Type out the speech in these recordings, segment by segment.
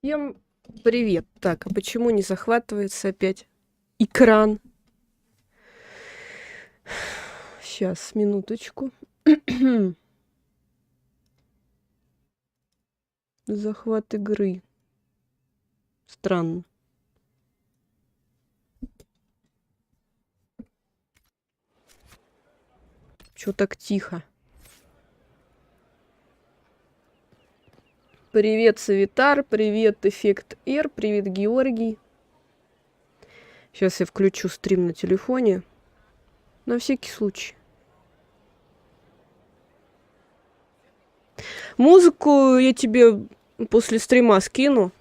Всем привет. Так, а почему не захватывается опять экран? Сейчас, минуточку. Захват игры. Странно. Чё так тихо? Привет, Савитар, привет, Эффект Р, привет, Георгий. Сейчас я включу стрим на телефоне. На всякий случай. Музыку я тебе после стрима скину.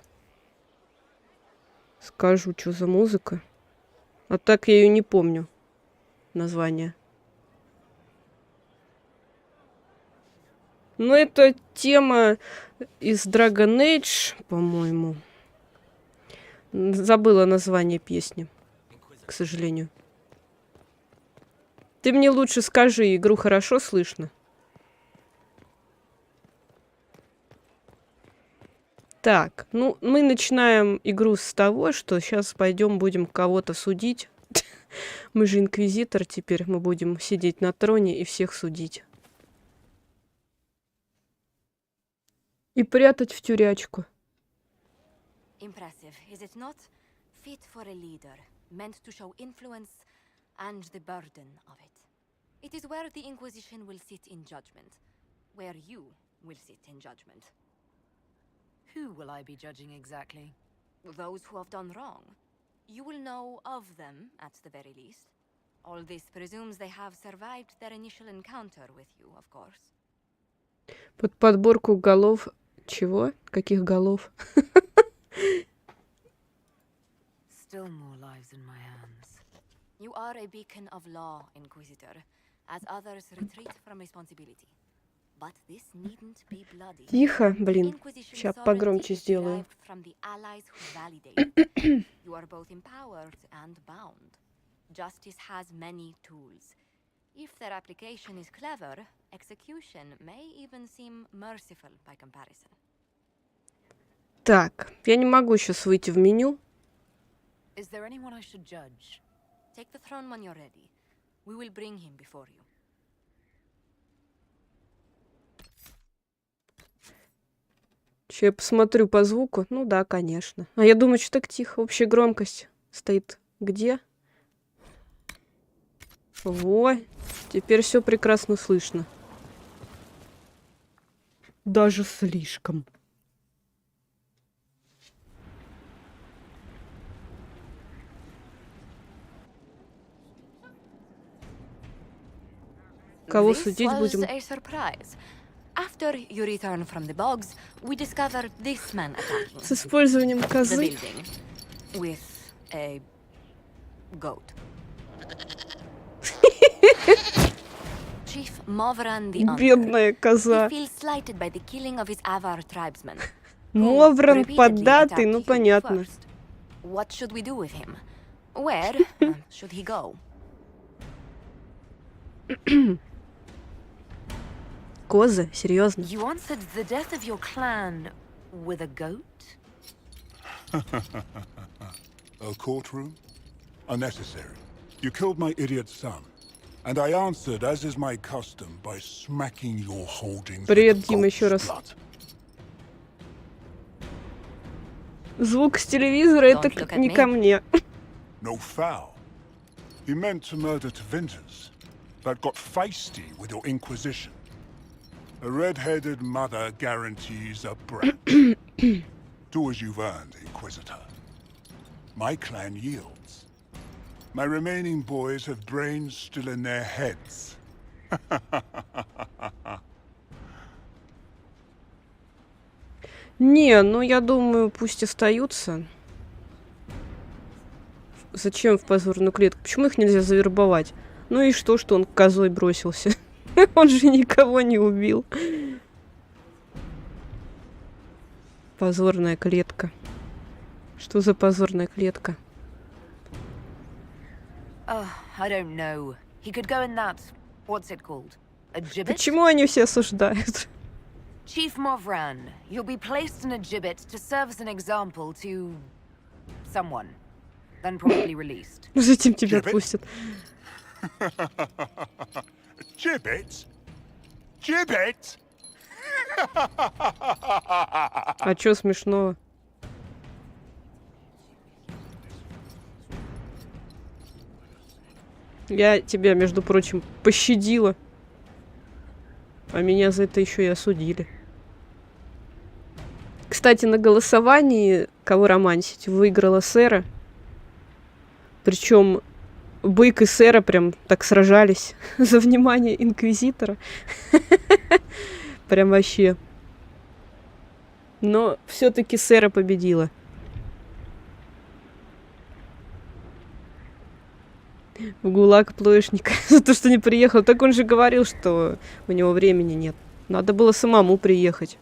Скажу, что за музыка. А так я ее не помню. Название. Но это тема из Dragon Age, по-моему. Забыла название песни, к сожалению. Ты мне лучше скажи, игру хорошо слышно? Так, ну, мы начинаем игру с того, что сейчас пойдем будем кого-то судить. Мы же инквизитор теперь, мы будем сидеть на троне и всех судить. И прятать в тюрячку. Impressive, is it not? Fit for a leader, meant to show influence and the burden of it. It is where the Inquisition will sit in judgment, where you will sit in judgment. Who will I be judging exactly? Those who have done wrong. You will know of them, at the very least. All this presumes they have survived their initial encounter with you, of course. Под подборку голов... Чего? Каких голов? Still more lives in my hands. You are a beacon of law, Inquisitor, as others retreat from responsibility. But this needn't be bloody. Тихо, блин. Сейчас погромче сделаю. From the allies who validate. You are both empowered and bound. Justice has many tools. If their application is clever, execution may even seem merciful by comparison. Так, я не могу сейчас выйти в меню. Is there anyone I should judge? Take the throne when you're ready. We will bring him before you. Сейчас я посмотрю по звуку. Ну да, конечно. А я думаю, что так тихо. Общая громкость стоит где? Во, теперь все прекрасно слышно. Даже слишком. Кого This судить was будем? a surprise. After you return from the bogs, we discovered this man attacking С использованием the козы. building with a goat. Chief Movran the Hunter. Бедная He коза. feels slighted by the killing of his Avar tribesmen. who Мовран repeatedly поддатый, attacked ну you понятно. first. What should we do with him? Where should he go? Козы? Серьезно? You answered the death of your clan with a goat? A courtroom? Unnecessary. You killed my idiot son. And I answered, as is my custom, by smacking your holdings Привет, with the Дима, еще goat's раз. blood. Звук с телевизора Don't это look at не me. ко мне. No foul. He meant to murder Tevinter's, but got feisty with your Inquisition. A red-headed mother guarantees a brat. Do as you've earned, Inquisitor. My clan yields. My remaining boys have brains still in their heads. Не, ну я думаю, пусть остаются. Зачем в позорную клетку? Почему их нельзя завербовать? Ну и что он козой бросился? Он же никого не убил. Позорная клетка. Что за позорная клетка? Oh, I don't know. He could go in that... What's it called? A gibbet? Почему они все осуждают? Chief Movran, you'll be placed in a gibbet to serve as an example to... someone. Then probably released. Затем тебя Gibbet? отпустят. Gibbet? Gibbet? А чё смешного? Я тебя, между прочим, пощадила. А меня за это еще и осудили. Кстати, на голосовании, кого романсить, выиграла Сэре. Причем Бык и Сэра прям так сражались за внимание Инквизитора. Прям вообще. Но все-таки Сэра победила. В ГУЛАГ плоешника за то, что не приехал. Так он же говорил, что у него времени нет. Надо было самому приехать.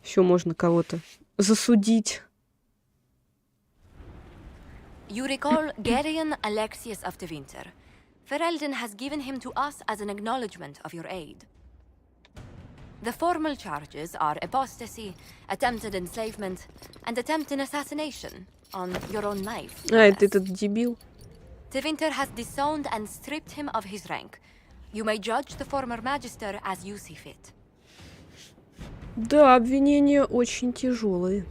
Еще можно кого-то засудить. You recall Gerion Alexius of the Winter. Ferelden has given him to us as an acknowledgement of your aid. The formal charges are apostasy, attempted enslavement, and attempted assassination on your own life. А, это этот дебил. The Winter has disowned and stripped him of his rank. You may judge the former magister as you see fit. Да, обвинения очень тяжелые.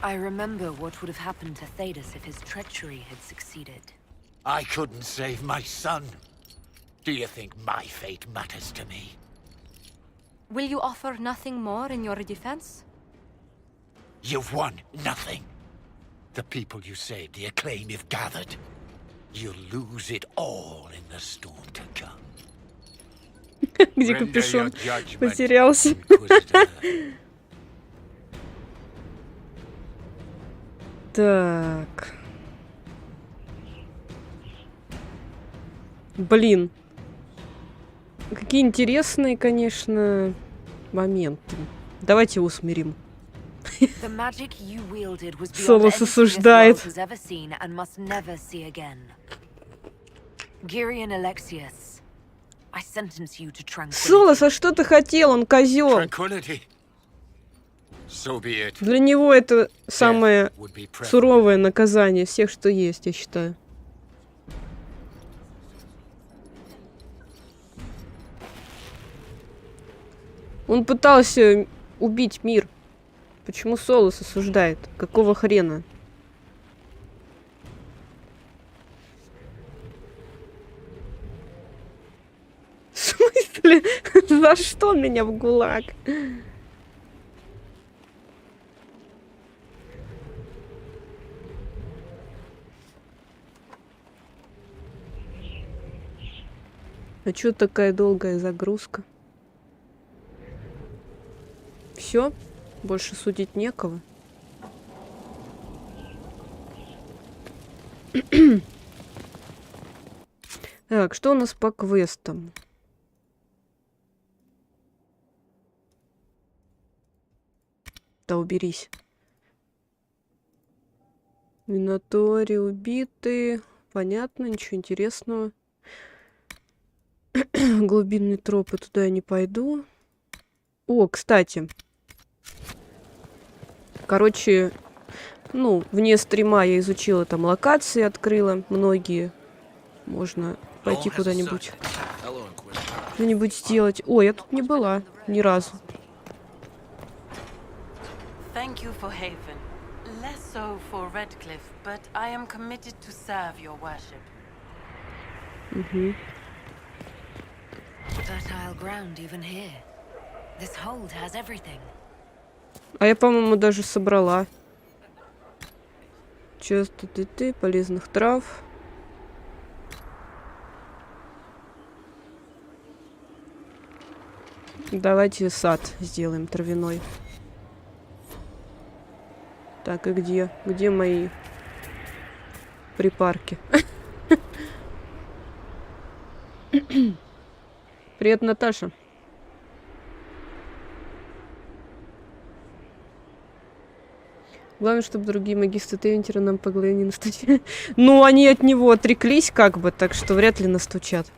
I remember what would have happened to Tedassu if his treachery had succeeded. I couldn't save my son. Do you think my fate matters to me? Will you offer nothing more in your defense? You've won nothing. The people you saved, the acclaim you've gathered. You'll lose it all in the storm to come. Где Render капюшон your judgment, потерялся. Inquisitor. Так. Блин. Какие интересные, конечно, моменты. Давайте усмирим. The magic you wielded was beyond Солос anything this осуждает. world has ever seen and must never see again. Gerion Alexius, I sentence you to tranquility. Солос, а что ты хотел? Он козел. Tranquility. So be it. Для него это самое Death would be preferable. суровое наказание всех, что есть, я считаю. Он пытался убить мир. Почему Солос осуждает? Какого хрена? В смысле? За что меня в ГУЛАГ? А чё такая долгая загрузка? Все? Больше судить некого? Так, что у нас по квестам? Да уберись. Минотори убиты. Понятно, ничего интересного. Глубинные тропы, туда я не пойду. О, кстати. Короче, ну, вне стрима я изучила там локации, открыла многие. Можно пойти куда-нибудь. Что-нибудь сделать. О, я тут не была ни разу. Thank you for Haven. Less so for Redcliffe, but I am committed to serve your worship. Fertile ground even here. This hold has everything. А я, по-моему, даже собрала. Часто ты полезных трав. Давайте сад сделаем травяной. Так, и где? Где мои припарки? Привет, Наташа. Главное, чтобы другие магистры Тевентера нам по голове не настучали. Ну, они от него отреклись как бы, так что вряд ли настучат.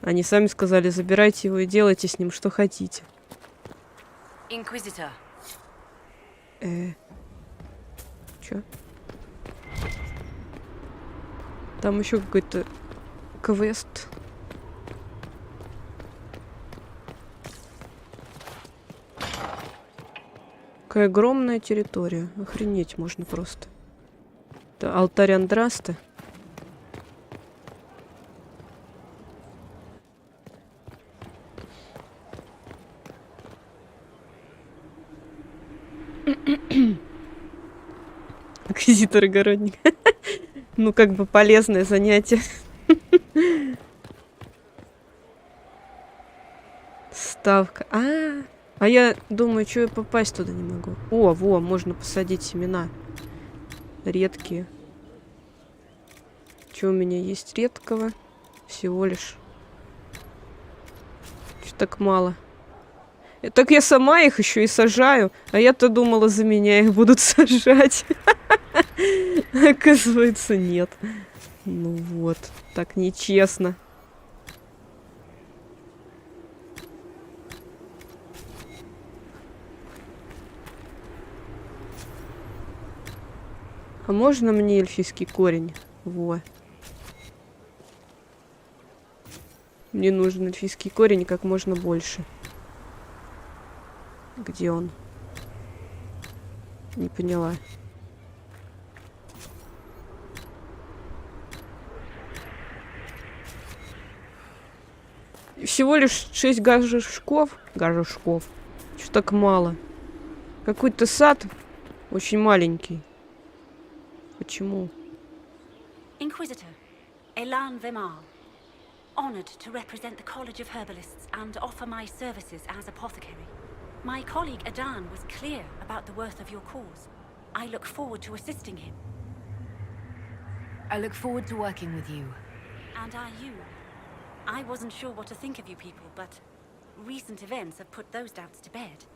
Они сами сказали, забирайте его и делайте с ним что хотите. Inquisitor. Чё? Там еще какой-то квест. Какая огромная территория. Охренеть можно просто. Это алтарь Андраста. Инквизитор огородник. Ну, как бы полезное занятие. Ставка. А я думаю, что я попасть туда не могу. О, во, можно посадить семена. Редкие. Что у меня есть редкого? Всего лишь. Что так мало? Так я сама их еще и сажаю. А я-то думала, за меня их будут сажать. Оказывается, нет. Ну вот, так нечестно. А можно мне эльфийский корень? Во. Мне нужен эльфийский корень как можно больше. Где он? Не поняла. Всего лишь 6 горшков. Горшков. Что так мало? Какой-то сад очень маленький. Почему? Inquisitor, Elan Vimal. Honored to represent the College of Herbalists and offer my services as apothecary. My colleague Adan was clear about the worth of your cause. I look forward to assisting him. I look forward to working with you. And are you? I wasn't sure what to think of you people, but recent events have put those doubts to bed.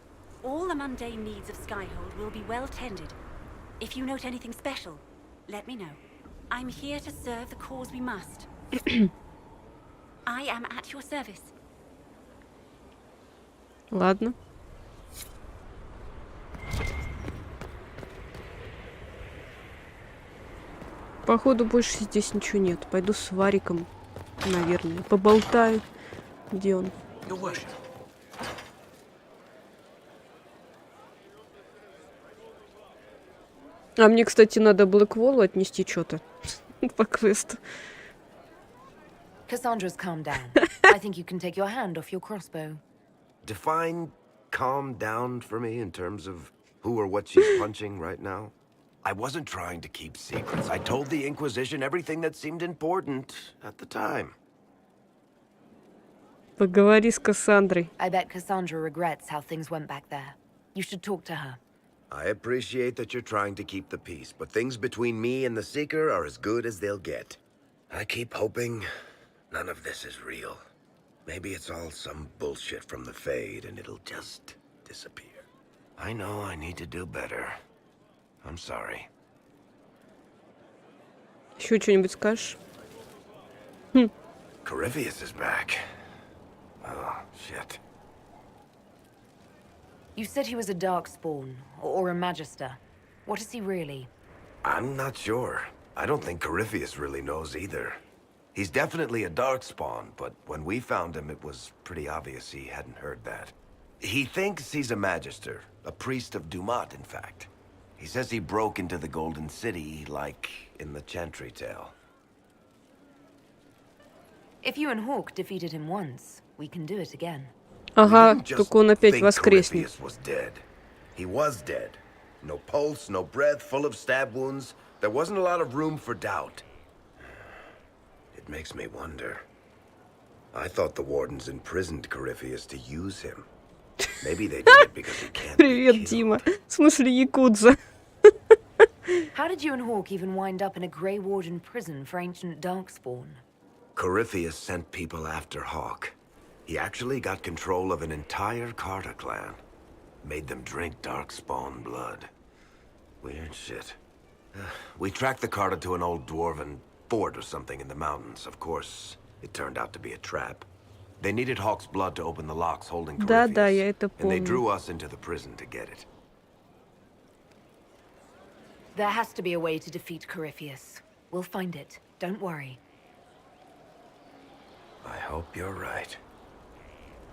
All the mundane needs of Skyhold will be well tended. If you note anything special, let me know. I'm here to serve the cause we must. I am at your service. Ладно. Походу больше здесь ничего нет. Пойду с Вариком, наверное. Поболтаю. Где он? А мне, кстати, надо Блэкволу отнести что-то по квесту. Cassandra's calmed down. I think you can take your hand off your crossbow. Define calm down for me in terms of who or what she's punching right now. I wasn't trying to keep secrets. I told the Inquisition everything that seemed important at the time. Поговори с Кассандрой. I bet Cassandra regrets how things went back there. You should talk to her. I appreciate that you're trying to keep the peace, but things between me and the Seeker are as good as they'll get. I keep hoping none of this is real. Maybe it's all some bullshit from the Fade and it'll just disappear. I know I need to do better. I'm sorry. Еще что-нибудь скажешь? Corypheus is back. Oh, shit. You said he was a darkspawn, or a magister. What is he really? I'm not sure. I don't think Corypheus really knows either. He's definitely a darkspawn, but when we found him, it was pretty obvious he hadn't heard that. He thinks he's a magister, a priest of Dumat, in fact. He says he broke into the Golden City, like in the Chantry tale. If you and Hawk defeated him once, we can do it again. Ага, только он опять воскреснет. Corypheus was dead. He was dead. No pulse, no breath, full of stab wounds. There wasn't a lot of room for doubt. It makes me wonder. I thought the wardens imprisoned Corypheus to use him. Maybe they did it because he can't be Привет, killed. Дима. В смысле, якудза. How did you and Hawk even wind up in a Grey Warden prison for ancient darkspawn? Corypheus sent people after Hawk. He actually got control of an entire Carter clan. Made them drink darkspawn blood. Weird shit. We tracked the Carter to an old dwarven fort or something in the mountains. Of course, it turned out to be a trap. They needed Hawk's blood to open the locks holding Corypheus. Да, я это And they помню. drew us into the prison to get it. There has to be a way to defeat Corypheus. We'll find it. Don't worry. I hope you're right.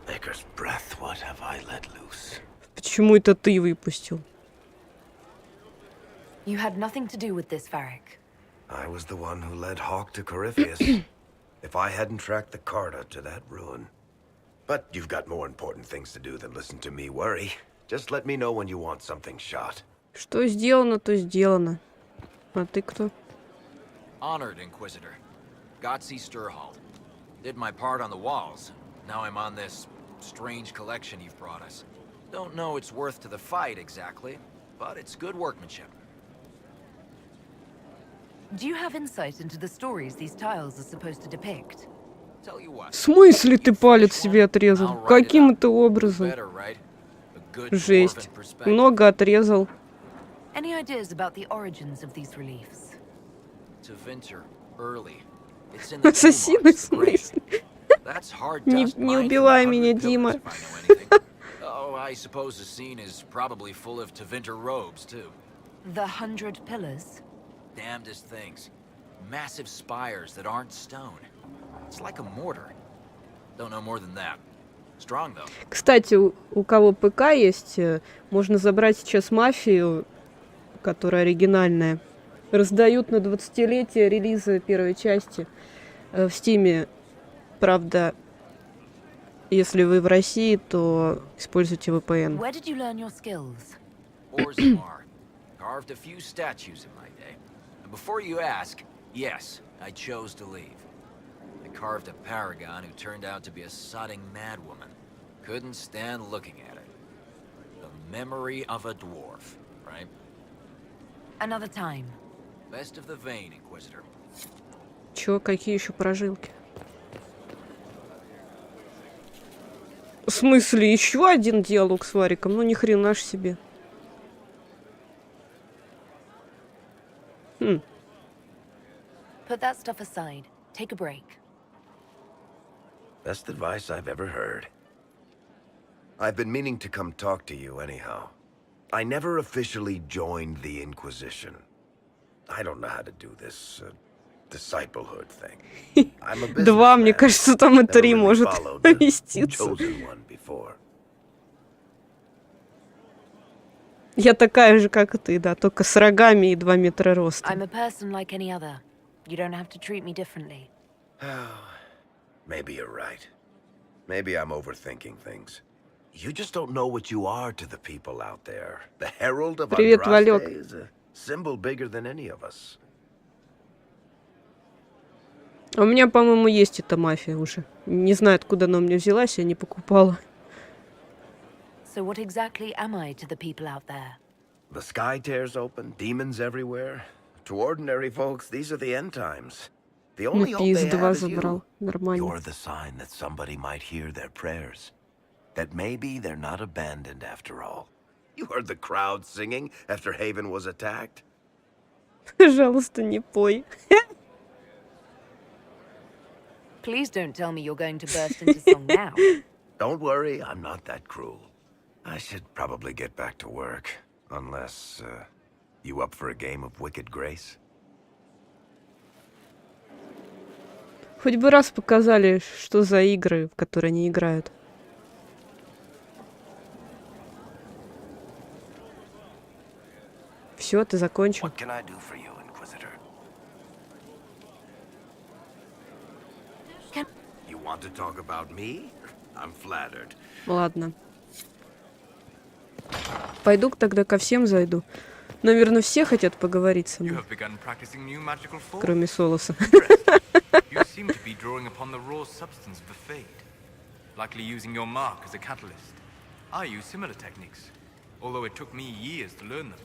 Maker's breath, what have I let loose? Почему это ты выпустил? You had nothing to do with this, Varric. I was the one who led Hawk to Corypheus. If I hadn't tracked the Carter to that ruin. But you've got more important things to do than listen to me worry. Just let me know when you want something shot. Что сделано, то сделано. А ты кто? Honored Inquisitor. Gotzi Sturhall. Did my part on the walls. Now I'm on this strange collection you've brought us. Don't know its worth to the fight exactly, but it's good workmanship. Do you have insight into the stories these tiles are supposed to depict? Tell you what. В смысле ты палец себе отрезал? Каким это образом? Better, right? A good Жесть. dwarven perspective. Много отрезал. Any ideas about the origins of these reliefs? To Vinter, early. It's in the Ассасины, в toolbox, the grave. смысле? That's hard Не- dust не mined from убивай 100 меня, pillars, Дима. if I know anything. Oh, I suppose the scene is probably full of Tevinter robes, too. The 100 Pillars? Damnedest things. Massive spires that aren't stone. It's like a mortar. Don't know more than that. Strong, though. Кстати, у кого ПК есть, можно забрать сейчас мафию, которая оригинальная. Раздают на 20-летие релиза первой части в Стиме. Правда, если вы в России, то используйте VPN. Where did you learn your skills? Orzammar. Carved a few statues in my day. And before you ask, yes, I chose to leave. I carved a paragon who turned out to be a sodding madwoman. Couldn't stand looking at it. The memory of a dwarf, right? Another time. Best of the vein, Inquisitor. Чё, какие еще прожилки? В смысле, еще один диалог с Вариком? Ну, ни хрена ж себе. Put that stuff aside. Take a break. Best advice I've ever heard. I've been meaning to come talk to you anyhow. I never officially joined the Inquisition. I don't know how to do this disciplehood thing. I'm a Два, мне businessman. кажется, там и Never 3 really может followed the вместиться. chosen one before. Я такая же, как и ты, да, только с рогами и 2 метра роста. I'm a person like any other. You don't have to treat me differently. Maybe you're right. Maybe I'm overthinking things. You just don't know what you are to the people out there. The Herald of Привет, Andraste Валек. is a symbol bigger than any of us. А у меня, по-моему, есть эта мафия уже. Не знаю, откуда она у меня взялась, я не покупала. So what exactly am I to the people out there? The sky tears open, demons everywhere. To ordinary folks, these are the end times. The only hope they PS2 have is забрал. you. Нормально. You're the sign that somebody might hear their prayers. That maybe they're not abandoned after all. You heard the crowd singing after Haven was attacked? Пожалуйста, не пой. Please don't tell me you're going to burst into song now. Don't worry, I'm not that cruel. I should probably get back to work. Unless, you up for a game of Wicked Grace? Хоть бы раз показали, что за игры, в которые они играют. Все, ты закончил. What can I do for you, Inquisitor? You want to talk about me? I'm flattered. Ладно. Пойду тогда ко всем зайду. Наверное, все хотят поговорить со мной. Кроме Солоса. You seem to be drawing upon the raw substance of the fade, likely using your mark as a catalyst. I use similar techniques, although it took me years to learn them.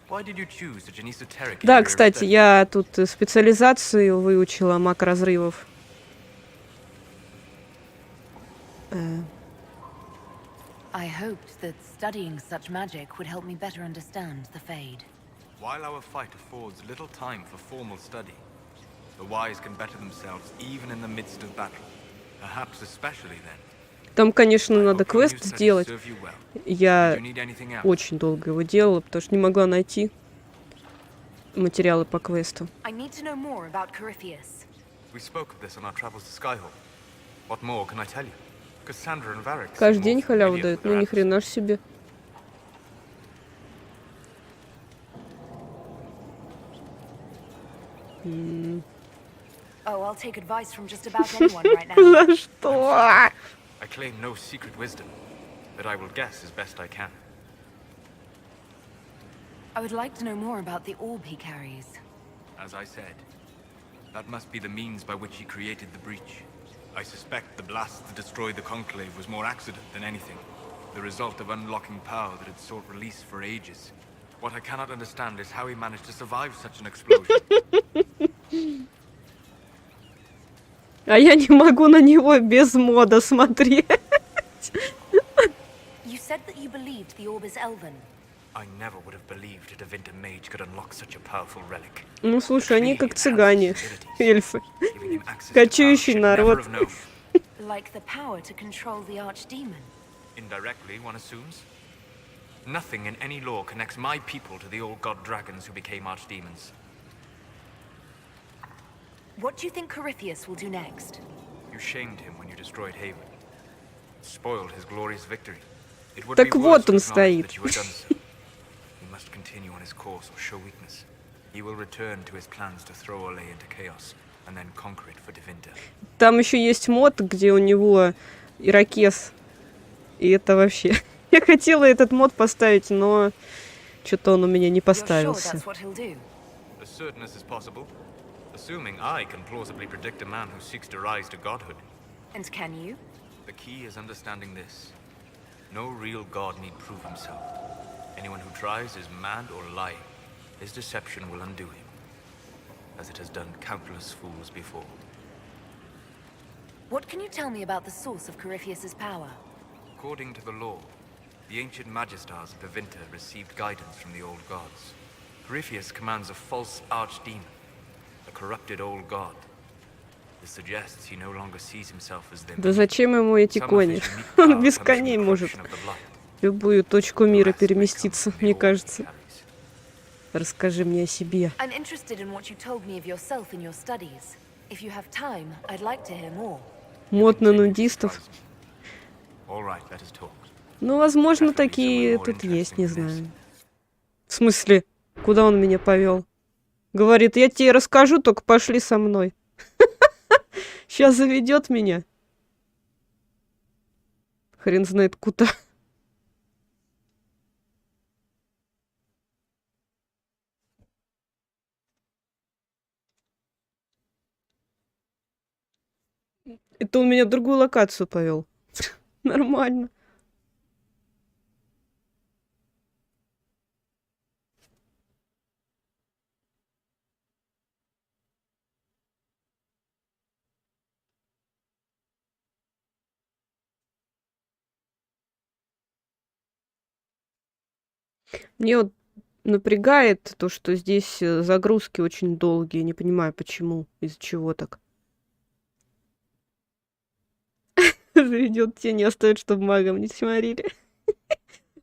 Why did you choose such an esoteric? Да, кстати, я тут специализацию выучила маг разрывов. I hoped that studying such magic would help me better understand the Fade. While our fight affords little time for formal study, the wise can better themselves even in the midst of battle, perhaps especially then. Там, конечно, надо квест сделать. Я очень долго его делала, потому что не могла найти материалы по квесту. I need to know more about Corypheus. We spoke of this on our travels to Skyhall. What more can I tell you? Кассандра and Varric. Каждый день халяву дают, ну ни хрена ж себе. Oh, I'll take advice from just about anyone right now. За что? I claim no secret wisdom, but I will guess as best I can. I would like to know more about the orb he carries. As I said, that must be the means by which he created the breach. I suspect the blast that destroyed the Conclave was more accident than anything, the result of unlocking power that had sought release for ages. What I cannot understand is how he managed to survive such an explosion. А я не могу на него без мода смотреть. You said that you believed the orb is elven. I never would have believed a Divinta mage could unlock such a powerful relic. Ну, слушай, они как цыгане, эльфы. Кочующий народ. Like the power to control the archdemon. Indirectly, one assumes. Nothing in any law connects my people to the old god dragons who became archdemons. What do you think Corypheus will do next? You shamed him when you destroyed Haven. Spoiled his glorious victory. It would Так be вот worse to он acknowledge стоит. that you had done so. He must continue on his course or show weakness. He will return to his plans to throw Ole into chaos and then conquer it for Divinta. Там еще есть мод, где у него ирокез. И это вообще... Я хотела этот мод поставить, но что-то он у меня не поставился. As certain as is possible, assuming I can plausibly predict a man who seeks to rise to godhood. And can you? The key is understanding this. No real god need prove himself. Anyone who tries is mad or lying. His deception will undo him, as it has done countless fools before. What can you tell me about the source of Corypheus's power? According to the law, the ancient magistars of Divinta received guidance from the old gods. Corypheus commands a false archdemon, a corrupted old god. This suggests he no longer sees himself as them. Да зачем ему эти кони? Он без коней может в любую точку мира переместиться, мне кажется. Расскажи мне о себе. I'm interested in what you told me of yourself in your studies. If you have time, I'd like to hear more. Мод на нудистов. Ну, возможно, такие тут есть, не знаю. В смысле, куда он меня повел? Говорит, я тебе расскажу, только пошли со мной. Сейчас заведет меня. Хрен знает куда. Это он меня в другую локацию повел. Нормально. Мне вот напрягает то, что здесь загрузки очень долгие. Не понимаю, почему, из-за чего так. Заведет тени, оставит, чтобы магом не сморили.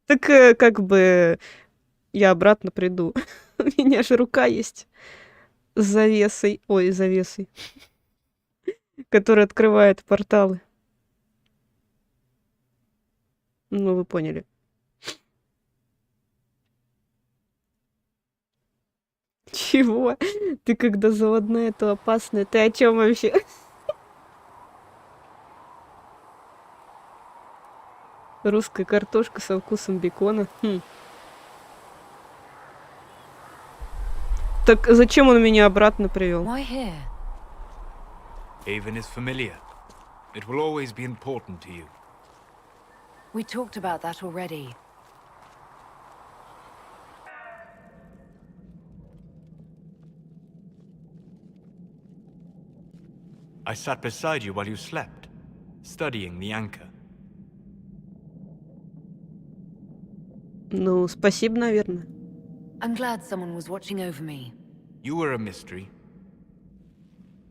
Так как бы я обратно приду. У меня же рука есть с завесой. Ой, завесой. Которая открывает порталы. Ну, вы поняли. Чего? Ты когда заводная, то опасная. Ты о чем вообще? Русская картошка со вкусом бекона. Так зачем он меня обратно привел? Why here? Haven is familiar. It will always be important to you. We talked about that already. I sat beside you while you slept, studying the anchor. Ну, спасибо, наверное. I'm glad someone was watching over me. You were a mystery.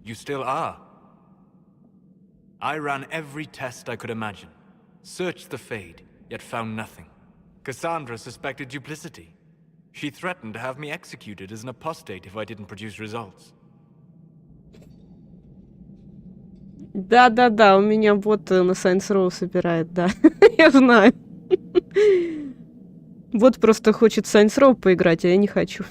You still are. I ran every test I could imagine. Searched the Fade, yet found nothing. Cassandra suspected duplicity. She threatened to have me executed as an apostate if I didn't produce results. Да-да-да, у меня бот на Saints Row собирает, да. Я знаю. Бот просто хочет в Saints Row поиграть, а я не хочу.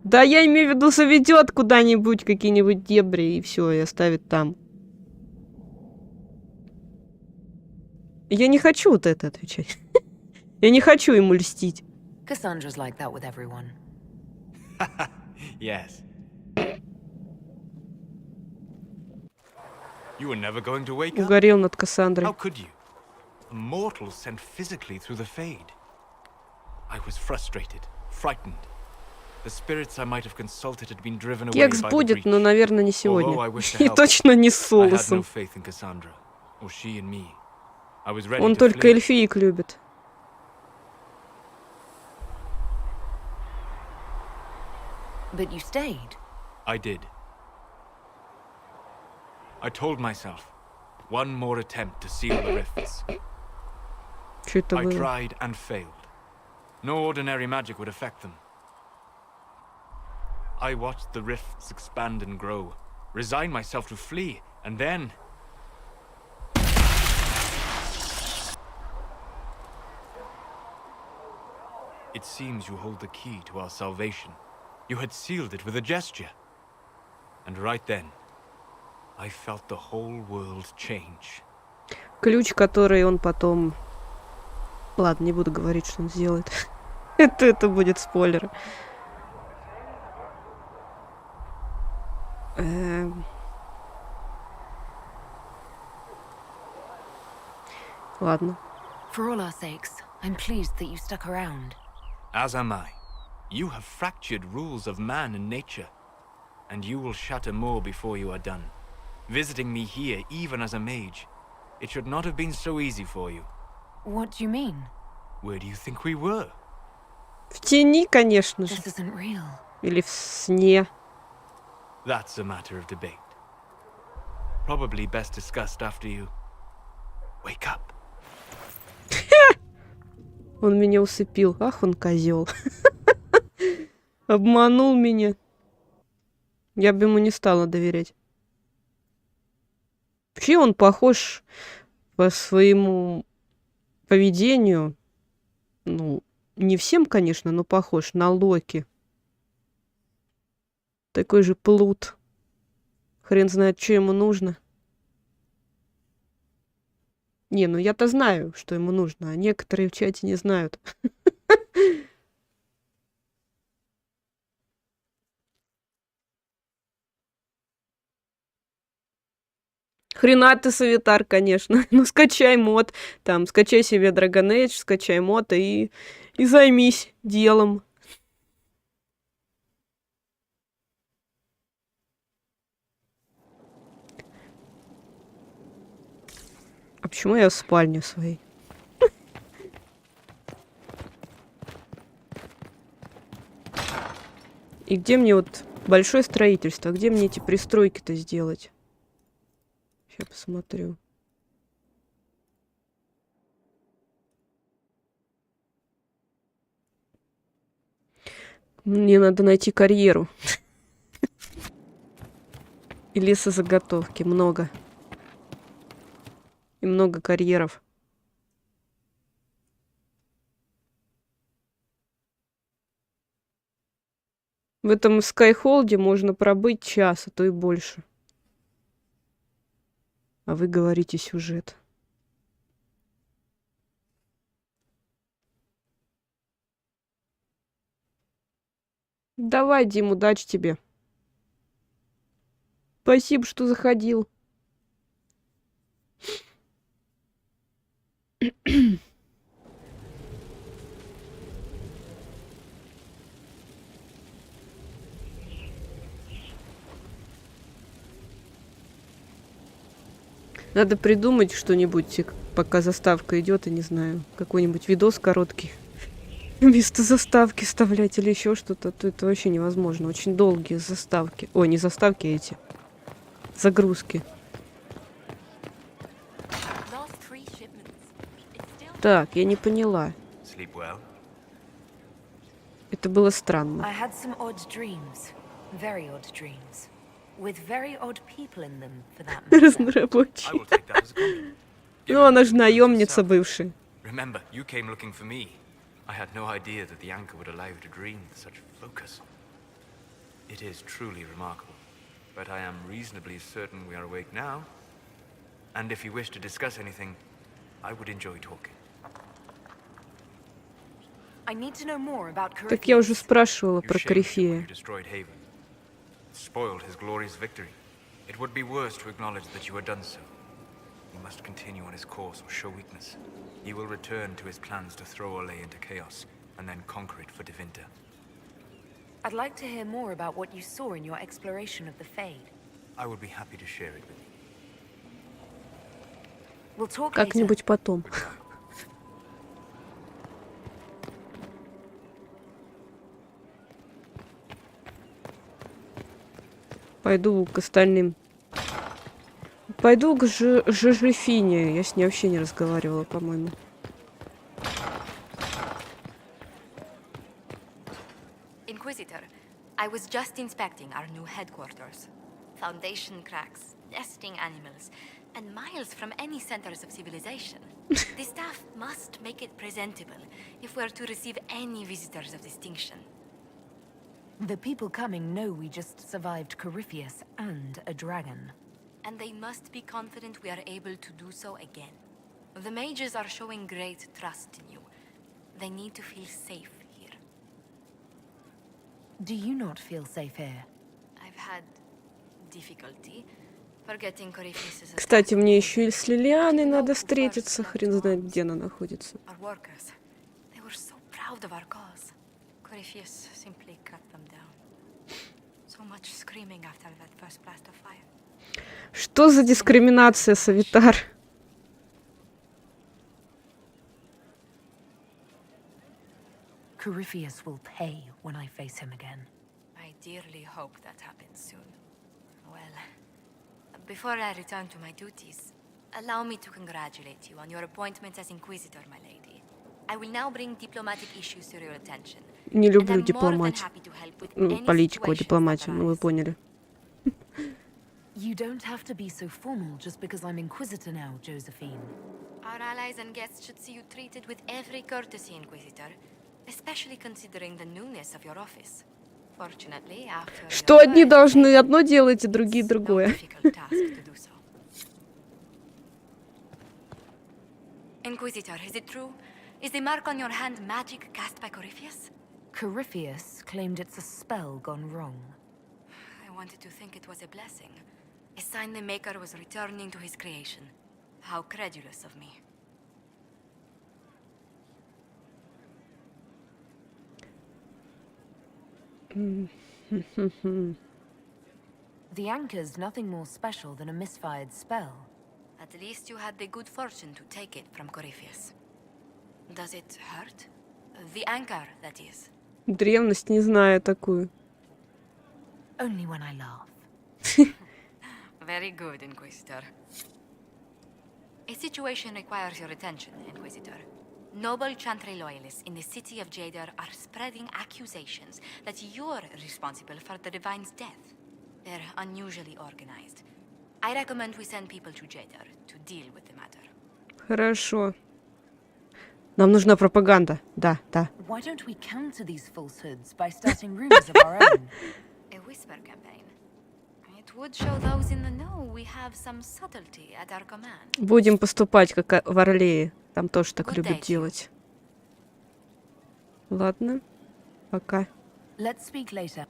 Да, я имею в виду, заведет куда-нибудь какие-нибудь дебри и все, и оставит там. Я не хочу вот это отвечать. Я не хочу ему льстить. Cassandra's like that with everyone. Yes. You were never going to wake up? Угорел над Кассандрой. How could you? A mortal sent physically through the Fade. I was frustrated, frightened. The spirits I might have consulted had been driven away Кекс by the будет, но, breach. наверное, не сегодня. И точно не с I had no Солосом. faith in Cassandra, or she in me. I was ready Он to только flee. эльфиек любит. But you stayed. I did. I told myself, one more attempt to seal the rifts. Что это I было? tried and failed. No ordinary magic would affect them. I watched the rifts expand and grow, resigned myself to flee, and then... It seems you hold the key to our salvation. You had sealed it with a gesture. And right then, I felt the whole world change. Ключ, который он потом... Ладно, не буду говорить, что он сделает. это будет спойлер. Ладно. For all our sakes, I'm pleased that you stuck around. As am I. You have fractured rules of man and nature. And you will shatter more before you are done. Visiting me here, even as a mage, it should not have been so easy for you. What do you mean? Where do you think we were? В тени, конечно же. This isn't real. Или в сне. That's a matter of debate. Probably best discussed after you wake up. Он меня усыпил. Ах, он козел. Обманул меня. Я бы ему не стала доверять. Вообще он похож по своему поведению. Ну, не всем, конечно, но похож на Локи. Такой же плут. Хрен знает, что ему нужно. Не, ну я-то знаю, что ему нужно, а некоторые в чате не знают. Хрена ты, Савитар, конечно. Ну, скачай мод. Там, скачай себе Dragon Age, скачай мод и займись делом. А почему я в спальне своей? И где мне вот большое строительство? Где мне эти пристройки-то сделать? Сейчас посмотрю. Мне надо найти карьеру. И лесозаготовки. Много. И много карьеров. В этом скайхолде можно пробыть час, а то и больше. А вы говорите сюжет. Давай, Дим, удачи тебе. Спасибо, что заходил. Надо придумать что-нибудь, пока заставка идет, и не знаю, какой-нибудь видос короткий. Вместо заставки вставлять или еще что-то, то это вообще невозможно. Очень долгие заставки. Ой, не заставки, а эти. Загрузки. Так, я не поняла. Это было странно. Разнорабочий. Ну, она же наемница бывшая. I had no idea that the anchor would allow you to dream with such focus. It is truly remarkable, but I am reasonably certain we are awake now. And if you wish to discuss anything, I would enjoy talking. I need to know more about Corypheus. Так я уже спрашивала про Корифея. Spoiled his glorious victory. It would be worse to acknowledge that you had done so. He must continue on his course or show weakness. He will return to his plans to throw Olay into chaos, and then conquer it for Devinter. I'd like to hear more about what you saw in your exploration of the Fade. I would be happy to share it with you. We'll talk Как-нибудь потом. Пойду к остальным. Пойду к Жозефине. Я с ней вообще не разговаривала, по-моему. Inquisitor, I was just inspecting our new headquarters. Foundation cracks, nesting animals, and miles from any centers of civilization. The staff must make it presentable if we're to receive any visitors of distinction. The people coming know we just survived Corypheus and a dragon. And they must be confident we are able to do so again. The mages are showing great trust in you. They need to feel safe here. Do you not feel safe here? I've had difficulty forgetting Corypheus. Кстати, мне еще и с Лилианой надо встретиться. Хрен знает, где она находится. Our workers, they were so proud of our cause. Corypheus simply cut them down. So much screaming after that first blast of fire. Что за дискриминация, Савитар? Corypheus will pay when I face him again. I dearly hope that happens soon. Well, before I return to my duties, allow me to congratulate you on your appointment as Inquisitor, my lady. I will now bring diplomatic issues to your attention. Не люблю дипломатию. Ну, политику, дипломатию, ну вы поняли. You don't have to be so formal just because I'm Inquisitor now, Josephine. Our allies and guests should see you treated with every courtesy, Inquisitor, especially considering the newness of your office. Fortunately, after Что одни должны одно делать, а другие другое. Inquisitor, is it true? Is the mark on your hand magic cast by Corypheus? Corypheus claimed it's a spell gone wrong. I wanted to think it was a blessing. A sign the Maker was returning to his creation. How credulous of me. The anchor's nothing more special than a misfired spell. At least you had the good fortune to take it from Corypheus. Does it hurt? The anchor, that is. Древность, не знаю такую. Only when I laugh. Very good, Inquisitor. A situation requires your attention, Inquisitor. Noble Chantry loyalists in the city of Jadar are spreading accusations that you're responsible for the Divine's death. They're unusually organized. I recommend we send people to Jadar to deal with the matter. Хорошо. Нам нужна пропаганда. Да, да. Why don't we counter these falsehoods by starting rumors of our own? A whisper campaign. It would show those in the know we have some subtlety at our command. Будем поступать, как в Орлее. Там тоже так Good любят day. делать. Ладно. Пока. Let's speak later.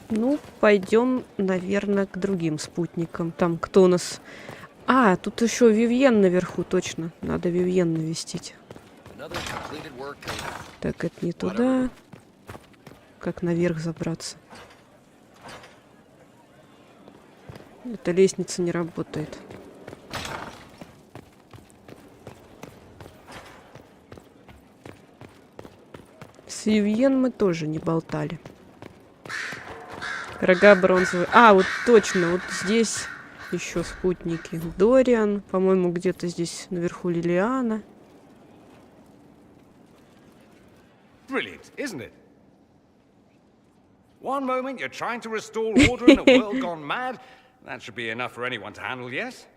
Ну, пойдем, наверное, к другим спутникам. Там кто у нас... А, тут еще Вивьен наверху, точно. Надо Вивьен навестить. Так, это не туда. Как наверх забраться? Эта лестница не работает. С Вивьен мы тоже не болтали. Рога бронзовые. А, вот точно, вот здесь еще спутники. Дориан, по-моему, где-то здесь наверху Лилиана. Brilliant, isn't it? One moment you're trying to restore order in a world gone mad. That should be enough for anyone to handle, yes?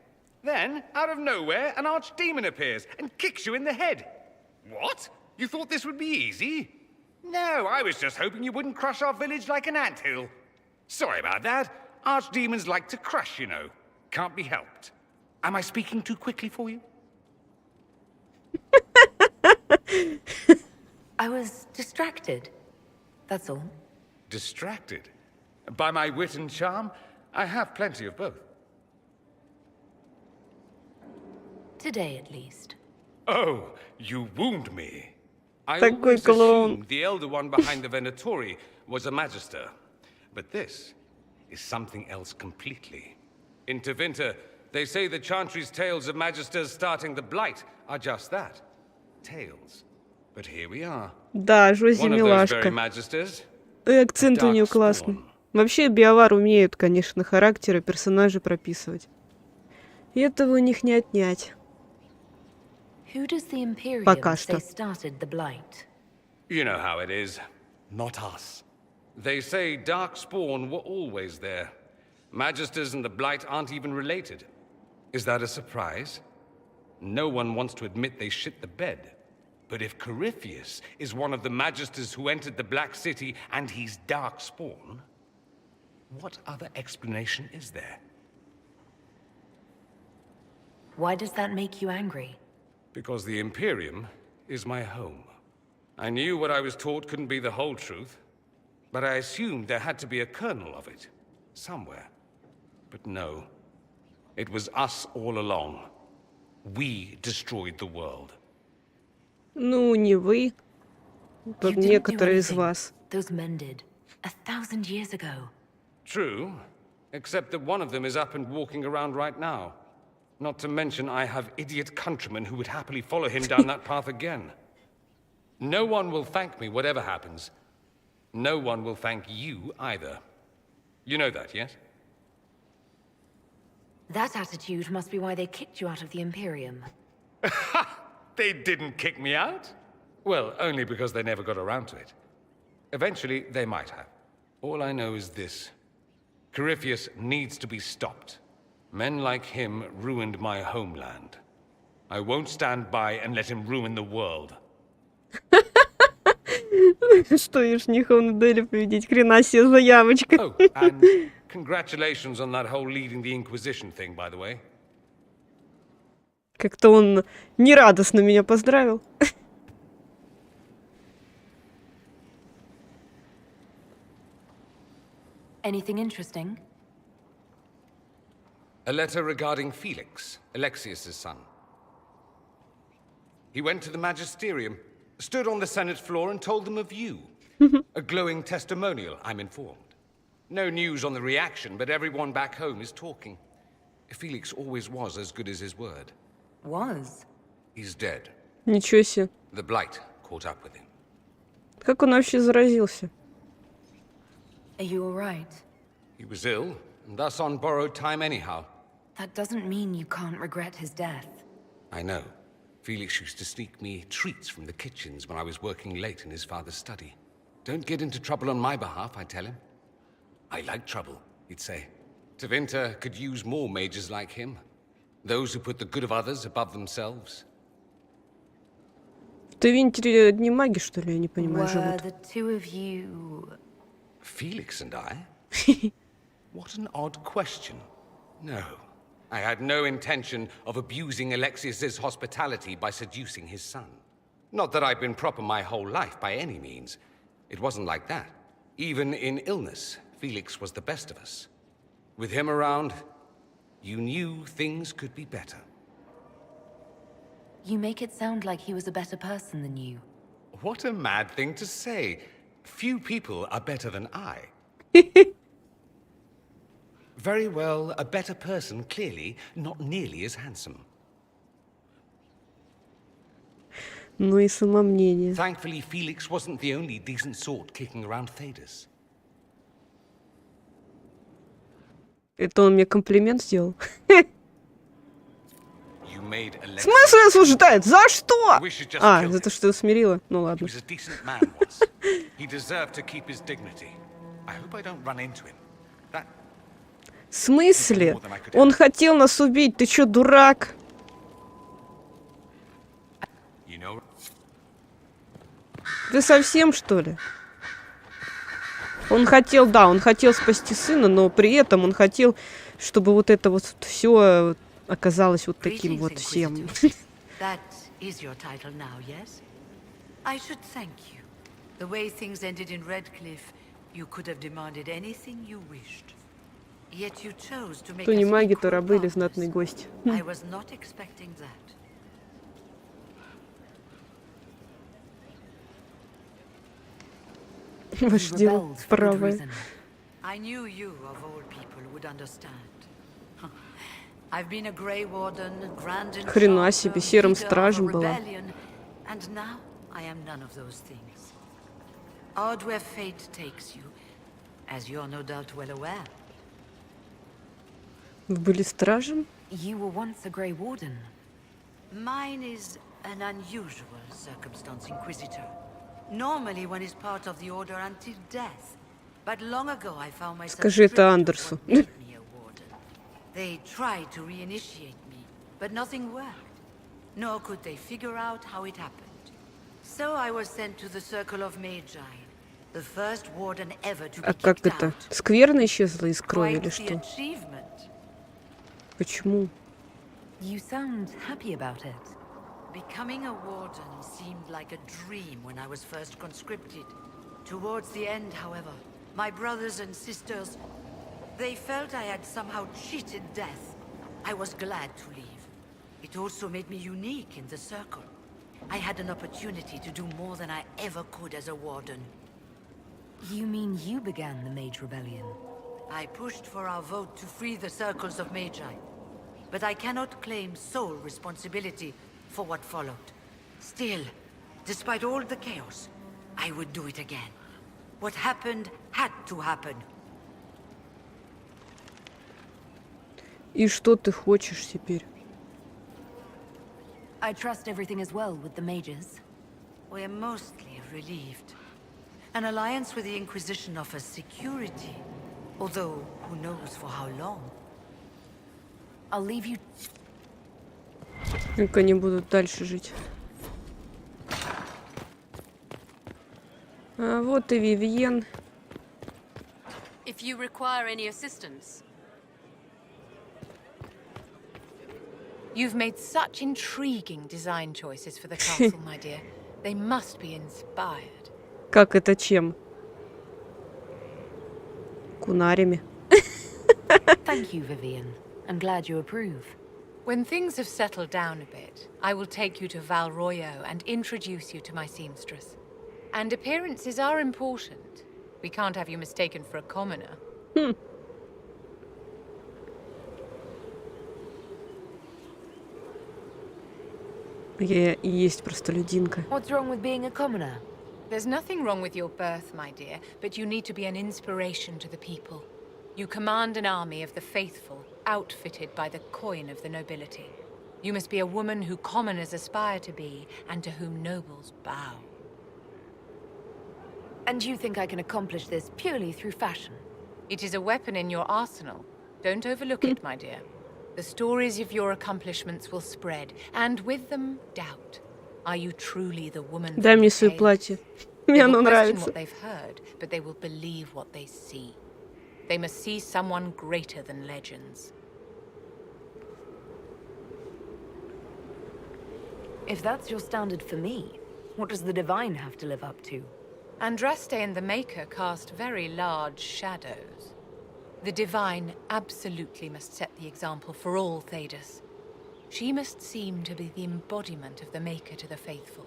Then, out of nowhere, an archdemon appears and kicks you in the head. What? You thought this would be easy? No, I was just hoping you wouldn't crush our village like an anthill. Sorry about that. Archdemons like to crush, you know. Can't be helped. Am I speaking too quickly for you? I was distracted. That's all. Distracted? By my wit and charm? I have plenty of both. Today, at least. Oh, you wound me. I Такой always клоун. assumed the elder one behind the Venatori was a magister. But this is something else completely. In Tevinter, they say the Chantry's tales of magisters starting the Blight are just that. Tales. But here we are. Да, Жози One of those very милашка. magisters. И акцент у нее Darkspawn. классный. Вообще, биовар умеют, конечно, характеры, персонажей прописывать. И этого у них не отнять. Who does the Imperium Пока say что. started the Blight? You know how it is. Not us. They say Darkspawn were always there. Magisters and the Blight aren't even related. Is that a surprise? No one wants to admit they shit the bed. But if Corypheus is one of the Magisters who entered the Black City and he's Darkspawn, what other explanation is there? Why does that make you angry? Because the Imperium is my home. I knew what I was taught couldn't be the whole truth, but I assumed there had to be a kernel of it, somewhere. But no, it was us all along. We destroyed the world. Ну, не вы. You Тут didn't do некоторые из anything. вас. Those men did. 1,000 years ago. True, except that one of them is up and walking around right now. Not to mention I have idiot countrymen who would happily follow him down that path again. No one will thank me whatever happens. No one will thank you either. You know that, yes? That attitude must be why they kicked you out of the Imperium. They didn't kick me out? Well, only because they never got around to it. Eventually, they might have. All I know is this. Corypheus needs to be stopped. Men like him ruined my homeland. I won't stand by and let him ruin the world. Что, Южнихов надели победить? Хрена себе заявочка. Oh, and congratulations on that whole leading the Inquisition thing, by the way. Как-то он нерадостно меня поздравил. Anything interesting? A letter regarding Felix, Alexius's son. He went to the magisterium, stood on the Senate floor and told them of you. A glowing testimonial, I'm informed. No news on the reaction, but everyone back home is talking. Felix always was as good as his word. Was? He's dead. Ничего себе. The blight caught up with him. Как он вообще заразился? Are you alright? He was ill, and thus on borrowed time anyhow. That doesn't mean you can't regret his death. I know. Felix used to sneak me treats from the kitchens when I was working late in his father's study. Don't get into trouble on my behalf, I tell him. I like trouble, he'd say. Tevinter could use more mages like him. Those who put the good of others above themselves. В Тевинтере одни маги, что ли, я не понимаю, Were живут? the two of you... Felix and I? What an odd question. No. I had no intention of abusing Alexius's hospitality by seducing his son. Not that I've been proper my whole life by any means. It wasn't like that. Even in illness, Felix was the best of us. With him around, you knew things could be better. You make it sound like he was a better person than you. What a mad thing to say. Few people are better than I. Very well, a better person, clearly, not nearly as handsome. Ну и самомнение. Thankfully, Felix wasn't the only decent sort kicking around Tedassu. Это он мне комплимент сделал? You made В смысле осуждает? За что? А, за то, что усмирила? Ну He ладно. was a decent man once. He deserved to keep his dignity. I hope I don't run into him. That В смысле? Он хотел нас убить. Ты чё, дурак? you know. Ты совсем, что ли? Он хотел, да, он хотел спасти сына, но при этом он хотел, чтобы вот это вот все оказалось вот таким вот всем. That is your title now, yes? I should thank you. The way things ended in Redcliffe, you could have demanded anything you wished. Yet you chose to make То не us маги, то equal рабы или partners. знатный гость. I was not expecting that. Вождел правое. I knew you, of all people, would understand. I've been a Grey Warden, Grand Enchanter, Хрена себе, серым leader of a стражем была. rebellion, and now I am none of those things. Odd where fate takes you, as you're no doubt well aware. Вы были стражем? You were once a Grey Warden. Mine is an unusual circumstance, Inquisitor. Normally one is part of the Order until death. But long ago I found myself Скажи это stripped of Андерсу. what made me a warden. They tried to reinitiate me, but nothing worked. Nor could they figure out how it happened. So I was sent to the Circle of Magi, the first warden ever to be А как kicked это? out. Скверно исчезла из крови Quite или the что? achievement. Почему? You sound happy about it. Becoming a warden seemed like a dream when I was first conscripted. Towards the end, however, my brothers and sisters, they felt I had somehow cheated death. I was glad to leave. It also made me unique in the circle. I had an opportunity to do more than I ever could as a warden. You mean you began the Mage Rebellion? I pushed for our vote to free the circles of Magi. But I cannot claim sole responsibility for what followed. Still, despite all the chaos, I would do it again. What happened had to happen. И что ты хочешь теперь? I trust everything is well with the mages. We're mostly relieved. An alliance with the Inquisition offers security. Although, who knows for how long? I'll leave you... Как они будут дальше жить? А вот и Вивьен. If you require any assistance. You've made such intriguing design choices for the castle, my dear. They must be inspired. Как это чем? Кунарями. Thank you, Vivian. I'm glad you approve. When things have settled down a bit, I will take you to Valroyo and introduce you to my seamstress. And appearances are important. We can't have you mistaken for a commoner. Я и есть простолюдинка. What's wrong with being a commoner? There's nothing wrong with your birth, my dear, but you need to be an inspiration to the people. You command an army of the faithful, outfitted by the coin of the nobility. You must be a woman who commoners aspire to be, and to whom nobles bow. And you think I can accomplish this purely through fashion? It is a weapon in your arsenal. Don't overlook it, my dear. The stories of your accomplishments will spread, and with them, doubt. Are you truly the woman? Дай мне свое платье. Мне оно нравится. What they've heard, but they will believe what they see. They must see someone greater than legends. If that's your standard for me, what does the Divine have to live up to? Andraste and the Maker cast very large shadows. The Divine absolutely must set the example for all Thedas. She must seem to be the embodiment of the Maker to the faithful.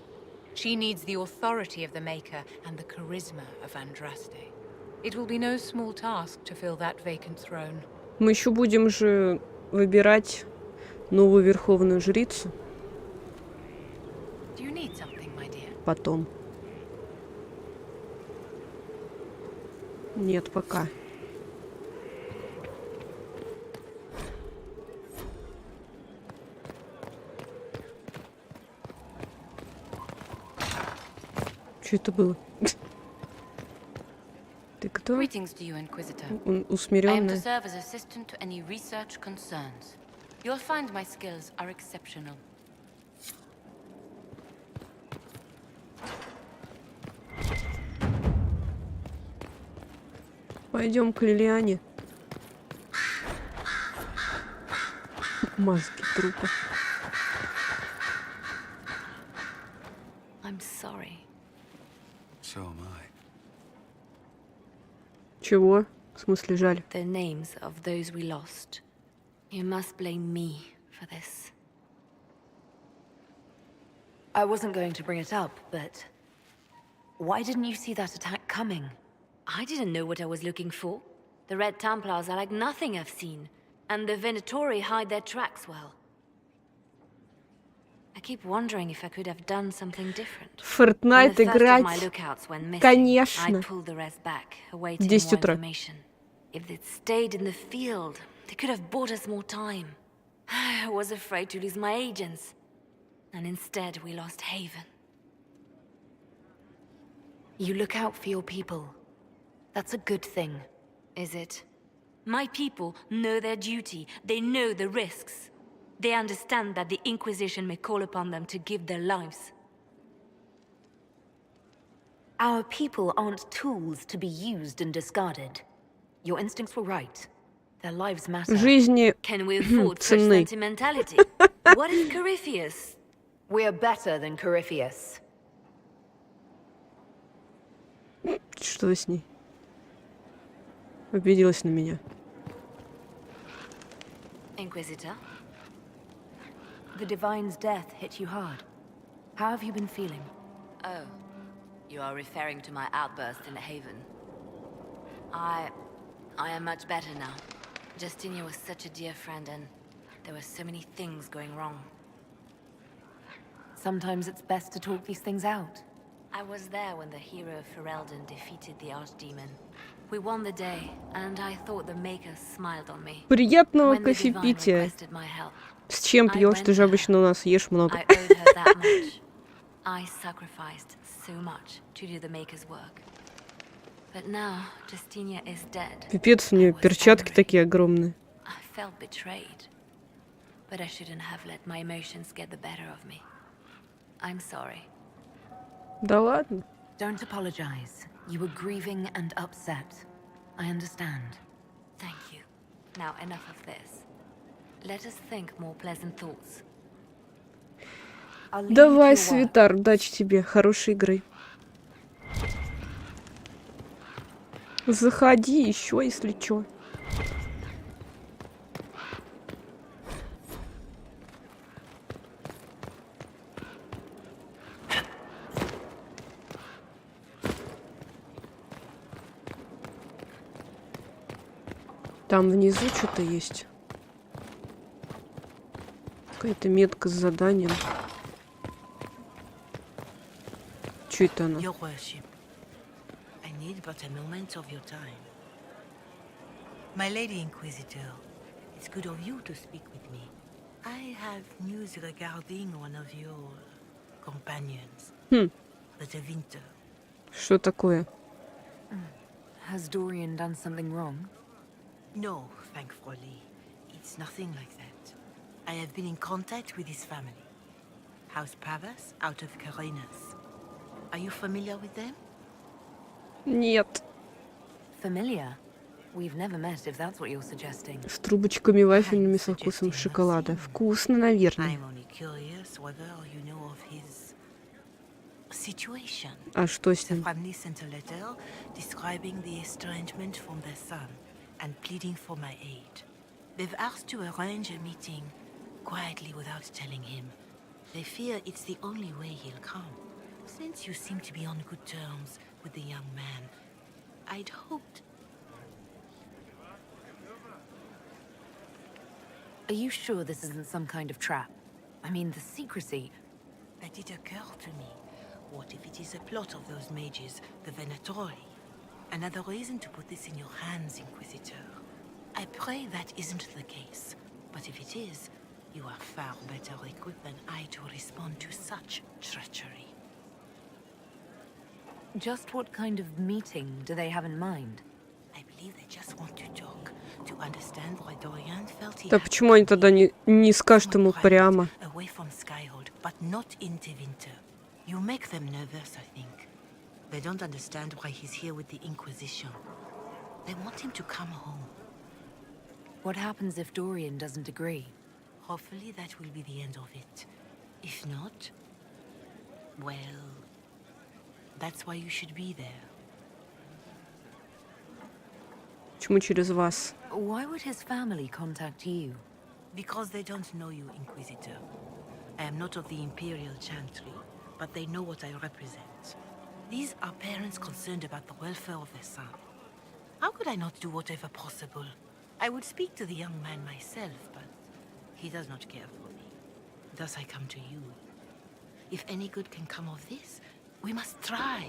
She needs the authority of the Maker and the charisma of Andraste. It will be no small task to fill that vacant throne. Мы еще будем же выбирать новую верховную жрицу. Do you need something, my dear? Потом. Нет, пока. Что это было? Ты кто? Greetings to you, Inquisitor. Он I am to усмиренный. serve as assistant to any research concerns. You'll find my skills are exceptional. Пойдем к Лилиане. Маски трупа. I'm sorry. So am I. Чего? В смысле жаль? The names of those we lost. You must blame me for this. I wasn't going to bring it up, but why didn't you see that attack coming? I didn't know what I was looking for. The Red Templars are like nothing I've seen, and the Venatori hide their tracks well. I keep wondering if I could have done something different. Fortnite играть? Конечно. I'd pull the rest back, awaiting 10 more утра. information. If they'd stayed in the field, they could have bought us more time. I was afraid to lose my agents, and instead we lost Haven. You look out for your people. That's a good thing. Is it? My people know their duty. They know the risks. They understand that the Inquisition may call upon them to give their lives. Our people aren't tools to be used and discarded. Your instincts were right. Their lives matter. Жизни Can we afford such ценны. sentimentality? What is Corypheus? We're better than Corypheus. Что с ней? Обиделась на меня. Inquisitor? The Divine's death hit you hard. How have you been feeling? Oh, you are referring to my outburst in the Haven. I am much better now. Justinia was such a dear friend, and there were so many things going wrong. Sometimes it's best to talk these things out. I was there when the hero Ferelden defeated the Archdemon. We won the day, and I thought the Maker smiled on me. Приятного When the Divine кофепития. requested my help, С чем пьешь? Ты же обычно у нас ешь много. I owed her that much. I sacrificed so much to do the Maker's work. But now, Justinia is dead. Пипец, у нее перчатки такие огромные. I felt betrayed. But I shouldn't have let my emotions get the better of me. I'm sorry. Да ладно. Don't apologize. You were grieving and upset. I understand. Thank you. Now enough of this. Let us think more pleasant thoughts. I'll leave you Давай, to your work. Свитар, удачи тебе. Хорошей игры. Заходи еще, если чё. Там внизу что-то есть. Какая-то метка с заданием. Что это она? Your worship, I need but a moment of your time. My lady Inquisitor, it's good of you to speak with me. I have news regarding one of your companions, the Tevinter. Что такое? Has Dorian done something wrong? No, thankfully. It's nothing like that. I have been in contact with his family. House Pavas out of Carenas. Are you familiar with them? Нет. Familiar? We've never met, if that's what you're suggesting. С трубочками вафельными со вкусом шоколада. Вкусно, наверное. I'm only curious whether you know of his situation. А что с The ним? family sent a letter describing the estrangement from their son and pleading for my aid. They've asked to arrange a meeting quietly without telling him. They fear it's the only way he'll come. Since you seem to be on good terms with the young man, I'd hoped... Are you sure this isn't some kind of trap? I mean, the secrecy... That it occurred to me. What if it is a plot of those mages, the Venatori? Another reason to put this in your hands, Inquisitor. I pray that isn't the case. But if it is, you are far better equipped than I to respond to such treachery. Just what kind of meeting do they have in mind? I believe they just want to talk, to understand why Dorian felt he Да had почему они тогда не скажут ему прямо? away from Skyhold, but not in Tevinter. You make them nervous, I think. They don't understand why he's here with the Inquisition. They want him to come home. What happens if Dorian doesn't agree? Hopefully that will be the end of it. If not, well, that's why you should be there. Почему через вас? Why would his family contact you? Because they don't know you, Inquisitor. I am not of the Imperial Chantry, but they know what I represent. These are parents concerned about the welfare of their son. How could I not do whatever possible? I would speak to the young man myself, but he does not care for me. Thus I come to you. If any good can come of this, we must try.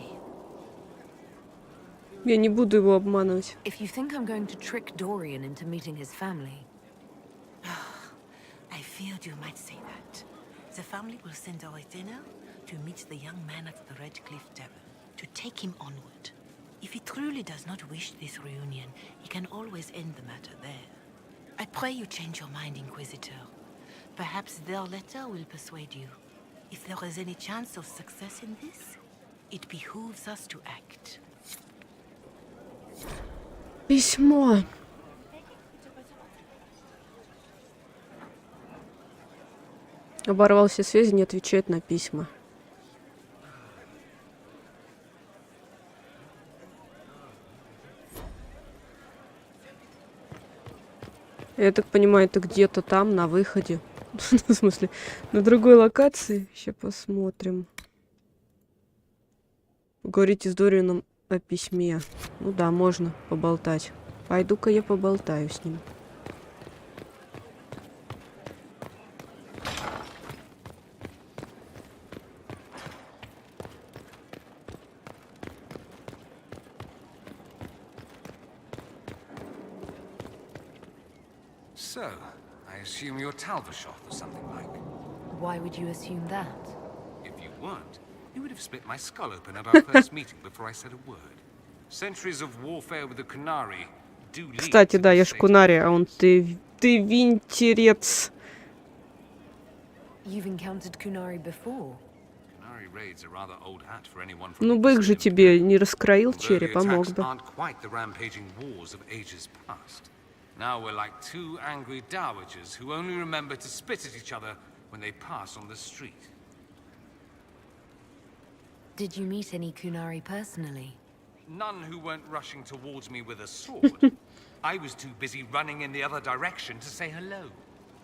Я не буду его обманывать. If you think I'm going to trick Dorian into meeting his family... I feared you might say that. The family will send a retainer to meet the young man at the Red Cliff Tavern, to take him onward. If he truly does not wish this reunion, he can always end the matter there. I pray you change your mind, Inquisitor. Perhaps their letter will persuade you. If there is any chance of success in this, it behooves us to act. Письмо. Оборвал все связи, не отвечает на письма. Я так понимаю, это где-то там, на выходе. В смысле, на другой локации. Сейчас посмотрим. Говорите с Дорианом о письме. Ну да, можно поболтать. Пойду-ка я поболтаю с ним. So, I assume you're Talvashoth or something like. Why would you assume that? If you weren't, you would have split my skull open at our first meeting before I said a word. Centuries of warfare with the Kunari do lead. Кстати, да, я ж кунари, а он ты винтерец. You've encountered Kunari before. Kunari raids are rather old hat for anyone from. Ну, бык же тебе не раскроил череп, а мог бы. Aren't quite the rampaging wars of ages past. Now we're like two angry dowagers who only remember to spit at each other when they pass on the street. Did you meet any Kunari personally? None who weren't rushing towards me with a sword. I was too busy running in the other direction to say hello.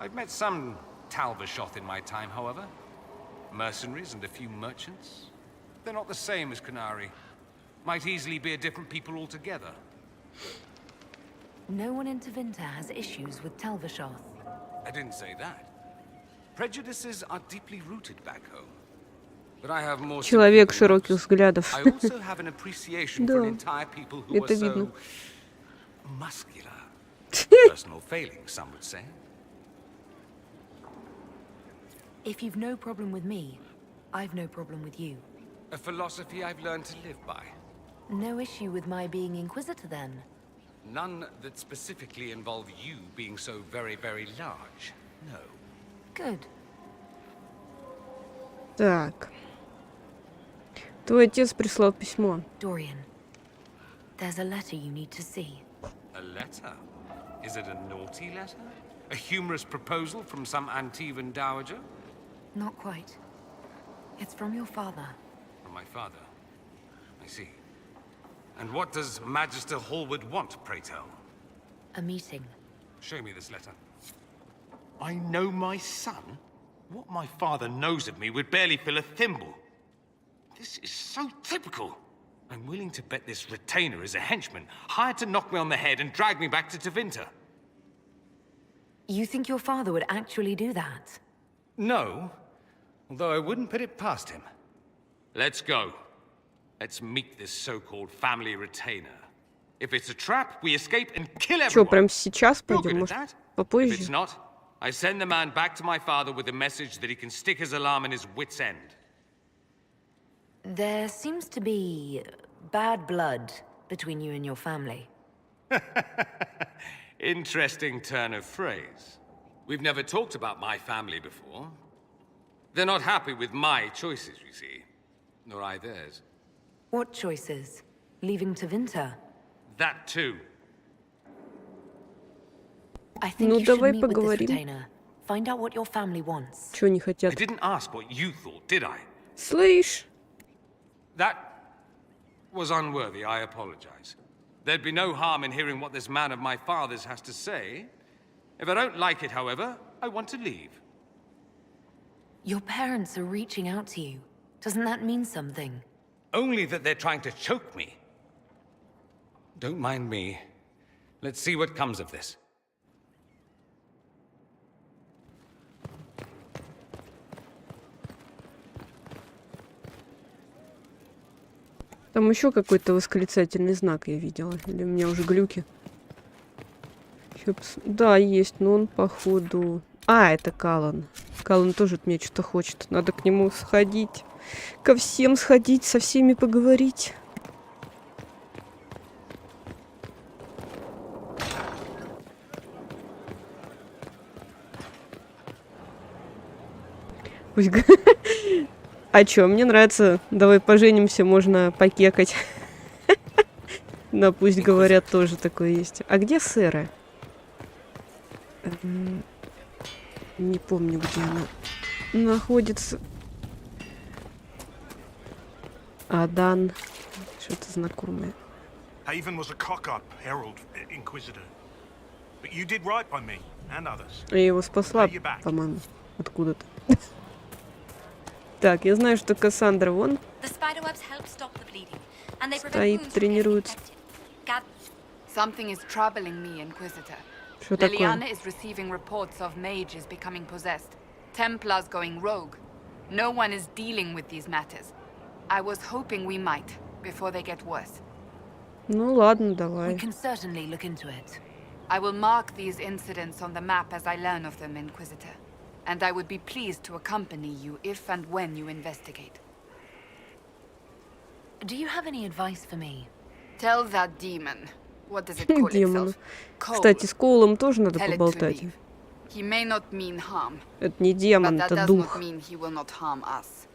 I've met some Talbashoth in my time, however. Mercenaries and a few merchants. They're not the same as Kunari. Might easily be a different people altogether. No one in Tevinter has issues with Talbashoth. I didn't say that. Prejudices are deeply rooted back home. But I have more Человек широких взглядов. I also have an appreciation for an entire people who are so muscular. Personal failing, some would say. If you've no problem with me, I've no problem with you. A philosophy I've learned to live by. No issue with my being Inquisitor, then? None that specifically involve you being so very, very large. No. Good. Так. Твой отец прислал письмо. Dorian, there's a letter you need to see. A letter? Is it a naughty letter? A humorous proposal from some Antivan dowager? Not quite. It's from your father. From my father? I see. And what does Magister Hallward want, pray tell? A meeting. Show me this letter. I know my son? What my father knows of me would barely fill a thimble. This is so typical. I'm willing to bet this retainer is a henchman, hired to knock me on the head and drag me back to Tevinter. You think your father would actually do that? No, although I wouldn't put it past him. Let's go. Let's meet this so-called family retainer. If it's a trap, we escape and kill everyone. Чё, прям сейчас You're пойдем? good at Может, that? If попозже? it's not, I send the man back to my father with a message that he can stick his alarm in his wit's end. There seems to be bad blood between you and your family. Interesting turn of phrase. We've never talked about my family before. They're not happy with my choices, you see. Nor I theirs. What choices? Leaving Tevinter? That too. I think Ну, you should давай meet with this поговорим. retainer. Find out what your family wants. Чего не I хотят? didn't ask what you thought, did I? Слышь? That was unworthy, I apologize. There'd be no harm in hearing what this man of my father's has to say. If I don't like it, however, I want to leave. Your parents are reaching out to you. Doesn't that mean something? Only that they're trying to choke me. Don't mind me. Let's see what comes of this. Там еще какой-то восклицательный знак я видела. Или у меня уже глюки? Да, есть, но он походу... А, это Калан. Калан тоже от меня что-то хочет. Надо к нему сходить. Ко всем сходить, со всеми поговорить. А чё, мне нравится. Давай поженимся, можно покекать. Но пусть говорят, тоже такое есть. А где Сэре? Не помню, где она находится. Адан. Что-то знакомое. Haven was a cock-up herald inquisitor. But you did right by me and others. Я его спасла, по-моему, откуда-то. Так, я знаю, что Кассандра вон стоит, тренируется. Something is troubling me, Inquisitor. Что такое? Liliana is receiving reports of mages becoming possessed, Templars going rogue. No one is dealing with these matters. I was hoping we might, before they get worse. Ну ладно, We давай. can certainly look into it. I will mark these incidents on the map as I learn of them, Inquisitor. And I would be pleased to accompany you if and when you investigate. Do you have any advice for me? Tell that demon. What does it call Демона. itself? Cole. Кстати, с Коулом тоже надо Tell it to поболтать. leave. He may not mean harm, Это не демон, but that это does дух. not mean he will not harm us.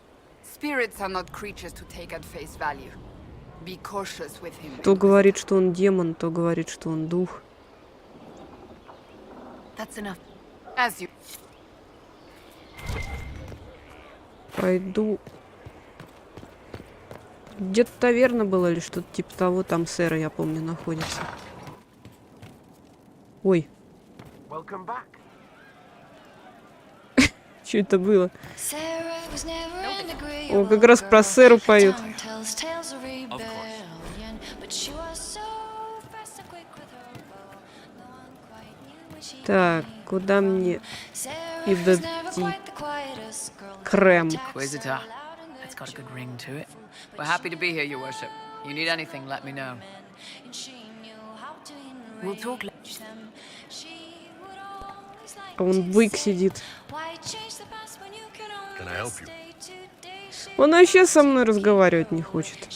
Spirits are not creatures to take at face value. Be cautious with him. То говорит, что он демон, то говорит, что он дух. That's enough. As you... Пойду Где-то таверна была или что-то типа того, там Сэре, я помню, находится. Ой. Что это было? О, как раз про Сэру поют. Так, куда мне идти? Крем. Inquisitor. It's got a good ring to it. We're happy to be here, Your Worship. You need anything, let me know. We'll talk later. А он бык сидит. Он вообще со мной разговаривать не хочет.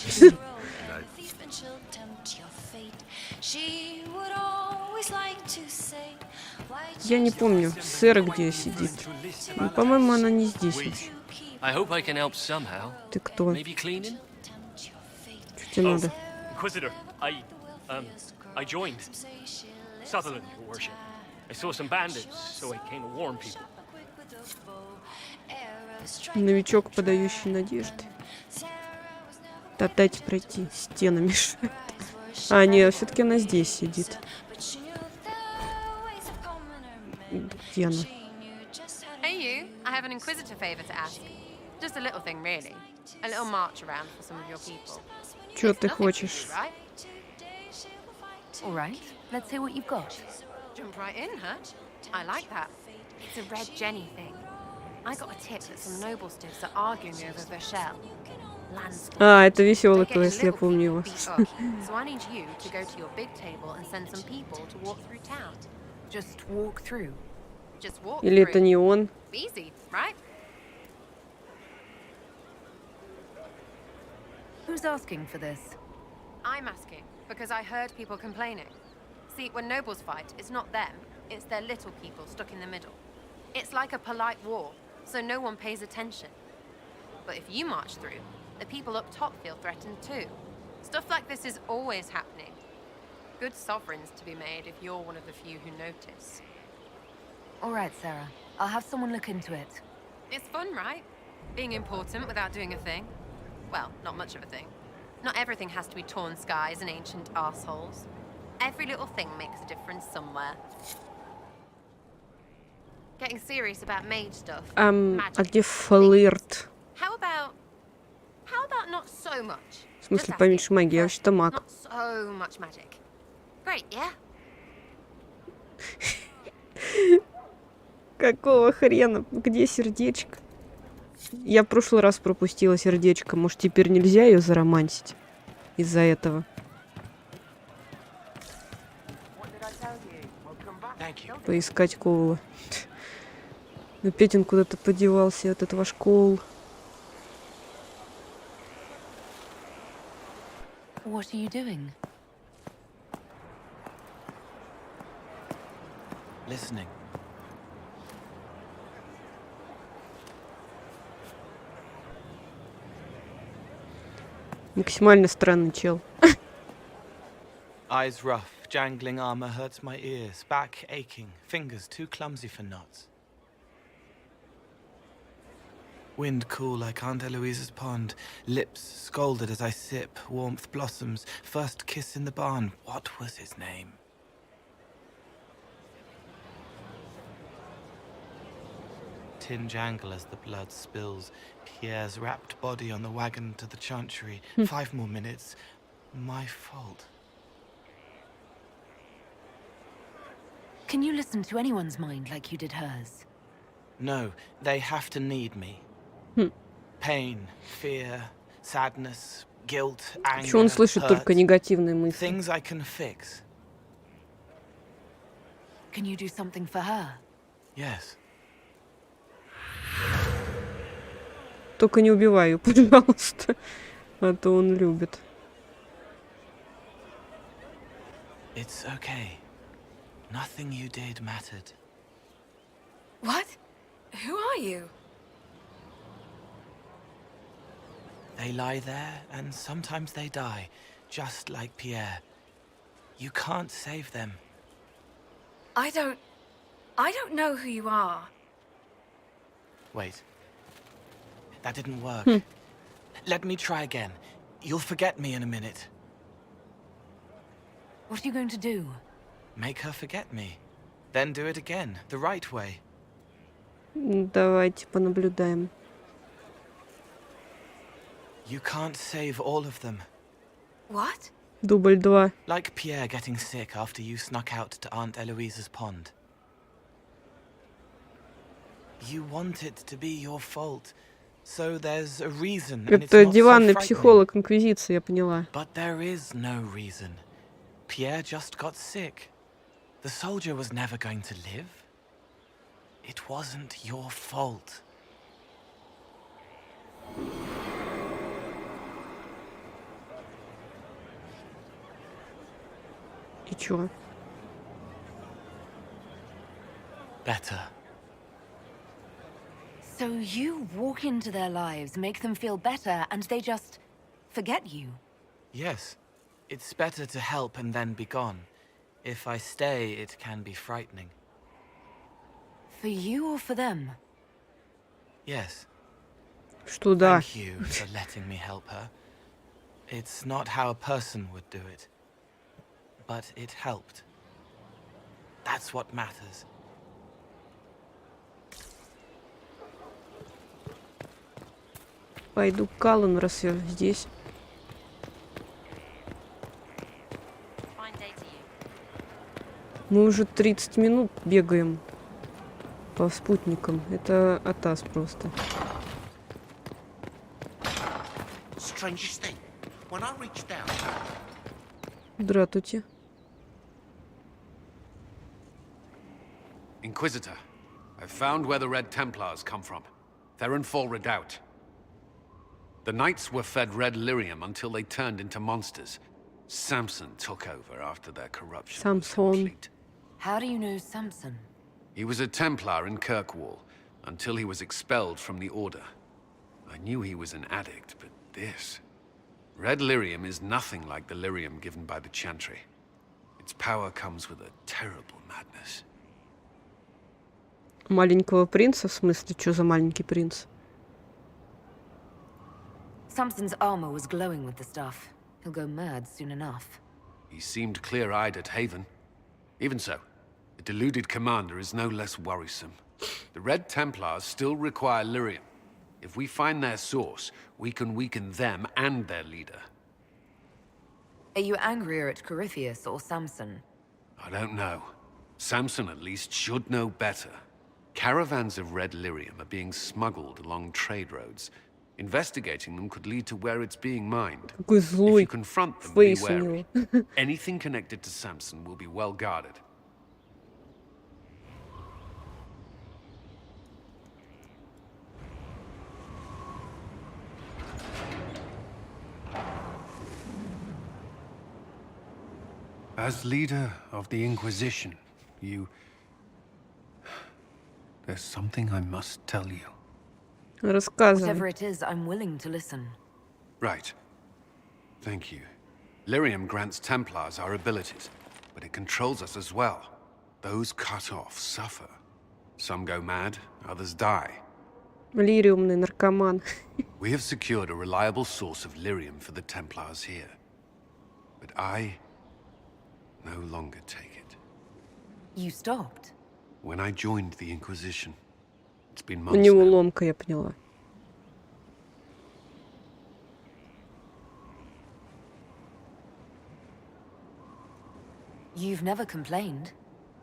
Я не помню, Сэра где сидит. Ну, по-моему, она не здесь. Ты кто? Что тебе надо? Inquisitor, I joined Sutherland, Your Worship. I saw some bandits, so I came to warn people. Новичок, подающий надежды. Да дайте пройти, стены мешают. А, нет, все-таки она здесь сидит. Где она? Hey you, I have an Inquisitor favor to ask. Just a little thing, really. A little march around for some of your people. Чё ты хочешь? All right, let's hear what you've got. Jump right in, huh? I like that. It's a red Jenny thing. I got a tip that some noble stiffs are arguing over Vashel. А, это веселый квест, я помню его. So I need you to go to your big table and send some people to walk through town. Just walk through. Just walk Или это не он? Easy, right? Who's asking for this? I'm asking because I heard people complaining. See, when nobles fight, it's not them, it's their little people stuck in the middle. It's like a polite war, so no one pays attention. But if you march through, the people up top feel threatened too. Stuff like this is always happening. Good sovereigns to be made if you're one of the few who notice. All right, Sarah. I'll have someone look into it. It's fun, right? Being important without doing a thing. Well, not much of a thing. Not everything has to be torn skies and ancient arseholes. Every little thing makes a difference somewhere. Getting serious about mage stuff. А где флирт? How about not so much? В смысле, поменьше магии, я вообще-то маг. Not so much magic. Great, yeah? Какого хрена? Где сердечко? Я в прошлый раз пропустила сердечко. Может, теперь нельзя ее заромантить из-за этого? Поискать Коула. Опять он куда-то подевался, этот ваш Коул. What are you doing? Listening. Максимально странный чел. Eyes rough, jangling armor hurts my ears, back aching, fingers too clumsy for knots. Wind cool like Aunt Eloise's pond, lips scalded as I sip, warmth blossoms, first kiss in the barn, what was his name? Tin jangle as the blood spills, Pierre's wrapped body on the wagon to the chantry, 5 more minutes, my fault. Can you listen to anyone's mind like you did hers? No, they have to need me. Pain, fear, sadness, guilt, anger, Почему он слышит только негативные мысли? Things I can fix. Can you do something for her? Yes. Только не убивай ее, пожалуйста. А то он любит. It's okay. Nothing you did mattered. What? Who are you? They lie there, and sometimes they die, just like Pierre. You can't save them. I don't know who you are. Wait. That didn't work. Let me try again. You'll forget me in a minute. What are you going to do? Make her forget me. Then do it again, the right way. Давайте понаблюдаем. You can't save all of them. What? Дубль 2. Like Pierre getting sick after you snuck out to Aunt Eloise's pond. You want it to be your fault, so there's a reason, and it's Это not so диванный frightening. психолог Инквизиции, я поняла. But there is no reason. Pierre just got sick. The soldier was never going to live. It wasn't your fault. И чё? Better. So you walk into their lives, make them feel better, and they just forget you? Yes. It's better to help and then be gone. If I stay, it can be frightening. For you or for them? Yes. Что да? Thank you for letting me help her. It's not how a person would do it. But it helped. That's what matters. Пойду к Каллану, раз я здесь. Мы уже 30 минут бегаем по спутникам. Это атас просто. Strangest thing. When I reached down. Здравствуйте. Inquisitor, I've found where the Red Templars come from. Therenfall Redoubt. The Knights were fed red lyrium until they turned into monsters. Samson took over after their corruption. Samson. How do you know Samson? He was a Templar in Kirkwall until he was expelled from the Order. I knew he was an addict, but this... Red lyrium is nothing like the lyrium given by the Chantry. Its power comes with a terrible madness. Маленького принца? В смысле, что за маленький принц? Samson's armor was glowing with the stuff. He'll go mad soon enough. He seemed clear-eyed at Haven. Even so, the deluded commander is no less worrisome. The Red Templars still require lyrium. If we find their source, we can weaken them and their leader. Are you angrier at Corypheus or Samson? I don't know. Samson at least should know better. Caravans of red lyrium are being smuggled along trade roads. Investigating them could lead to where it's being mined. Какой If злой you confront them, be фейс у wary. него. Anything connected to Samson will be well guarded. As leader of the Inquisition, there's something I must tell you. Рассказывай. Whatever it is, I'm willing to listen. Right. Thank you. Lyrium grants Templars our abilities, but it controls us as well. Those cut off suffer. Some go mad, others die. Лириумный наркоман. We have secured a reliable source of lyrium for the Templars here. But I no longer take it. You stopped? When I joined the Inquisition. It's been У months него now. ломка, я поняла. You've never complained.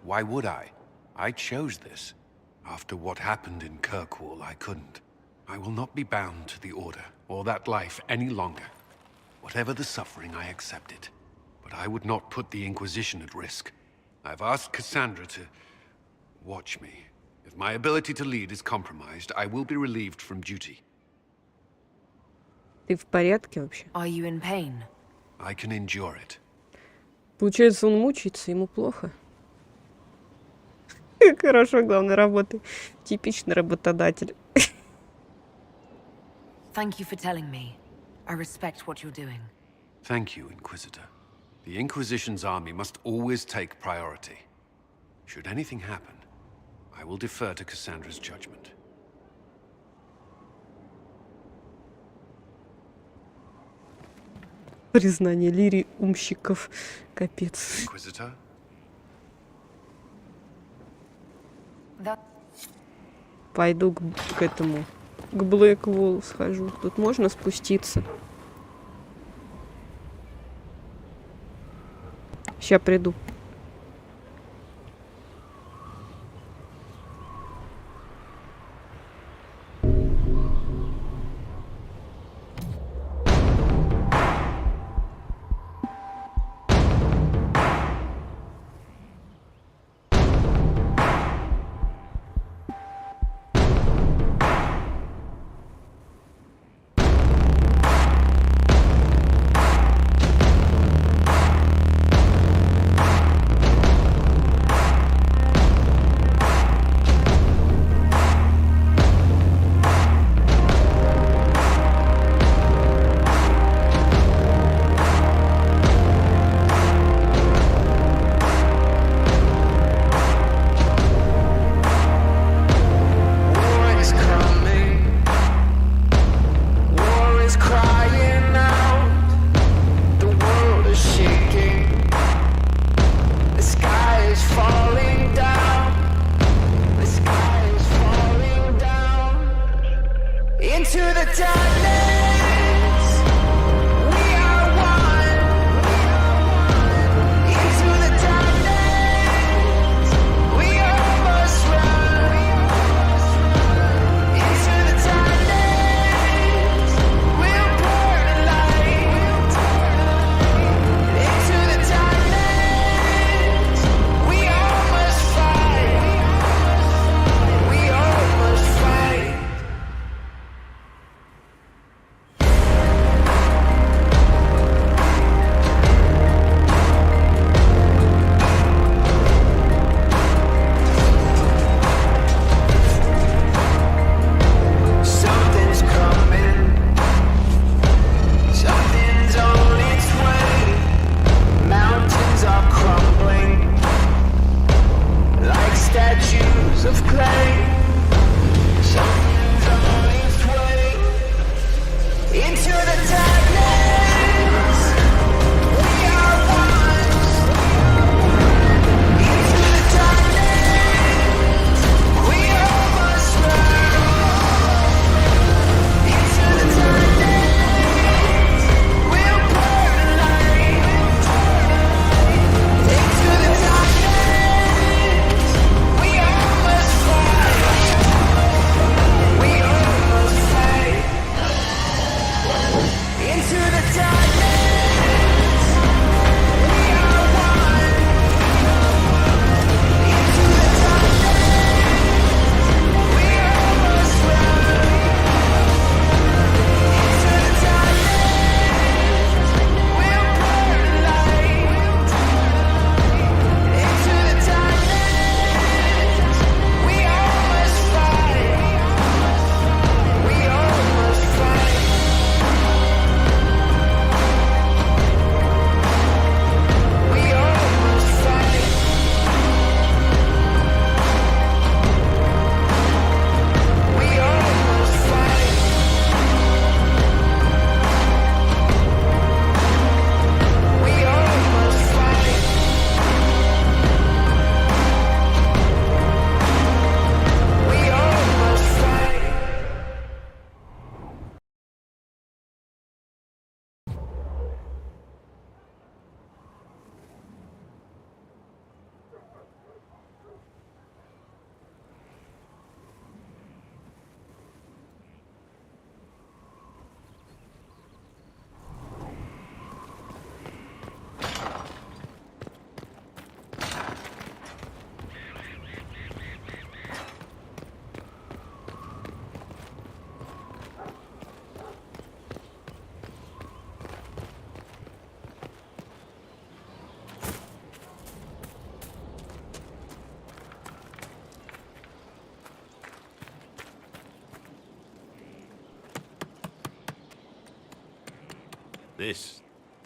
Why would I? I chose this. After what happened in Kirkwall, I couldn't. I will not be bound to the Order, or that life any longer. Whatever the suffering, I accept it. But I would not put the Inquisition at risk. I've asked Cassandra to watch me. If my ability to lead is compromised, I will be relieved from duty. Ты в порядке вообще? Are you in pain? I can endure it. Получается, он мучается, ему плохо. Хорошо, главное, работай. Типичный работодатель. Thank you for telling me. I respect what you're doing. Thank you, Inquisitor. The Inquisition's army must always take priority. Should anything happen, I will defer to Cassandra's judgment. Признание лирий умщиков. Капец. Inquisitor? Пойду к этому, к Блэкволу схожу. Тут можно спуститься. Сейчас приду.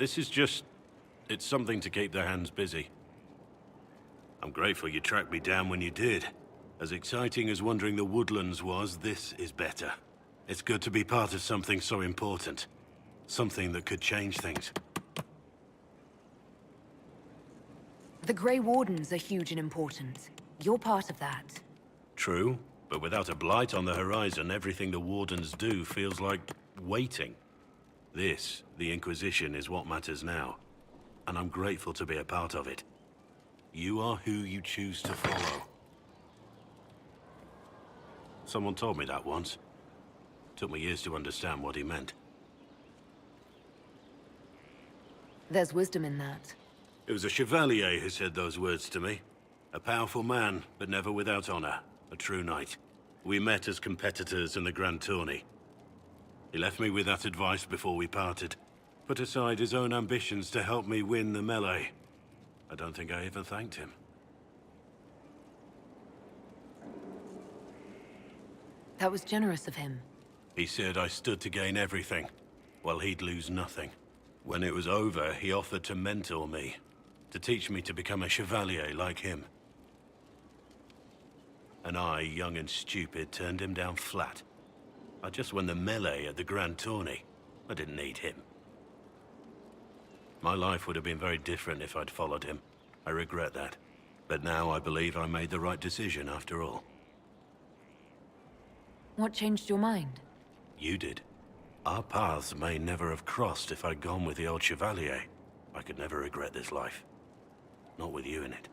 This is just... it's something to keep their hands busy. I'm grateful you tracked me down when you did. As exciting as wandering the woodlands was, this is better. It's good to be part of something so important. Something that could change things. The Grey Wardens are huge and important. You're part of that. True, but without a blight on the horizon, everything the Wardens do feels like waiting. This, the Inquisition, is what matters now, and I'm grateful to be a part of it. You are who you choose to follow. Someone told me that once. Took me years to understand what he meant. There's wisdom in that. It was a chevalier who said those words to me. A powerful man, but never without honor. A true knight. We met as competitors in the Grand Tourney. He left me with that advice before we parted. Put aside his own ambitions to help me win the melee. I don't think I even thanked him. That was generous of him. He said I stood to gain everything, while he'd lose nothing. When it was over, he offered to mentor me, to teach me to become a chevalier like him. And I, young and stupid, turned him down flat. I just won the melee at the Grand Tourney. I didn't need him. My life would have been very different if I'd followed him. I regret that. But now I believe I made the right decision after all. What changed your mind? You did. Our paths may never have crossed if I'd gone with the old chevalier. I could never regret this life. Not with you in it.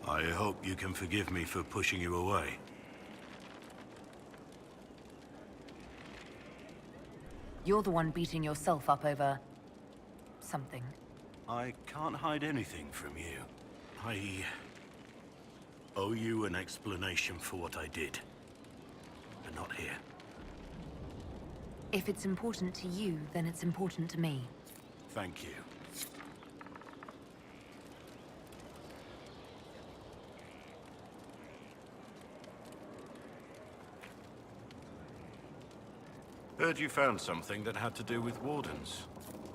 I hope you can forgive me for pushing you away. You're the one beating yourself up over... something. I can't hide anything from you. I owe you an explanation for what I did. But not here. If it's important to you, then it's important to me. Thank you. Heard you found something that had to do with Wardens.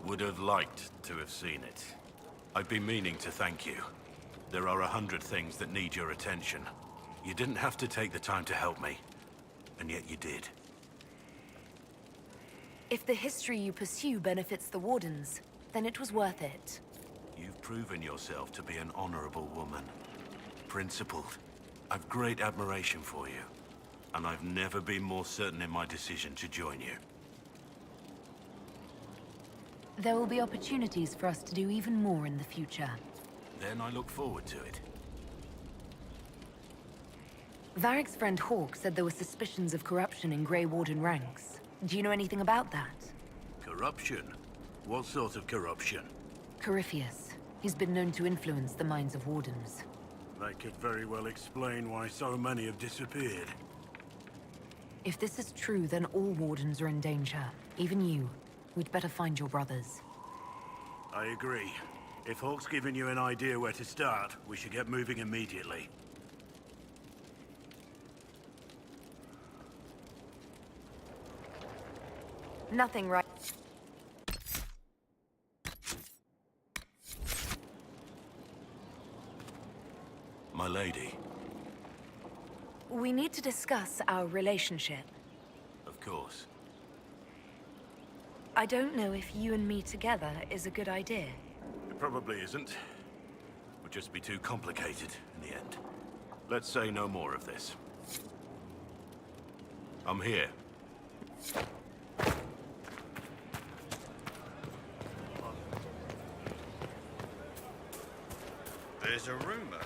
Would have liked to have seen it. I've been meaning to thank you. There are 100 things that need your attention. You didn't have to take the time to help me, and yet you did. If the history you pursue benefits the Wardens, then it was worth it. You've proven yourself to be an honorable woman. Principled. I've great admiration for you. And I've never been more certain in my decision to join you. There will be opportunities for us to do even more in the future. Then I look forward to it. Varric's friend Hawk said there were suspicions of corruption in Grey Warden ranks. Do you know anything about that? Corruption? What sort of corruption? Corypheus. He's been known to influence the minds of Wardens. That could very well explain why so many have disappeared. If this is true, then all Wardens are in danger. Even you. We'd better find your brothers. I agree. If Hawk's given you an idea where to start, we should get moving immediately. Nothing right. My lady. We need to discuss our relationship. Of course. I don't know if you and me together is a good idea. It probably isn't. Would just be too complicated in the end. Let's say no more of this. I'm here. There's a rumor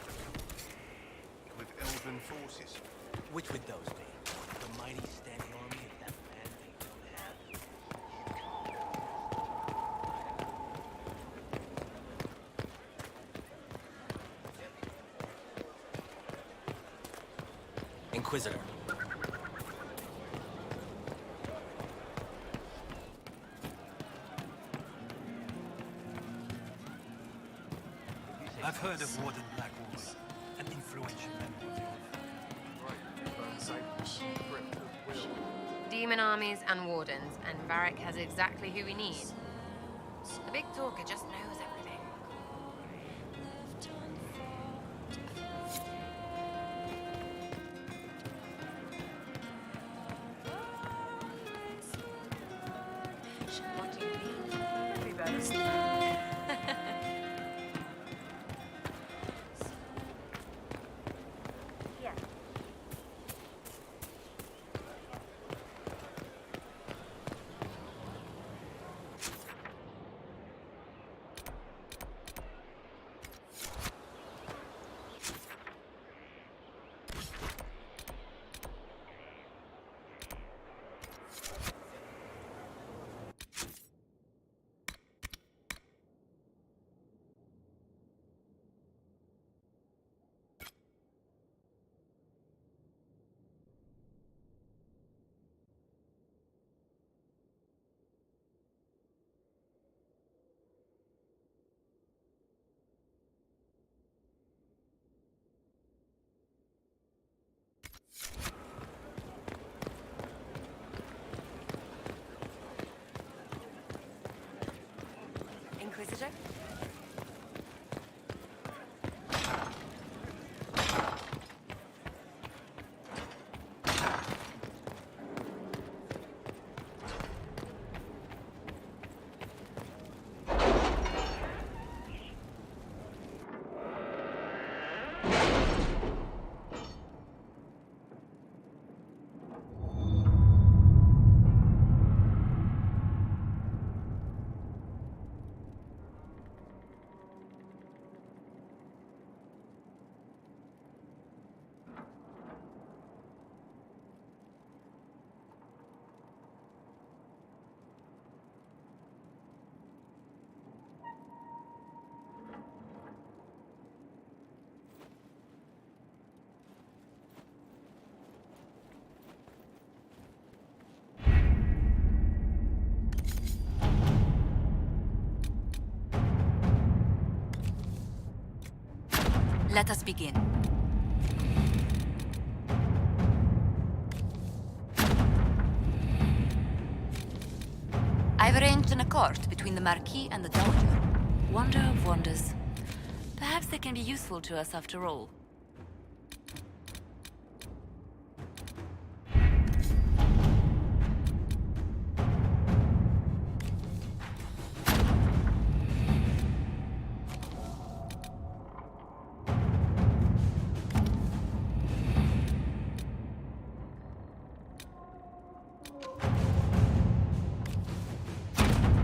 with elven forces. Which would those be? The mighty standing army of that land they don't have? Inquisitor. I've heard of Warden Blackwater, an influential member of the Demon armies and wardens, and Varric has exactly who we need. The big talker just knows everything. Inquisitor? Let us begin. I've arranged an accord between the Marquis and the Dowager. Wonder of wonders. Perhaps they can be useful to us after all.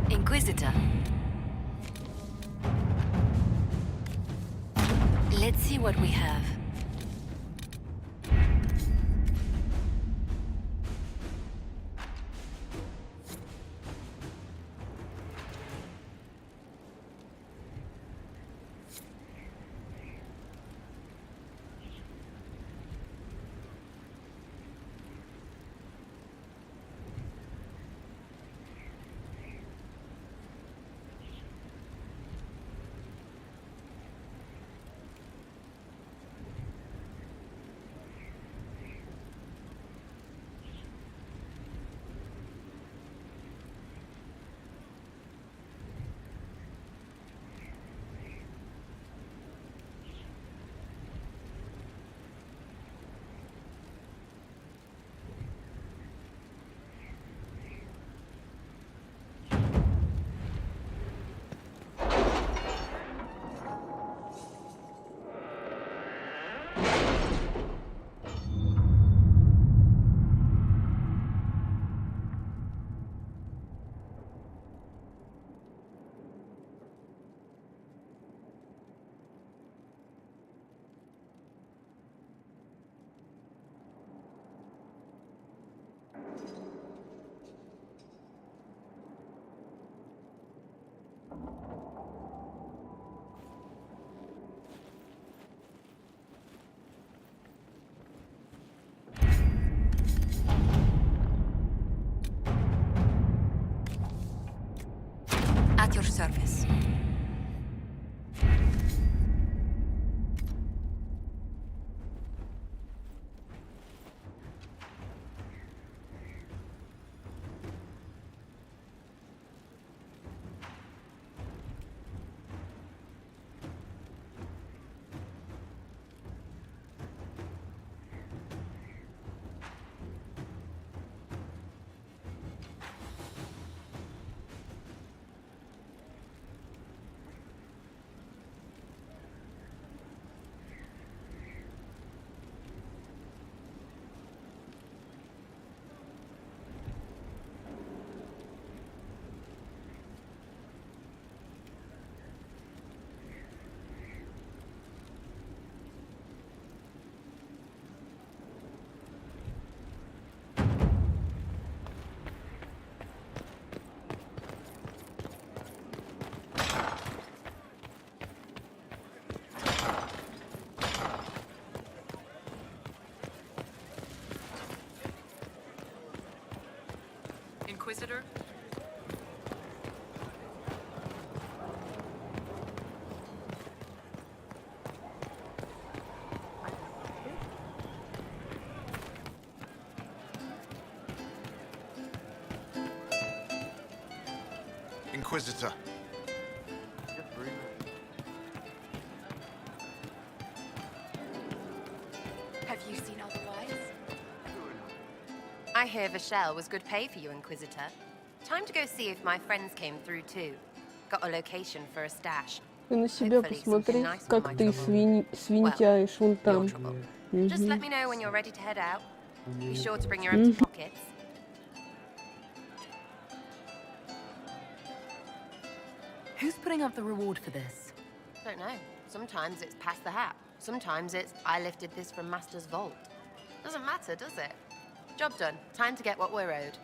Inquisitor. Let's see what we have. At your service. Inquisitor? Inquisitor. Have you seen otherwise? I hear Vashel was good pay for you, Inquisitor. Time to go see if my friends came through too. Got a location for a stash. Ты на себя посмотри, как ты свинтяешь вон там. Just let me know when you're ready to head out. Be sure to bring your empty pockets. Who's putting up the reward for this? Don't know. Sometimes it's pass the hat. Sometimes it's I lifted this from Master's vault. Doesn't matter, does it? Job done. Time to get what we're owed.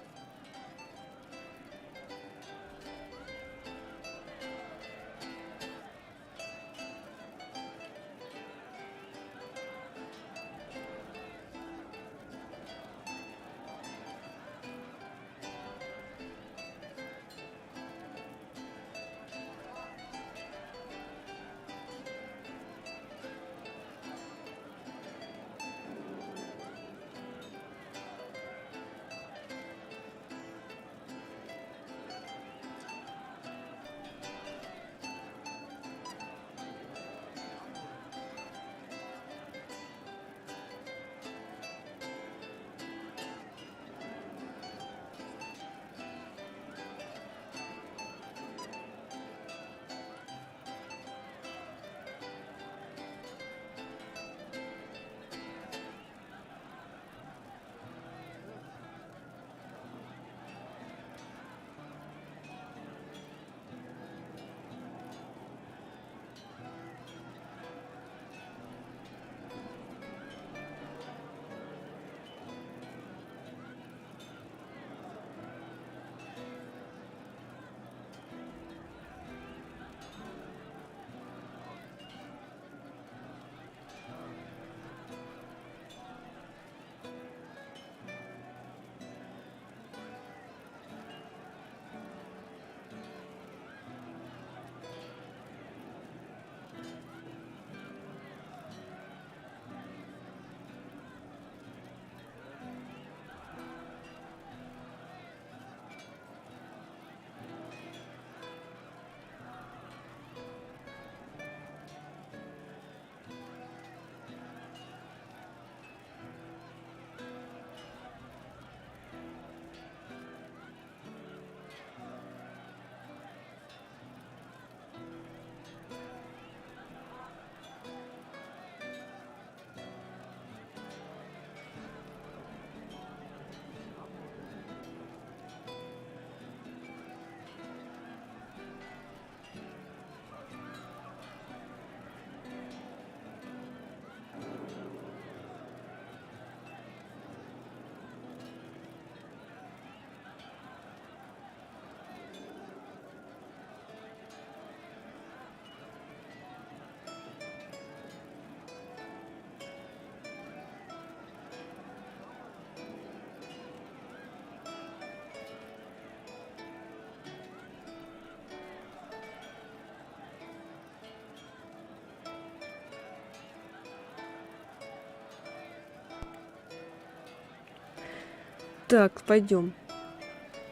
Так, пойдем.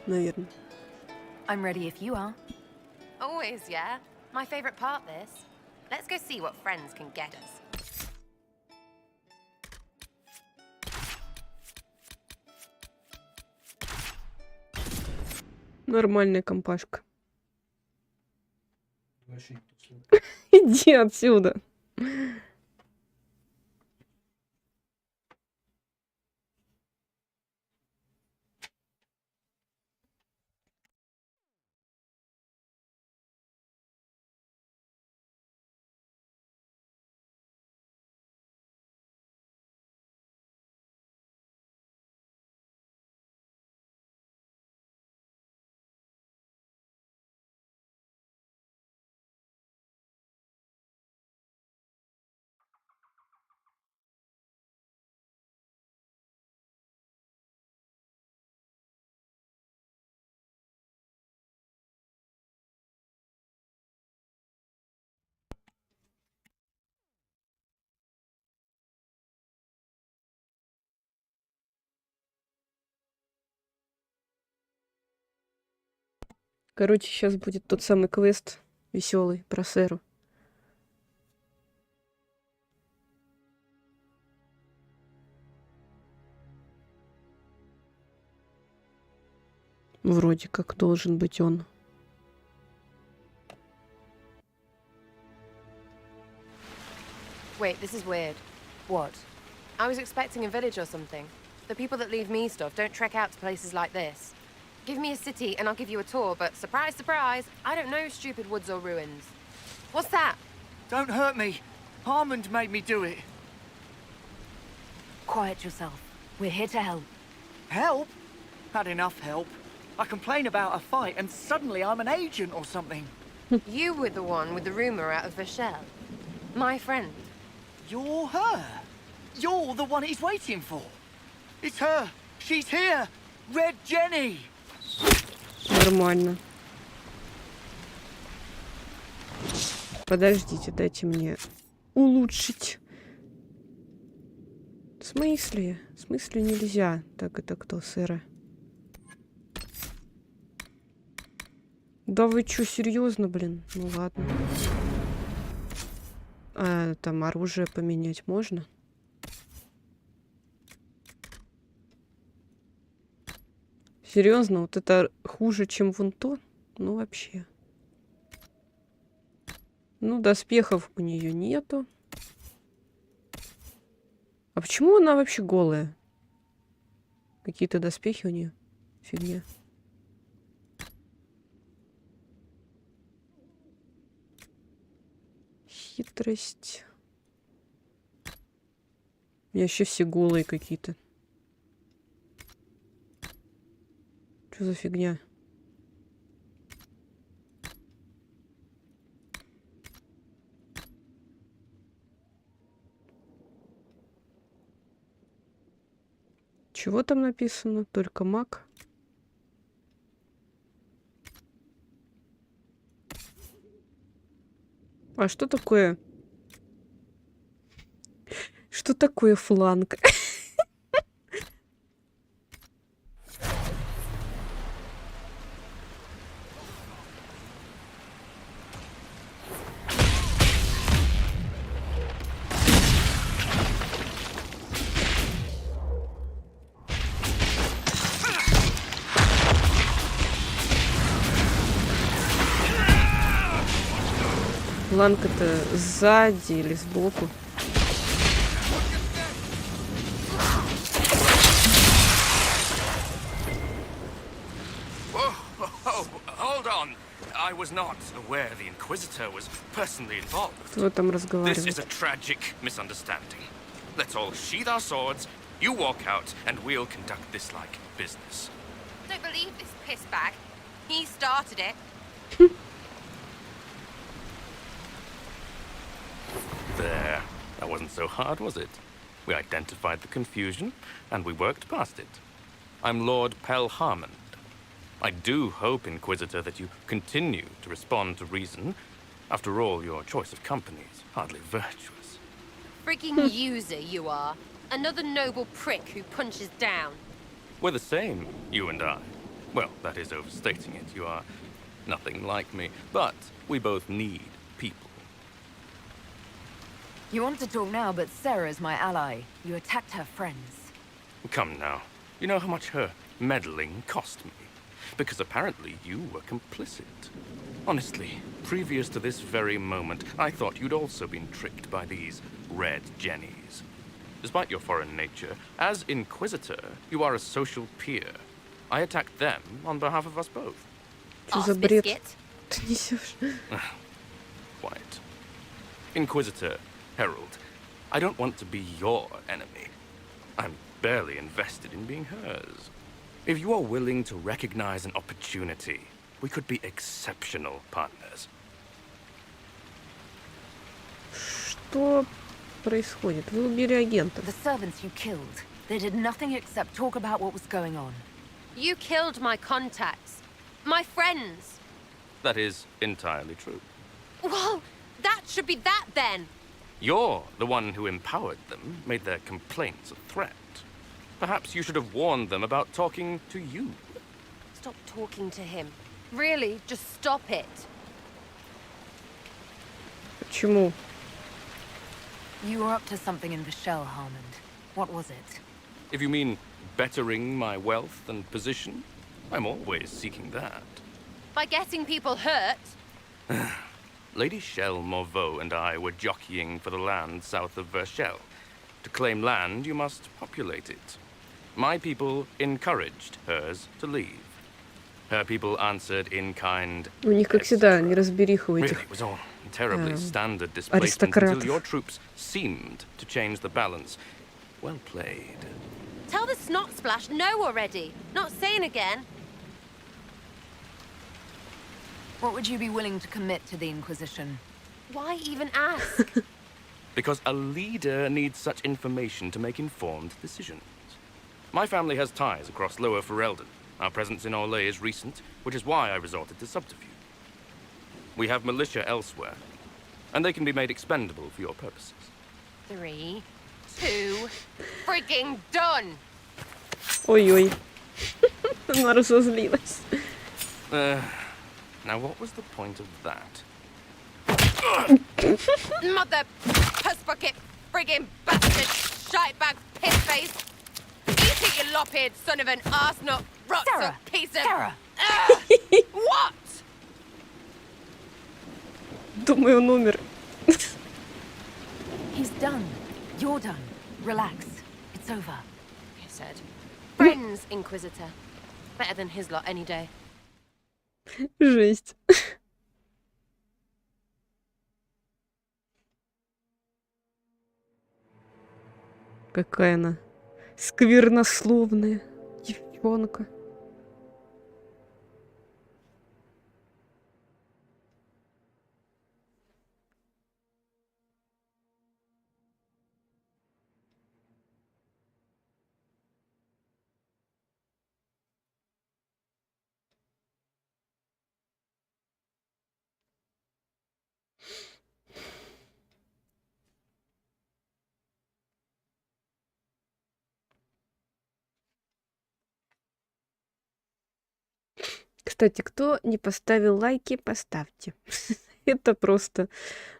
Наверное. I'm ready if you are. Always, yeah. My favorite part, this. Let's go see what friends can get us. Нормальная компашка. Иди отсюда. Короче, сейчас будет тот самый квест веселый про Сэру. Вроде как должен быть он. Wait, this is weird. What? I was expecting a village or something. The people that leave me stuff don't trek out to places like this. Give me a city and I'll give you a tour, but surprise, surprise, I don't know stupid woods or ruins. What's that? Don't hurt me. Harmond made me do it. Quiet yourself. We're here to help. Help? Had enough help. I complain about a fight and suddenly I'm an agent or something. You were the one with the rumor out of Vashel. My friend. You're her. You're the one he's waiting for. It's her. She's here. Red Jenny. Нормально. Подождите, дайте мне улучшить. В смысле? В смысле нельзя? Так, это кто? Сэре? Да вы чё, серьезно, блин? Ну ладно. А, там оружие поменять можно? Серьезно, вот это хуже, чем вон то? Ну вообще. Ну, доспехов у нее нету. А почему она вообще голая? Какие-то доспехи у нее? Фигня. Хитрость. У меня еще все голые какие-то. Что за фигня? Чего там написано? Только маг. А что такое? Что такое фланг? Фланг это сзади или сбоку? Hold on. I was not aware the Inquisitor was personally involved. Кто там разговаривает? This is a tragic misunderstanding. Let's all sheathe our swords, you walk out, and we'll conduct this like business. Don't believe this piss bag. He started it. There. That wasn't so hard, was it? We identified the confusion, and we worked past it. I'm Lord Pel Harmond. I do hope, Inquisitor, that you continue to respond to reason. After all, your choice of company is hardly virtuous. Freaking user you are. Another noble prick who punches down. We're the same, you and I. Well, that is overstating it. You are nothing like me. But we both need people. You want to talk now, but Sarah's my ally. You attacked her friends. Come now. You know how much her meddling cost me? Because apparently you were complicit. Honestly, previous to this very moment, I thought you'd also been tricked by these red Jennies. Despite your foreign nature, as Inquisitor, you are a social peer. I attacked them on behalf of us both. Что за бред ты несешь? Quiet. Inquisitor, Herald, I don't want to be your enemy. I'm barely invested in being hers. If you are willing to recognize an opportunity, we could be exceptional partners. Что происходит? Вы убили агентов. The servants you killed, they did nothing except talk about what was going on. You killed my contacts. My friends. That is entirely true. Well, that should be that then. You're the one who empowered them, made their complaints a threat. Perhaps you should have warned them about talking to you. Stop talking to him. Really, just stop it. Почему? You were up to something in Vashel, Harmond. What was it? If you mean bettering my wealth and position, I'm always seeking that. By getting people hurt? Lady Shell Morveau and I were jockeying for the land south of Verchel. To claim land, you must populate it. My people encouraged hers to leave. Her people answered in kind. У них, как всегда, неразбериха у Really, этих it was all terribly standard displacement until your troops seemed to change the balance. Well played. Tell the snot splash no already. Not saying again. What would you be willing to commit to the Inquisition? Why even ask? Because a leader needs such information to make informed decisions. My family has ties across Lower Ferelden. Our presence in Orlais is recent, which is why I resorted to subterfuge. We have militia elsewhere, and they can be made expendable for your purposes. 3, 2, frigging done! Ой-ой. Она разозлилась. Now what was the point of that? Mother puss bucket, frigging bastard, shitebag, piss face! Eat it, you lop-eared son of an arsenal, rots Sarah, of piece of... Sarah! What? Думаю, он умер. He's done. You're done. Relax. It's over. He said. Friends, Inquisitor. Better than his lot any day. Жесть. Какая она сквернословная девчонка. Кстати, кто не поставил лайки, поставьте. Это просто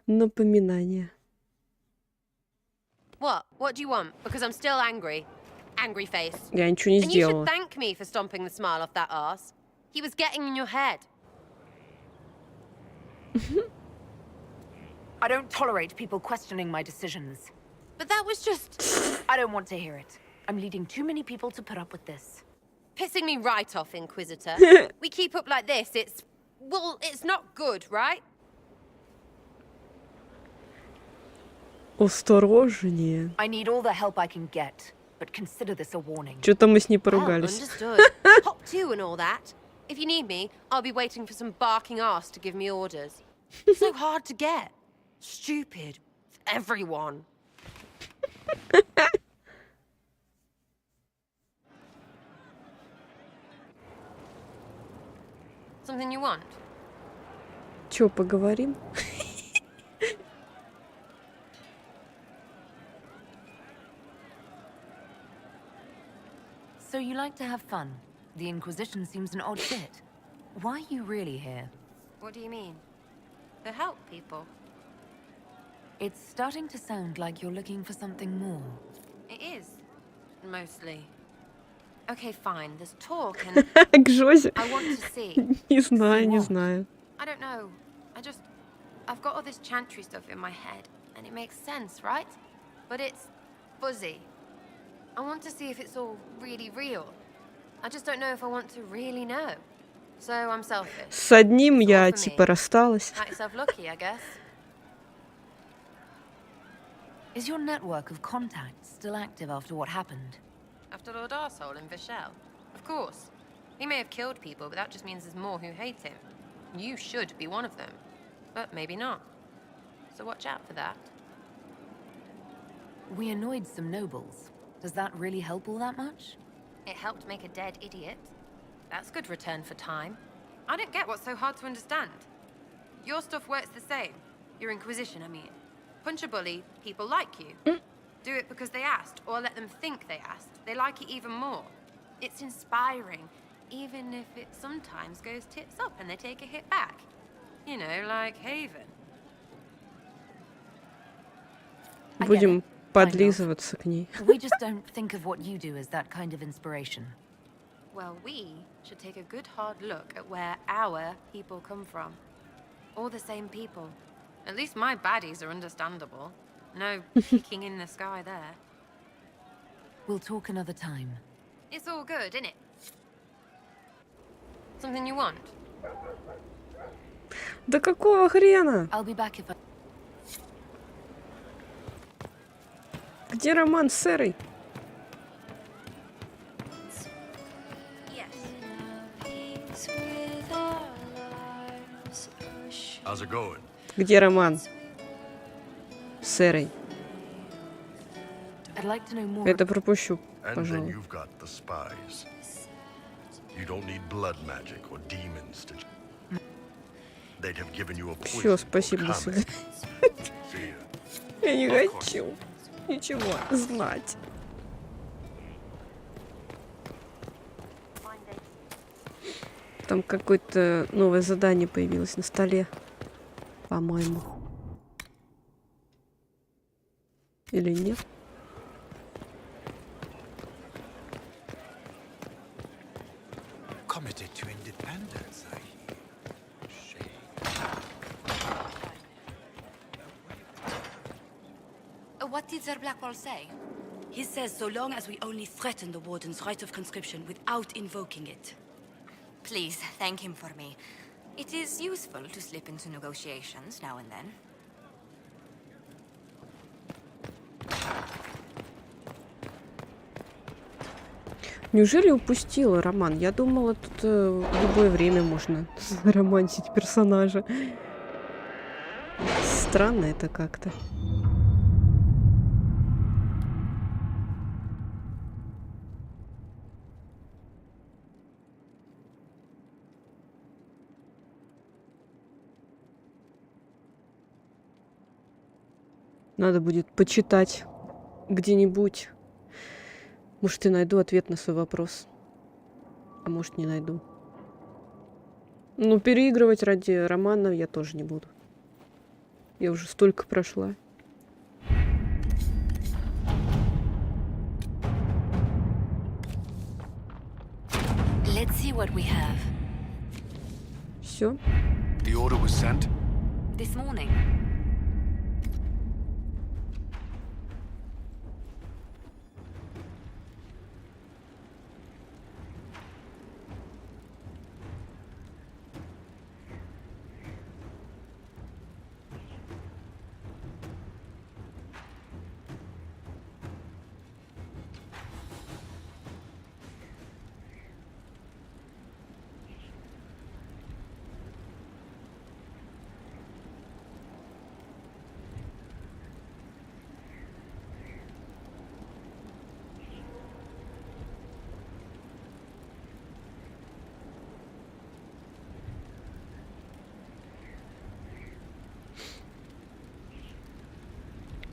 напоминание. What? What do you want? Because I'm still angry. Angry face. Я ничего не And you сделала. should thank me for stomping the smile off that arse. He was getting in your head. I don't tolerate people questioning my decisions. But that was just... I don't want to hear it. I'm leading too many people to put up with this. Pissing me right off, Inquisitor. We keep up like this, it's... Well, it's not good, right? Осторожнее. I need all the help I can get, but consider this a warning. Что-то мы с ней Well, поругались. understood. Hop 2 and all that. If you need me, I'll be waiting for some barking ass to give me orders. So hard to get. Stupid. Everyone. Something you want? Чё, поговорим? So you like to have fun. The Inquisition seems an odd fit. Why are you really here? What do you mean? To help people. It's starting to sound like you're looking for something more. It is. Mostly. Okay, fine. There's talk and... К Жозе. I want to see. Не знаю, не знаю. I don't know. I've got all this chantry stuff in my head, and it makes sense, right? But it's fuzzy. I want to see if it's all really real. I just don't know if I want to really know. So I'm selfish. С одним я типа рассталась. Count yourself lucky, I guess. Is your network of contacts still active after what happened? After Lord Arsehole in Verchel? Of course. He may have killed people, but that just means there's more who hate him. You should be one of them. But maybe not. So watch out for that. We annoyed some nobles. Does that really help all that much? It helped make a dead idiot. That's good return for time. I don't get what's so hard to understand. Your stuff works the same. Your Inquisition, I mean. Punch a bully, people like you. Do it because they asked, or let them think they asked. They like it even more. It's inspiring, even if it sometimes goes tits up and they take a hit back. You know, like Haven. Будем подлизываться к ней. We just don't think of what you do as that kind of inspiration. Well, we should take a good hard look at where our people come from. All the same people. At least my baddies are understandable. No peeking in the sky there. We'll talk another time. It's all good, isn't it? Something you want? Да какого хрена? I'll be back if I... Где роман с Сэрой? How's it going? Где роман с Сэрой? I'd like to know more. Это пропущу, And then пожалуй. you've got the spies. You don't need blood magic or demons to... They'd have given you a Все, poison спасибо, до for свидания. comment. See ya. Я не хочу ничего знать. Там какое-то новое задание появилось на столе, по-моему. Или нет? Committed to independence, I What did Sir Blackwall say? He says so long as we only threaten the Warden's right of conscription without invoking it. Please, thank him for me. It is useful to slip into negotiations now and then. Неужели упустила роман? Я думала, тут в любое время можно романсить персонажа. Странно это как-то. Надо будет почитать где-нибудь. Может, и найду ответ на свой вопрос. А может, не найду. Но переигрывать ради романа я тоже не буду. Я уже столько прошла. Let's see what we have. Все. The order was sent? This morning.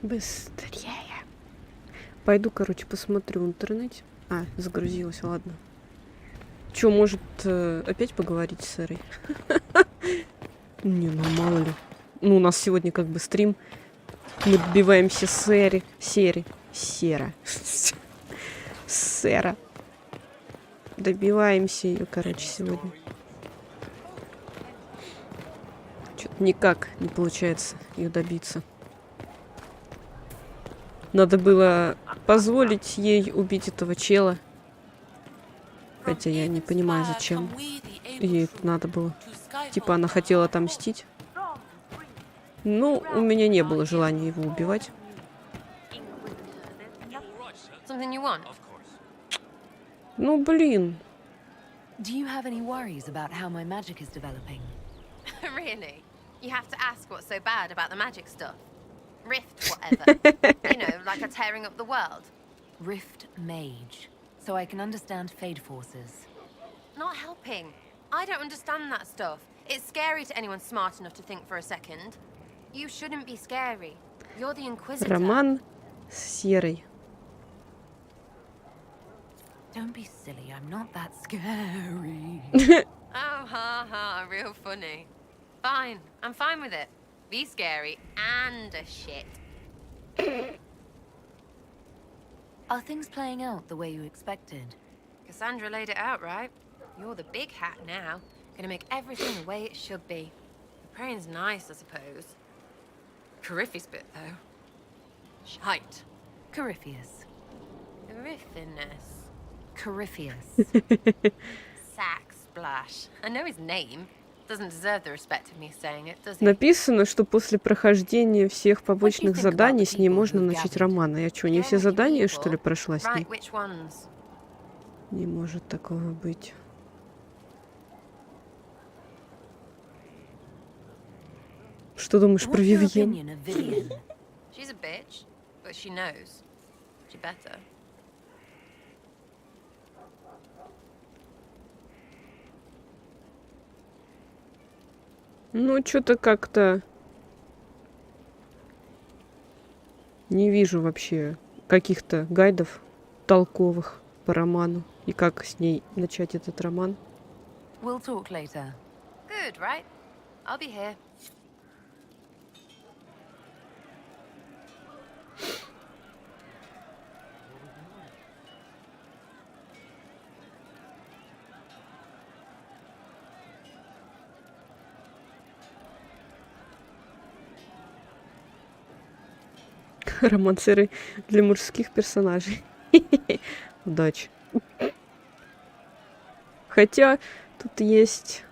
Быстрее. Пойду, короче, посмотрю в интернете. А, загрузилась, ладно. Чё, может, опять поговорить с Сэрой? Не, ну мало ли. Ну, у нас сегодня как бы стрим. Мы добиваемся Сэра. Добиваемся ее, короче, сегодня. Чё-то никак не получается ее добиться. Надо было позволить ей убить этого чела. Хотя я не понимаю, зачем ей это надо было. Типа она хотела отомстить. Ну, у меня не было желания его убивать. Something you want? Ну, блин. Do you have any worries about how my magic is developing? Really? You have to ask what's so bad about the magic stuff. Rift, whatever. You know, like a tearing up the world. Rift mage, so I can understand fade forces. Not helping. I don't understand that stuff. It's scary to anyone smart enough to think for a second. You shouldn't be scary. You're the Inquisitor. Роман с Хиирой. Don't be silly, I'm not that scary. Oh, ha ha, real funny. Fine, I'm fine with it. Be scary and a shit. Are things playing out the way you expected? Cassandra laid it out right. You're the big hat now. Gonna make everything the way it should be. The praying's nice, I suppose. Corypheus bit, though. Shite. Corypheus. Corypheus. Corypheus. Sack Splash. I know his name. Doesn't deserve the respect of me saying it, does he? Написано, что после прохождения всех побочных заданий с ней можно начать роман. А я что, не все задания, что ли, прошла с ней? Right, which ones? Не может такого быть. Что думаешь про Вивьен? She's a bitch, but she knows. She better. Ну, что-то как-то не вижу вообще каких-то гайдов толковых по роману. И как с ней начать этот роман. We'll talk later. Good, right? I'll be here. Роман Сэре для мужских персонажей. Удачи. Хотя тут есть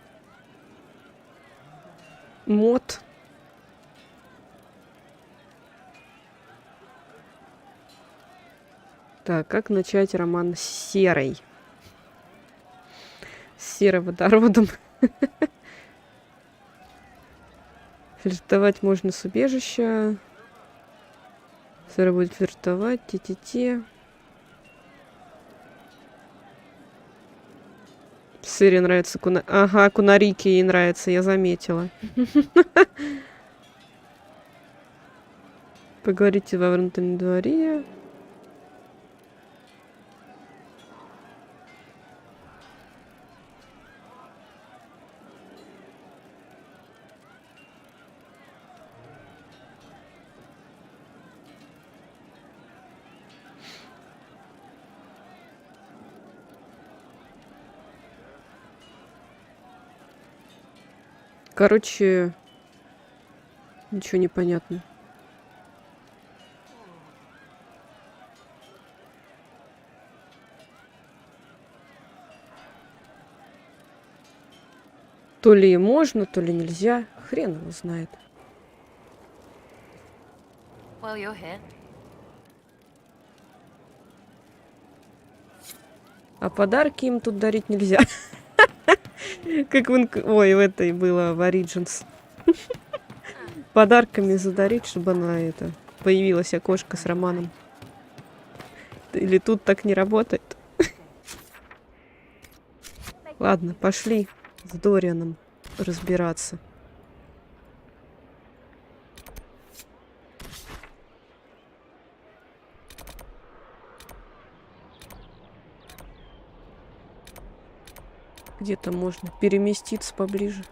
мод. Так, как начать роман с Серой? С серым водородом. Флиртовать можно с убежища. Сэра будет флиртовать, те-те-те. Сэре нравится Ага, кунарики ей нравится, я заметила. Поговорите во внутреннем дворе. Короче, ничего не понятно. То ли можно, то ли нельзя. Хрен его знает. Well, you're here. А подарки им тут дарить нельзя. Как в этой было в Origins. Подарками задарить, чтобы она это появилась окошко с романом. Или тут так не работает? Ладно, пошли с Дорианом разбираться. Где-то можно переместиться поближе.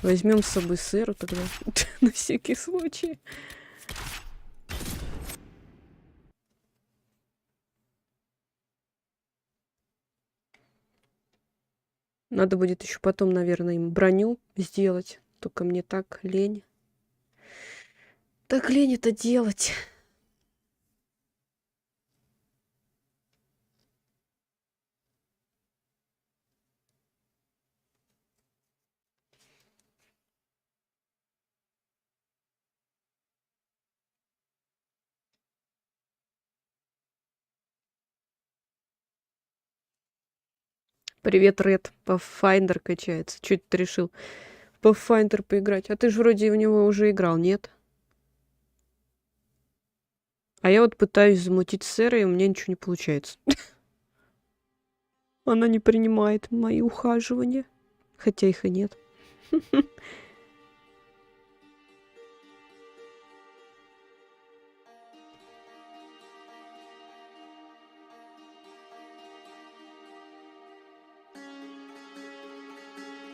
Возьмем с собой Сэру тогда, на всякий случай. Надо будет еще потом, наверное, им броню сделать. Только мне так лень. Так лень это делать. Привет, Ред. Pathfinder качается. Чё ты решил в Pathfinder поиграть? А ты же вроде в него уже играл, нет? А я вот пытаюсь замутить Сэра, и у меня ничего не получается. Она не принимает мои ухаживания. Хотя их и нет.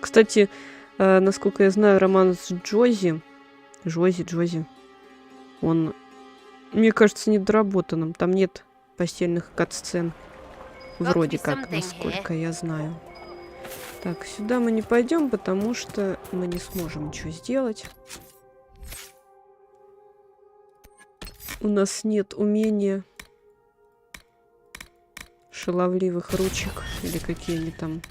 Кстати, насколько я знаю, роман с Джози, он Мне кажется, недоработанным. Там нет постельных кат-сцен. Вроде как, насколько я знаю. Так, сюда мы не пойдем, потому что мы не сможем ничего сделать. У нас нет умения шаловливых ручек. Или какие они там.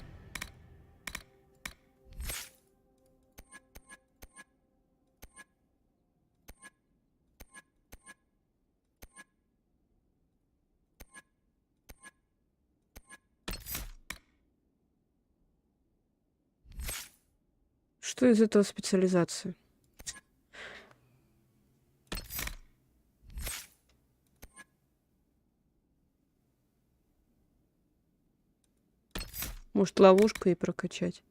Что из этого специализация? Может, ловушку и прокачать?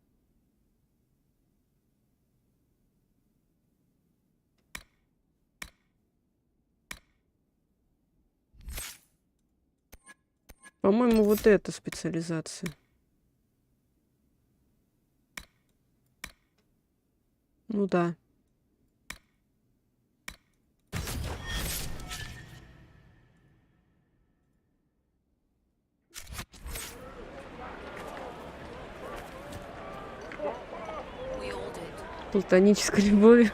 По-моему, вот эта специализация. Ну да. Платонической любовью.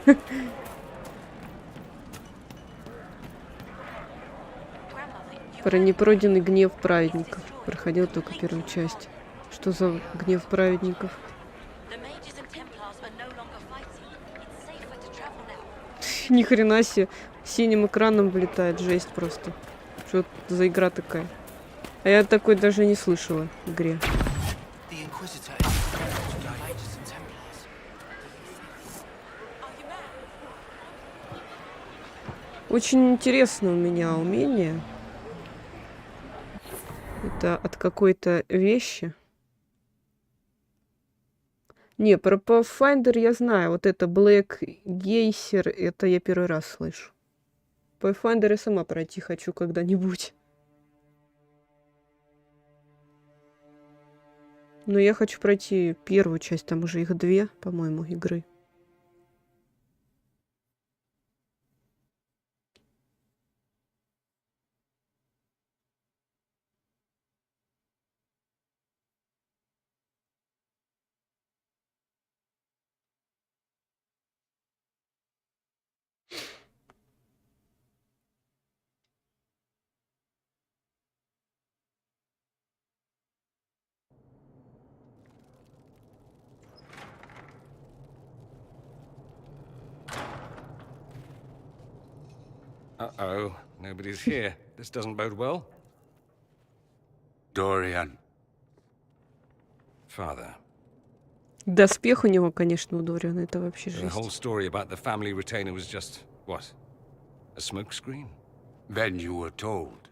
Про непройденный гнев праведников. Проходил только первую часть. Что за гнев праведников? Ни хрена себе. Синим экраном вылетает. Жесть просто. Что это за игра такая? А я такой даже не слышала в игре. Очень интересно у меня умение. Это от какой-то вещи. Не, про Pathfinder я знаю. Вот это Black Geyser, это я первый раз слышу. Pathfinder я сама пройти хочу когда-нибудь. Но я хочу пройти первую часть, там уже их 2, по-моему, игры. Uh-oh, nobody's here. This doesn't bode well. Dorian. Father. Доспех у него, конечно, у Дориана. Это вообще The жесть. whole story about the family retainer was just, what? A smokescreen? Then you were told.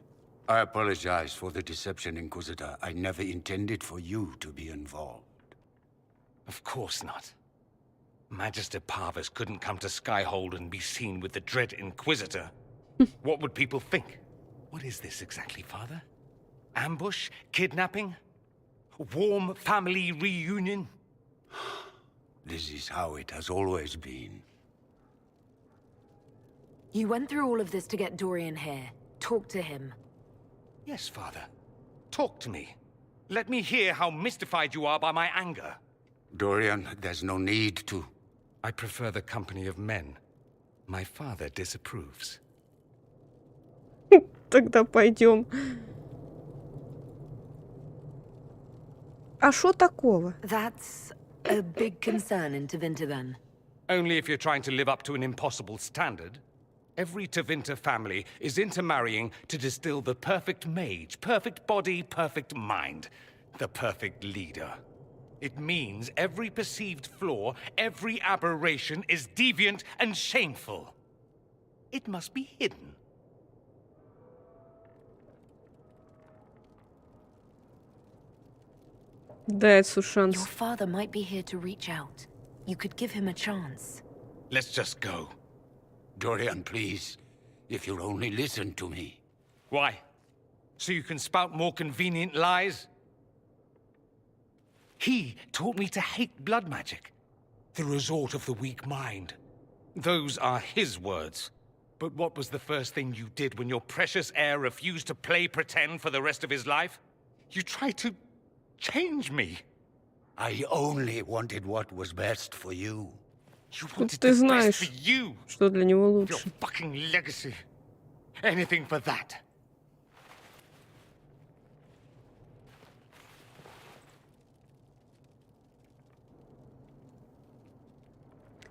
I apologize for the deception, Inquisitor. I never intended for you to be involved. Of course not. Magister Parvus couldn't come to Skyhold and be seen with the dread Inquisitor. What would people think? What is this exactly, Father? Ambush? Kidnapping? Warm family reunion? This is how it has always been. You went through all of this to get Dorian here. Talk to him. Yes, Father. Talk to me. Let me hear how mystified you are by my anger. Dorian, there's no need to. I prefer the company of men. My father disapproves. Тогда пойдем. А что такого? That's a big concern in Tevinter, then. Only if you're trying to live up to an impossible standard. Every Tevinter family is intermarrying to distill the perfect mage, perfect body, perfect mind, the perfect leader. It means every perceived flaw, every aberration is deviant and shameful. It must be hidden. Дай отцу шанс. Your father might be here to reach out. You could give him a chance. Let's just go. Dorian, please. If you'll only listen to me. Why? So you can spout more convenient lies? He taught me to hate blood magic. The resort of the weak mind. Those are his words. But what was the first thing you did when your precious heir refused to play pretend for the rest of his life? You tried to change me. I only wanted what was best for you. You Тут wanted ты the best знаешь, for you. что для него Your лучше. fucking legacy. Anything for that.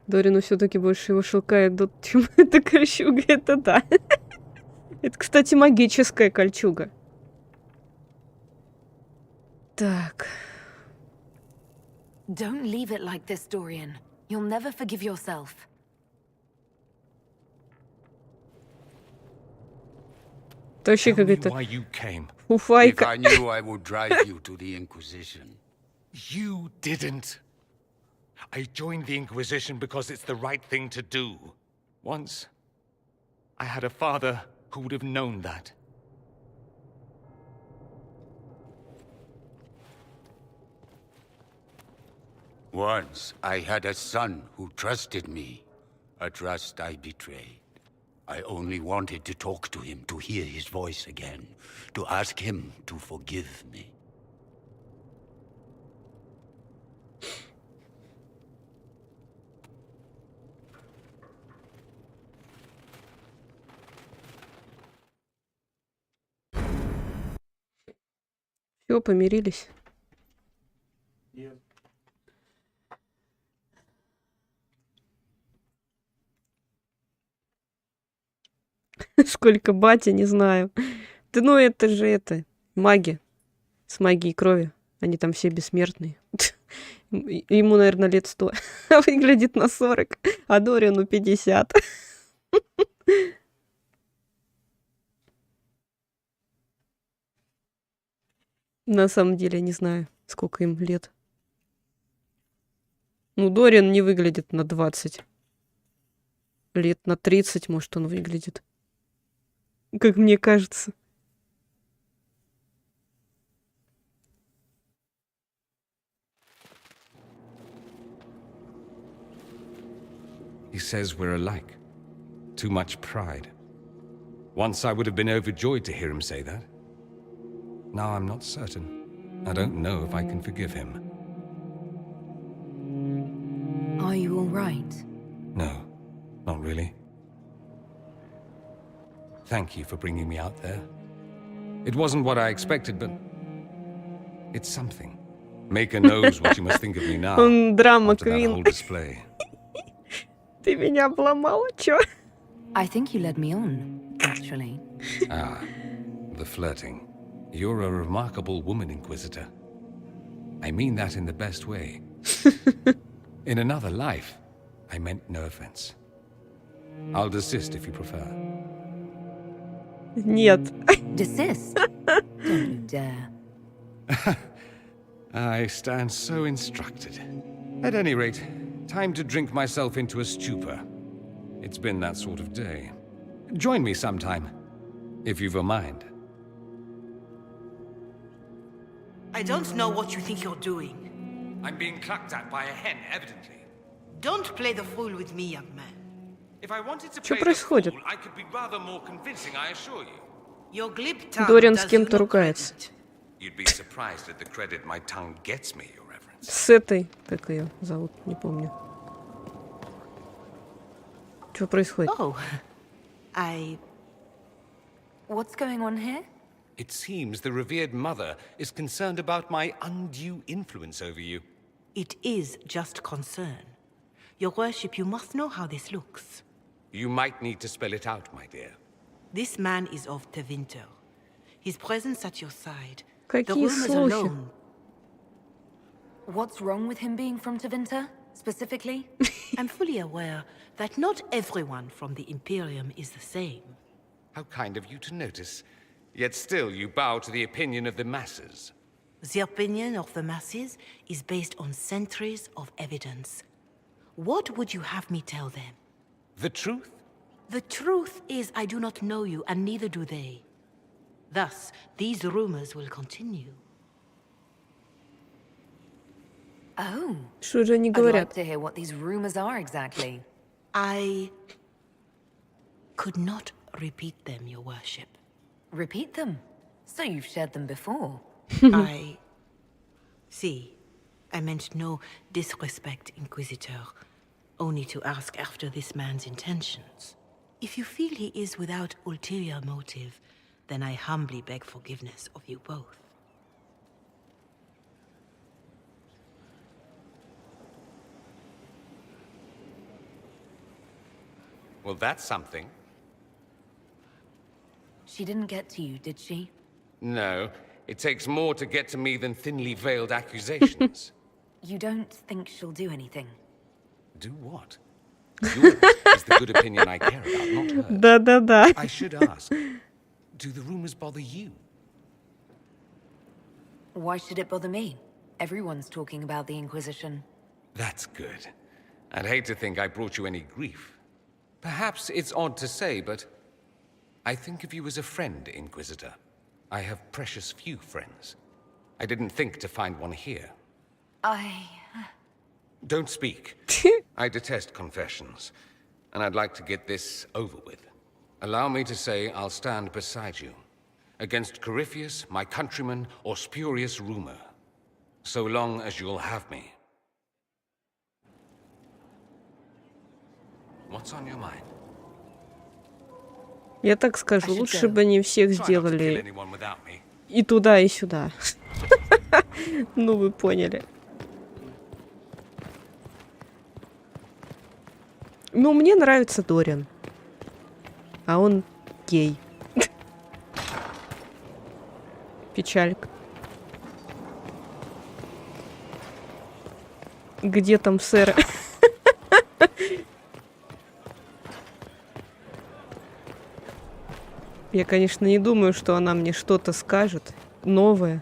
Дорину все-таки больше его шелкает, чем эта кольчуга, это да. Это, кстати, магическая кольчуга. Так. Don't leave it like this, Dorian. You'll never forgive yourself. Это вообще какая-то Why you came. фуфайка. If I knew I would drive you to the Inquisition. You didn't. I joined the Inquisition because it's the right thing to do. Once, I had a father who would have known that. Once I had a son who trusted me, a trust I betrayed. I only wanted to talk to him, to hear his voice again, to ask him to forgive me. Все, помирились. Сколько батя, не знаю. Да ну это же это, маги. С магией крови. Они там все бессмертные. Ему, наверное, лет 100. Выглядит на 40. А Дориану 50. На самом деле, не знаю, сколько им лет. Ну, Дориан не выглядит на 20. Лет на 30, может, он выглядит. Как мне кажется. He says we're alike. Too much pride. Once I would have been overjoyed to hear him say that. Now I'm not certain. I don't know if I can forgive him. Are you all right? No, not really. Thank you for bringing me out there. It wasn't what I expected, but it's something. Maker knows what you must think of me now. Он драма after that квин. whole display. Ты меня обломала, чё? I think you led me on, actually. Ah, the flirting. You're a remarkable woman, Inquisitor. I mean that in the best way. In another life, I meant no offense. I'll desist if you prefer. Нет. Desist? Don't you dare. I stand so instructed. At any rate, time to drink myself into a stupor. It's been that sort of day. Join me sometime, if you've a mind. I don't know what you think you're doing. I'm being clucked at by a hen, evidently. Don't play the fool with me, young man. If I wanted to Что play the происходит? fool, I could be rather more convincing, I assure you. Your glib tongue Дориан с does you кем-то no ругается. credit. You'd be surprised at the credit my tongue gets me, Your Reverence. С этой, как ее зовут, не помню. Что происходит? Oh, What's going on here? It seems the revered mother is concerned about my undue influence over you. It is just concern. Your worship, you must know how this looks. You might need to spell it out, my dear. This man is of Tevinter. His presence at your side. Какие the rumors слухи? alone. What's wrong with him being from Tevinter, specifically? I'm fully aware that not everyone from the Imperium is the same. How kind of you to notice. Yet still you bow to the opinion of the masses. The opinion of the masses is based on centuries of evidence. What would you have me tell them? The truth? The truth is I do not know you, and neither do they. Thus, these rumors will continue. Oh. Что же они I'd говорят? like to hear what these rumors are exactly. could not repeat them, your worship. Repeat them? So you've shared them before? I... See, I meant no disrespect, Inquisitor. Only to ask after this man's intentions. If you feel he is without ulterior motive, then I humbly beg forgiveness of you both. Well, that's something. She didn't get to you, did she? No, it takes more to get to me than thinly veiled accusations. You don't think she'll do anything? Do what? Yours is the good opinion I care about, not hers. Да-да-да. I should ask, do the rumors bother you? Why should it bother me? Everyone's talking about the Inquisition. That's good. I'd hate to think I brought you any grief. Perhaps it's odd to say, but I think of you as a friend, Inquisitor. I have precious few friends. I didn't think to find one here. Don't speak. I detest confessions, and I'd like to get this over with. Allow me to say I'll stand beside you, against Corypheus, my countrymen, or spurious rumor, so long as you'll have me. What's on your mind? Я так скажу, лучше бы они всех сделали и туда, и сюда. Ну, вы поняли. Ну, мне нравится Дориан. А он гей. Печалька. Где там Сэре? Я, конечно, не думаю, что она мне что-то скажет новое.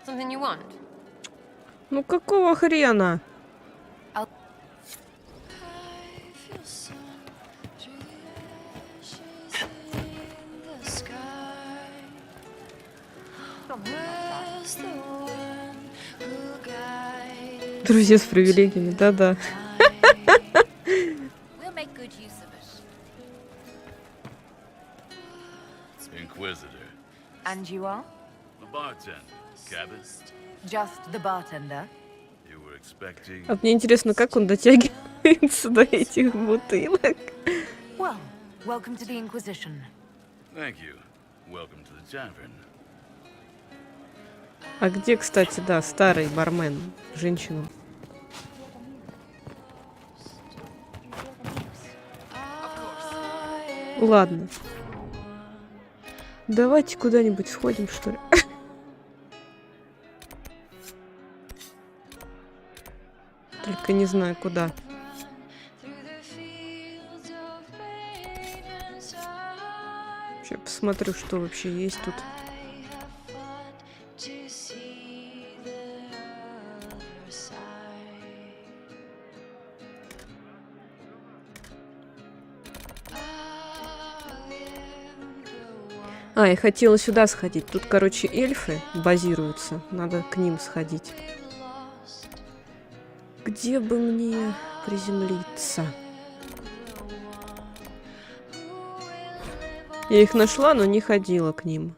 Something you want? Ну какого хрена? Друзья с привилегиями, да-да. We'll make good use of it. Inquisitor. And you are? The bartender. Cabin. Just the bartender? You were expecting... А мне интересно, как он дотягивается до этих бутылок. Well, welcome to the Inquisition. Thank you. Welcome to the tavern. А где, кстати, да, старый бармен, женщина? Ладно. Давайте куда-нибудь сходим, что ли. Только не знаю, куда. Сейчас посмотрю, что вообще есть тут. А, я хотела сюда сходить. Тут, короче, эльфы базируются. Надо к ним сходить. Где бы мне приземлиться? Я их нашла, но не ходила к ним.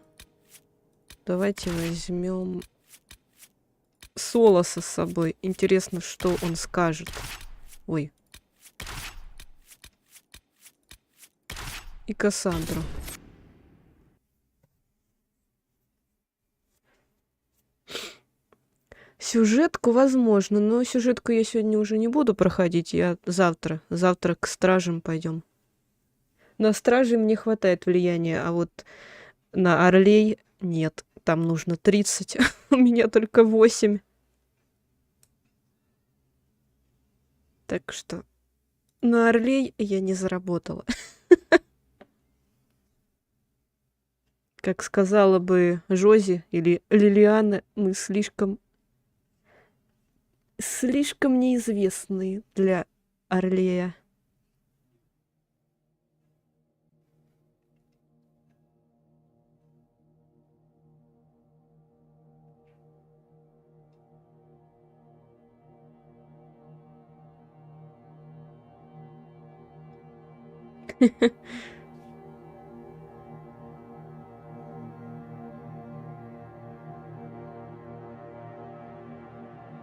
Давайте возьмем Солоса с собой. Интересно, что он скажет. Ой. И Кассандру. Сюжетку возможно, но сюжетку я сегодня уже не буду проходить. Я завтра к стражам пойдем. На стражей мне хватает влияния, а вот на орлей нет. Там нужно 30, у меня только 8. Так что на орлей я не заработала. Как сказала бы Жози или Лилиана, мы слишком неизвестные для орлея.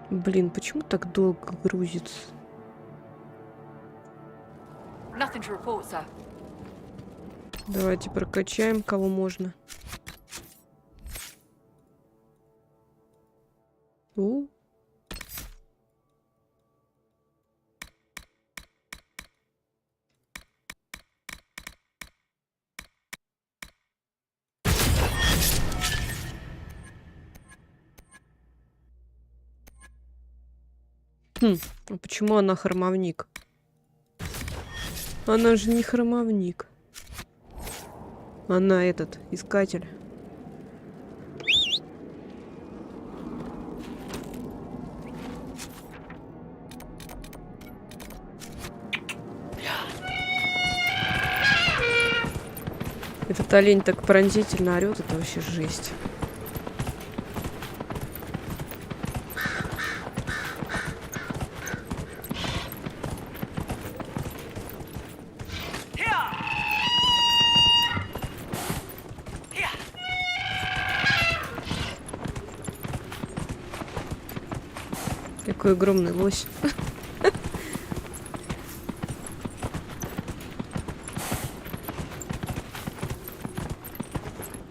Блин, почему так долго грузится? Nothing to report, sir. Давайте прокачаем, кого можно. А почему она хромовник? Она же не хромовник. Она этот, искатель. Этот олень так пронзительно орёт, это вообще жесть. Какой огромный лось.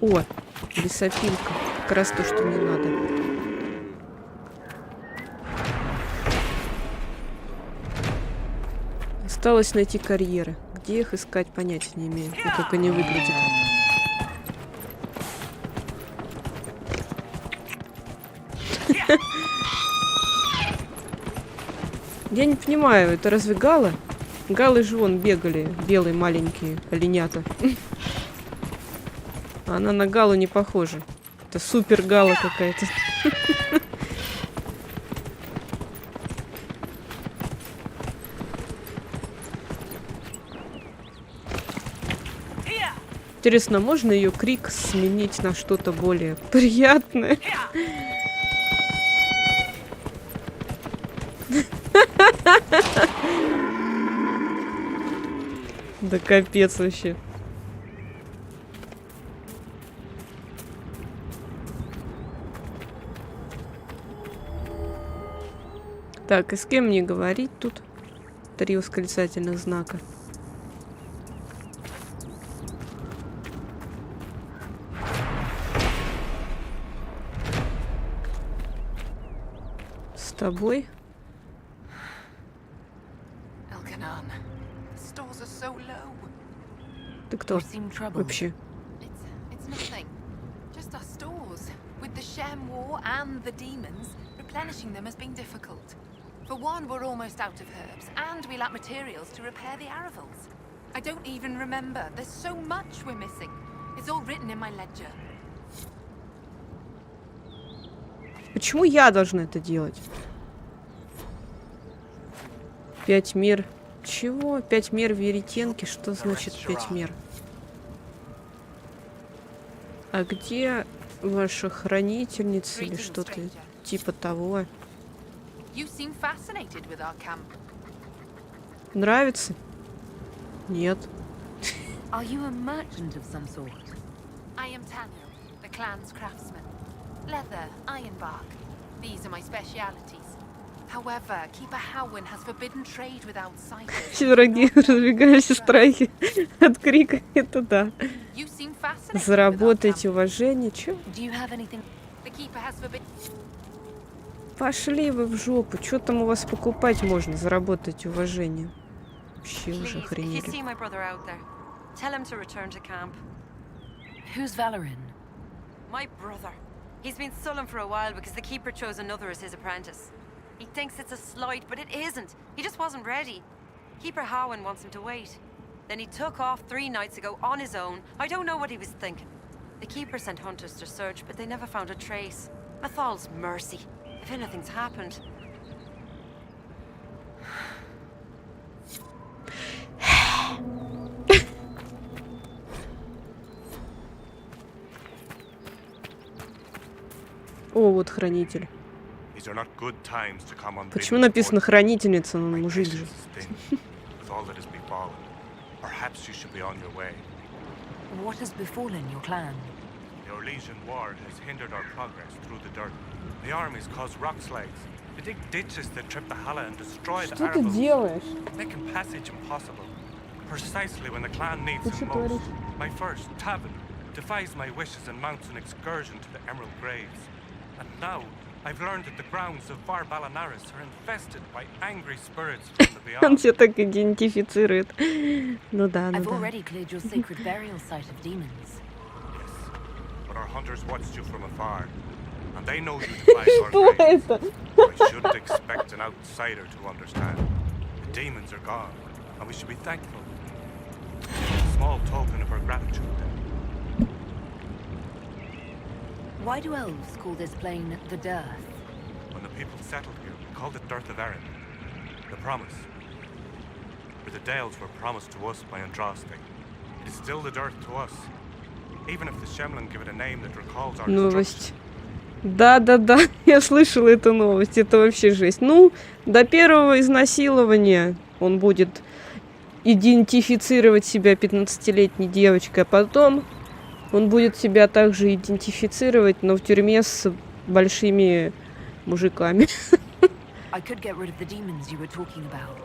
О, лесопилка. Как раз то, что мне надо. Осталось найти карьеры. Где их искать, понятия не имею. И как они выглядят. Я не понимаю, это разве галы? Галы же вон бегали, белые маленькие оленята. Она на галу не похожа. Это супер гала какая-то. Интересно, можно ее крик сменить на что-то более приятное? Да капец вообще. Так, и с кем мне говорить тут? 3 восклицательных знака. С тобой? Ты кто вообще? Replenishing them has been difficult. For one, we're almost out of herbs, and we lack materials to repair the Aravals. I don't even remember. There's so much we're missing. It's all written in my ledger. Почему я должна это делать? 5 мер. Чего? 5 мер веретенки? Что значит 5 мер? А где ваша хранительница или что-то типа того? Нравится? Нет. Are you a merchant of some sort? I am Tanu, the clan's craftsman. Leather, ironbark. These are my specialities. However, Keeper Howin has forbidden trade with outsiders. Все враги разбегались в страхе от крика. Это да. Заработайте уважение. Чё? Пошли вы в жопу. Чё там у вас покупать можно? Заработать уважение. Вообще уже охренели. Who's Valorin? My brother. He's been sullen for a while because the Keeper chose another as his apprentice. He thinks it's a slight, but it isn't. He just wasn't ready. Keeper Howin wants him to wait. Then he took off 3 nights ago on his own. I don't know what he was thinking. The Keeper sent hunters to search, but they never found a trace. Mathal's mercy. If anything's happened. О, вот хранитель. Почему написано хранительница, но мужик же? Perhaps you should be on your way. What has befallen your clan? The Orlesian war has hindered our progress through the dirt. The armies cause rock slides. They dig ditches that trip the Hala and destroy the Что ты Arabs, делаешь? making passage impossible. Precisely when the clan needs Ты it что most. творишь? My first, Tavin, defies my wishes and mounts an excursion to the Emerald Graves. And now, I've learned that the grounds of Var Balanaris are infested by angry spirits from the Он beyond. себя так идентифицирует. Ну да, ну I've да. already cleared your sacred burial site of demons. But our hunters watched you from afar, and they know you defy our Что graves. это? I shouldn't expect an outsider to understand. The demons are gone, and we should be thankful. A small token of our gratitude, then. Why do elves call this plain the Dearth? When the people settled here, we called it Dearth of Erin. The promise. For the Dales were promised to us by Andraste. It is still the Dearth to us. Even if the Shemlin give it a name that recalls our destruction. Новость. Да-да-да, я слышала эту новость, это вообще жесть. Ну, до первого изнасилования он будет идентифицировать себя 15-летней девочкой, а потом он будет себя также идентифицировать, но в тюрьме с большими мужиками. I could get rid of the demons you were talking about.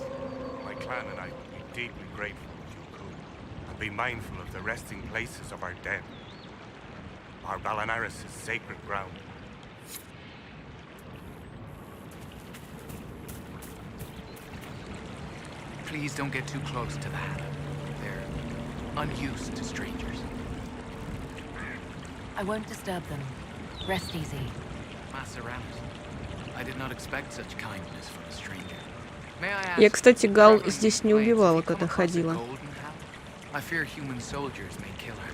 My clan and I would be deeply grateful if you could, and be mindful of the resting places of our dead. Our Balanaris is sacred ground. Please don't get too close to that. They're unused to strangers. I won't disturb them. Rest easy. Maseramis. I did not expect such kindness from a stranger. May I ask, Я, кстати, Гал здесь не убивала, когда ходила. I fear human soldiers may kill her.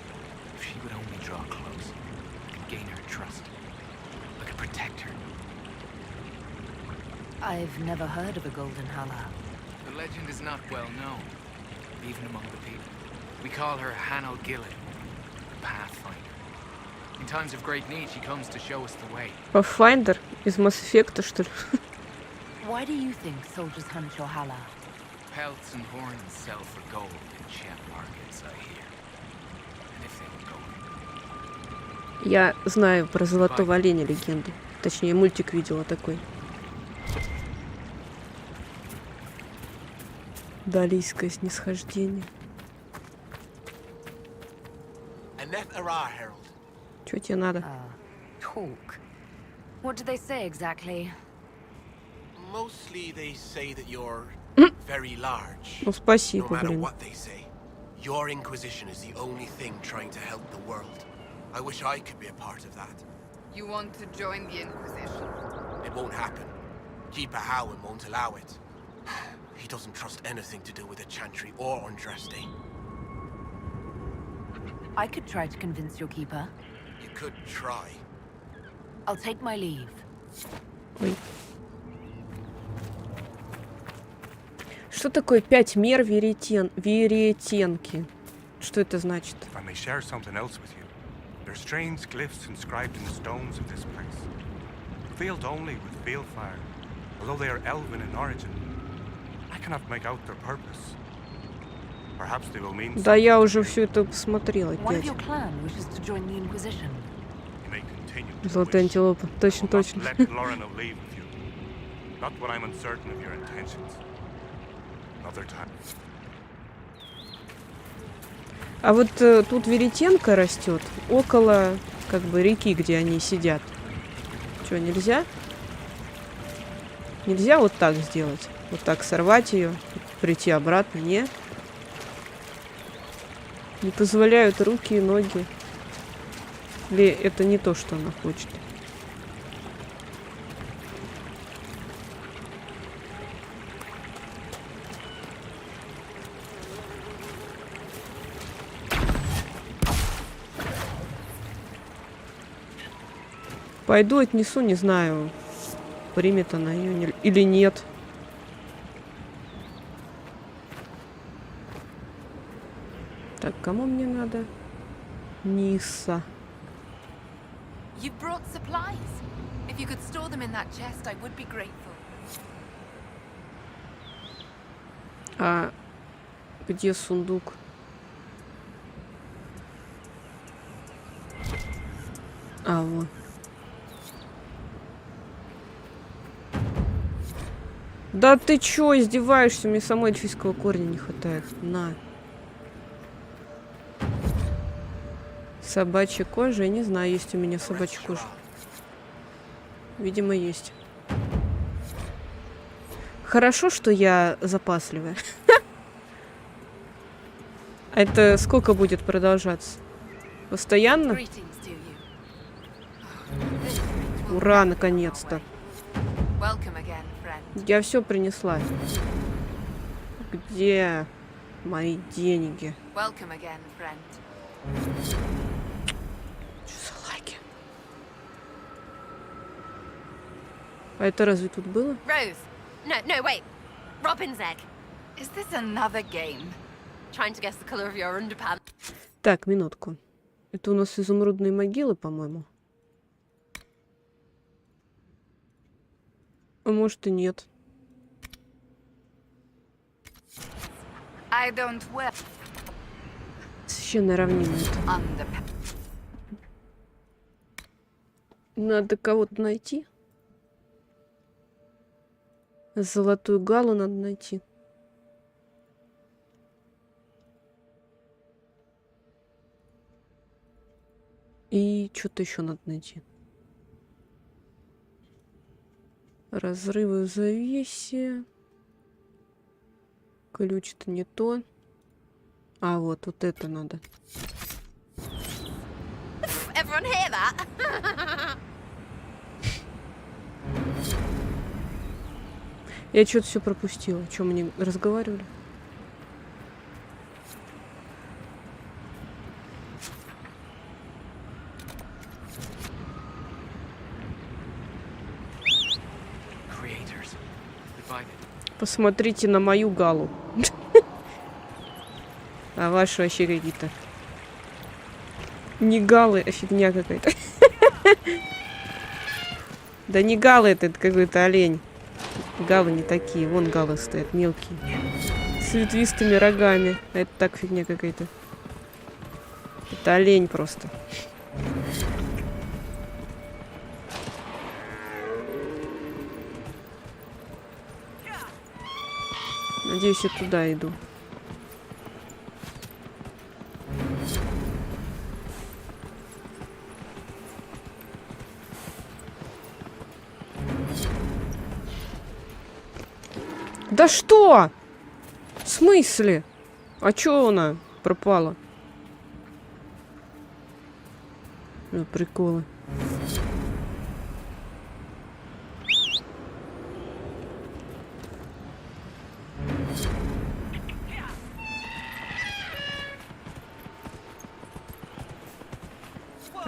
If she would only draw close, I could gain her trust. I could protect her. I've never heard of a golden Hala. The legend is not well known, even among the people. We call her Hanel Gillen, the Pathfinder. In times of great need, she comes to show us the way. Pathfinder из Mass Effect, что ли? Why do you think soldiers hunt your Hala? Pelts and horns sell for gold in gem markets, I hear. And if they were gold... Я знаю про Золотого Оленя легенду. Точнее, мультик видела такой. Далийское снисхождение. Чё тебе надо? Talk. What do they say exactly? Mostly they say that you're very large. Ну, спасибо, No matter блин. what they say, your Inquisition is the only thing trying to help the world. I wish I could be a part of that. You want to join the Inquisition? It won't happen. Keeper Howen won't allow it. He doesn't trust anything to do with the Chantry or Andraste. I could try to convince your keeper. You could try. I'll take my leave. Ой. Что такое 5 мер веретенки? Что это значит? If I may share something else with you, there are strange glyphs inscribed in the stones of this place. Veiled only with veil fire, although they are elven in origin. I cannot make out their purpose. Perhaps they will mean Да я уже все это посмотрела, One of дядь. your clan wishes to join the Inquisition. you may continue to Золотая антилопа. Точно, точно. let Lorena leave with you. Not when I'm uncertain of your intentions. Another time. А вот тут веретенка растет около, как бы, реки, где они сидят. Что, нельзя? Нельзя вот так сделать? Вот так сорвать ее, прийти обратно, не? Не позволяют руки и ноги. Или это не то, что она хочет? Пойду отнесу, не знаю, примет она ее или нет. Так, кому мне надо? Ниса. You brought supplies. If you could store them in that chest, I would be grateful. А Где сундук? А, вот. Да ты чё, издеваешься? Мне самой эльфийского корня не хватает. На. Собачья кожа? Я не знаю, есть у меня собачья кожа. Видимо, есть. Хорошо, что я запасливая. Это сколько будет продолжаться? Постоянно? Ура, наконец-то. Я все принесла. Где мои деньги? Что за лаги? А это разве тут было? Rose. No, wait. Robin's egg. Is this another game? Trying to guess the color of your underpants. Так, минутку. Это у нас изумрудные могилы, по-моему. А может и нет. I don't wear Священная равнина это. Надо кого-то найти. Золотую галу надо найти. И что-то еще надо найти. Разрывы в завесе. Ключ-то не то. А, вот это надо. Everyone hear that? Я что-то все пропустила. О чем они разговаривали? Посмотрите на мою галу. А ваши вообще какие-то не галы, а фигня какая-то. Да не галы, это какой-то олень. Галы не такие. Вон галы стоят, мелкие. С ветвистыми рогами. А это так фигня какая-то. Это олень просто. Надеюсь, я туда иду. Да что? В смысле? А чё она пропала? Приколы.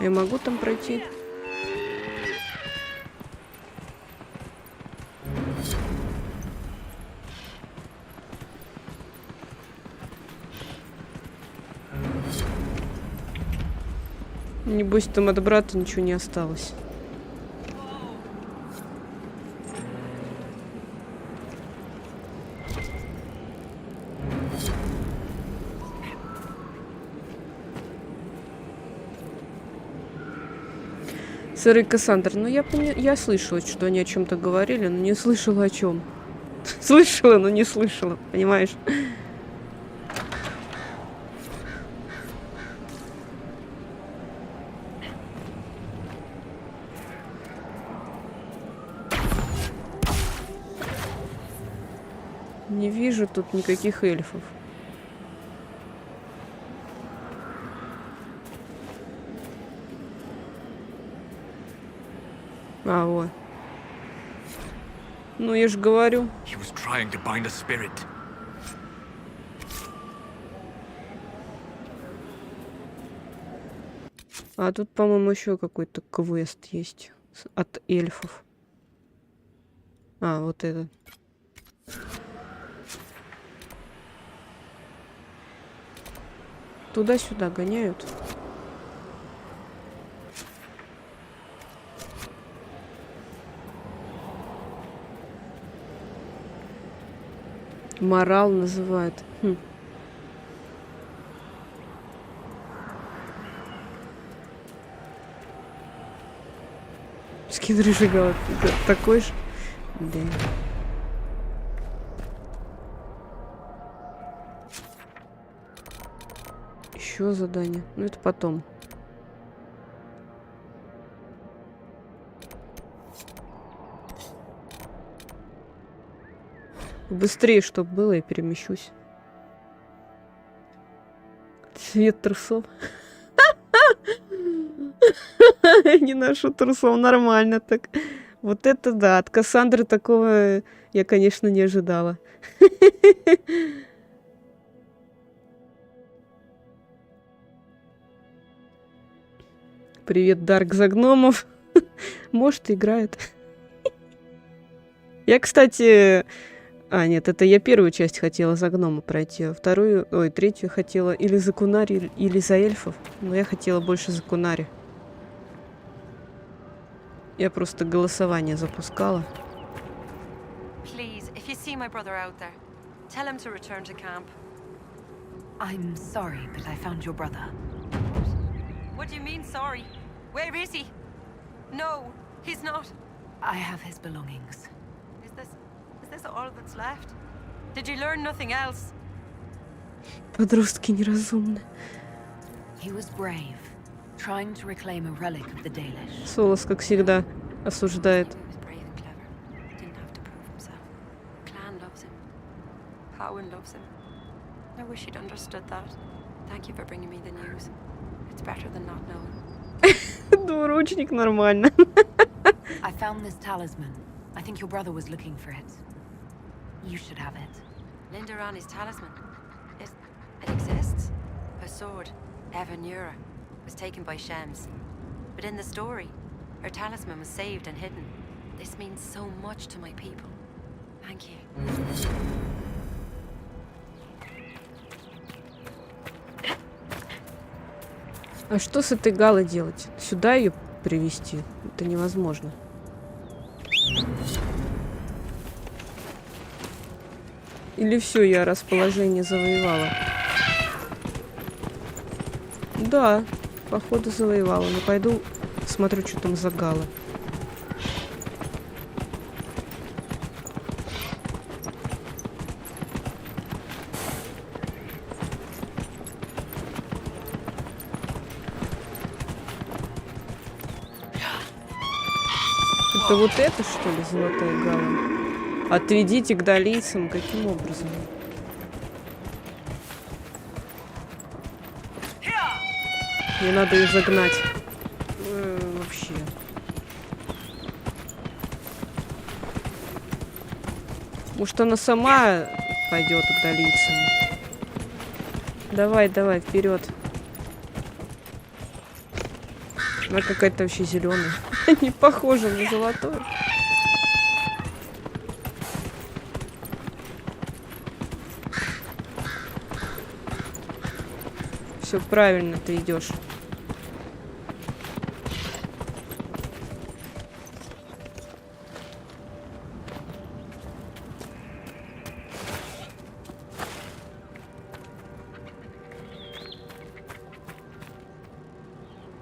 Я могу там пройти? Небось, там от брата ничего не осталось. Сэре и Кассандра. Ну, я слышала, что они о чем-то говорили, но не слышала о чем. Слышала, но не слышала, понимаешь? Не вижу тут никаких эльфов. А, вот. Ну, я же говорю. А тут, по-моему, еще какой-то квест есть от эльфов. А, вот этот. Туда-сюда гоняют. Морал называют. Хм. скин рыжего такой же. Да. Еще задание. Ну это потом. Быстрее, чтобы было, я перемещусь. Цвет трусов. Не ношу трусов, нормально так. Вот это да, от Кассандры такого я, конечно, не ожидала. Привет, Дарк за гномов. Может, играет. Я, кстати... А, нет, это я первую часть хотела за гнома пройти, а вторую, ой, третью хотела или за кунари, или за эльфов. Но я хотела больше за кунари. Я просто голосование запускала. Please, if you see my brother out there, tell him to return to camp. I'm sorry, but I found your brother. What do you mean, sorry? Where is he? No, he's not. I have his belongings. Is this all that's left? Did you learn nothing else? Подростки неразумны. He was brave, trying to reclaim a relic of the Dalish. Солос, как всегда, осуждает. He was brave and clever. Didn't have to prove himself. Clan loves him. Cowan loves him. I wish he'd understood that. Thank you for bringing me the news. It's better than not knowing. Двуручник нормально. I found this talisman. I think your brother was looking for it. You should have it. Linda Rani's talisman. It exists? Her sword, Evanura, was taken by Shems. But in the story, her talisman was saved and hidden. This means so much to my people. Thank you. А что с этой Галой делать? Сюда ее привести? Это невозможно. Или все, я расположение завоевала? Да, походу завоевала. Но пойду смотрю, что там за Гала. Это вот это, что ли, золотая Гала? Отведите к долийцам. Каким образом? Мне надо ее загнать. Вообще. Может, она сама пойдет к долийцам? Давай, давай, вперед. Она какая-то вообще зеленая. Не похожа на золотую. Все правильно ты идешь.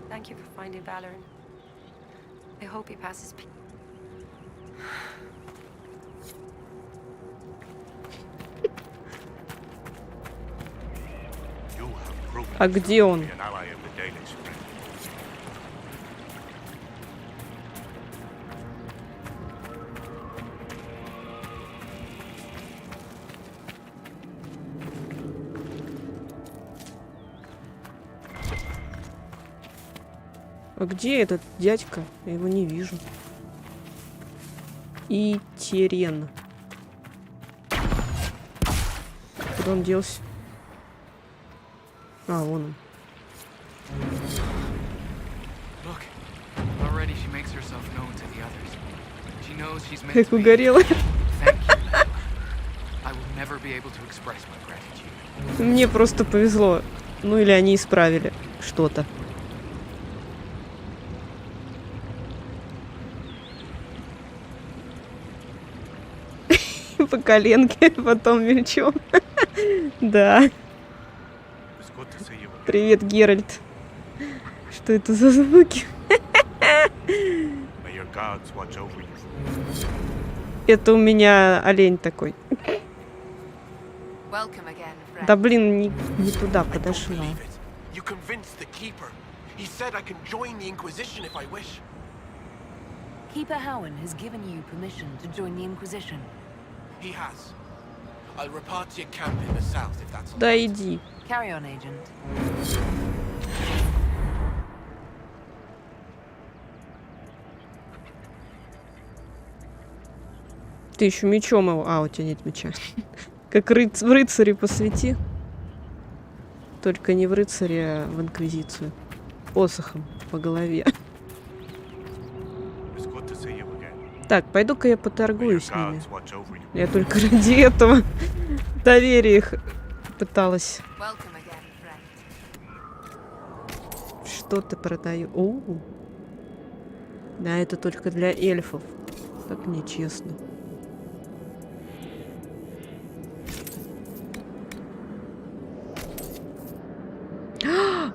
Thank you for finding Valoran. I hope he passes. А где он? А где этот дядька? Я его не вижу. И Терен. Куда он делся? А, вон он. Как угорела. Мне просто повезло. Ну или они исправили что-то. По коленке, потом мельчом. Да. Привет, Геральт. Что это за звуки? Это у меня олень такой. Да блин, не туда подошла. You convinced the Keeper. He said I can join the Inquisition if I wish. Keeper Howen has given you permission to join the Inquisition. He has. I'll report to your camp in the south if that's all. Да иди. Carry on, Agent. Ты еще мечом его... А, у тебя нет меча. Как в рыцаре посвяти. Только не в рыцаре, а в Инквизицию. Посохом по голове. Так, пойду-ка я поторгую с ними. Я только ради этого доверия их пыталась. Что ты продаю? Оу. Да, это только для эльфов. Так нечестно.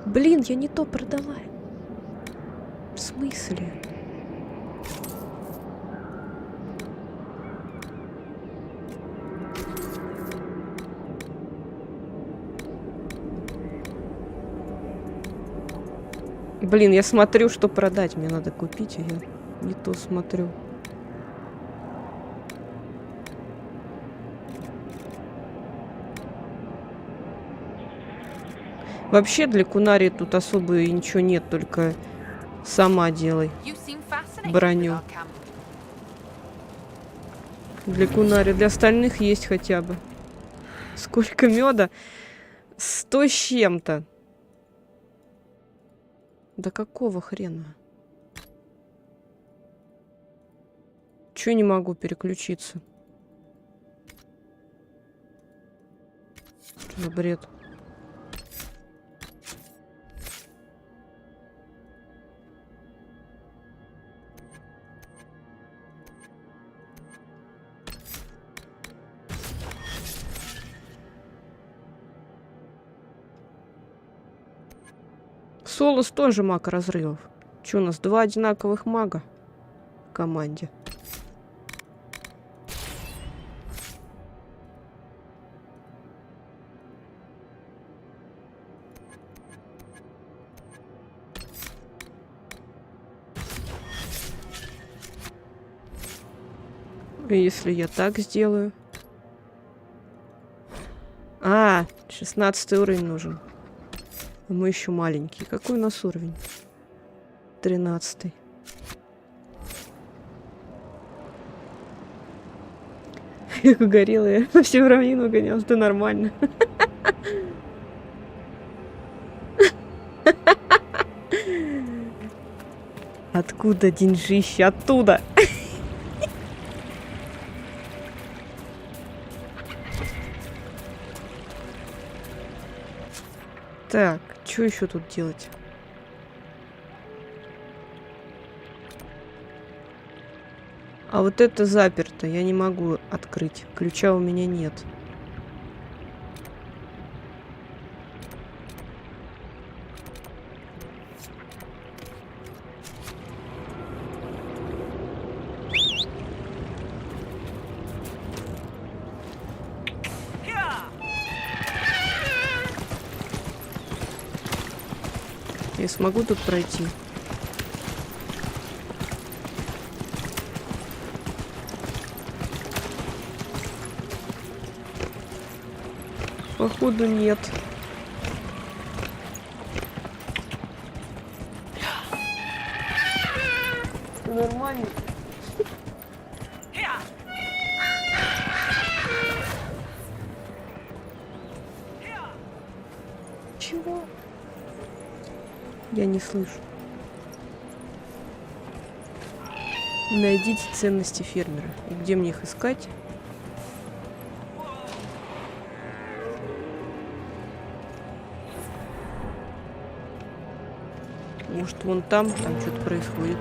Блин, я не то продала. В смысле? Блин, я смотрю, что продать. Мне надо купить, а я не то смотрю. Вообще для кунари тут особо и ничего нет, только сама делай броню. Для кунари, для остальных есть хотя бы. Сколько меда? 100 с чем-то. Да какого хрена? Чё не могу переключиться? Что за бред? Солос тоже маг разрывов. Че, у нас 2 одинаковых мага в команде? И если я так сделаю? А, 16 уровень нужен. Мы еще маленькие. Какой у нас уровень? 13. Как угорела я. По всем равнину гонял. Это нормально. Откуда деньжище? Оттуда. Так, что еще тут делать? А вот это заперто, я не могу открыть. Ключа у меня нет. Я смогу тут пройти? Походу нет. Нормально. Чего? Я не слышу. Найдите ценности фермера. И где мне их искать? Может, вон там что-то происходит.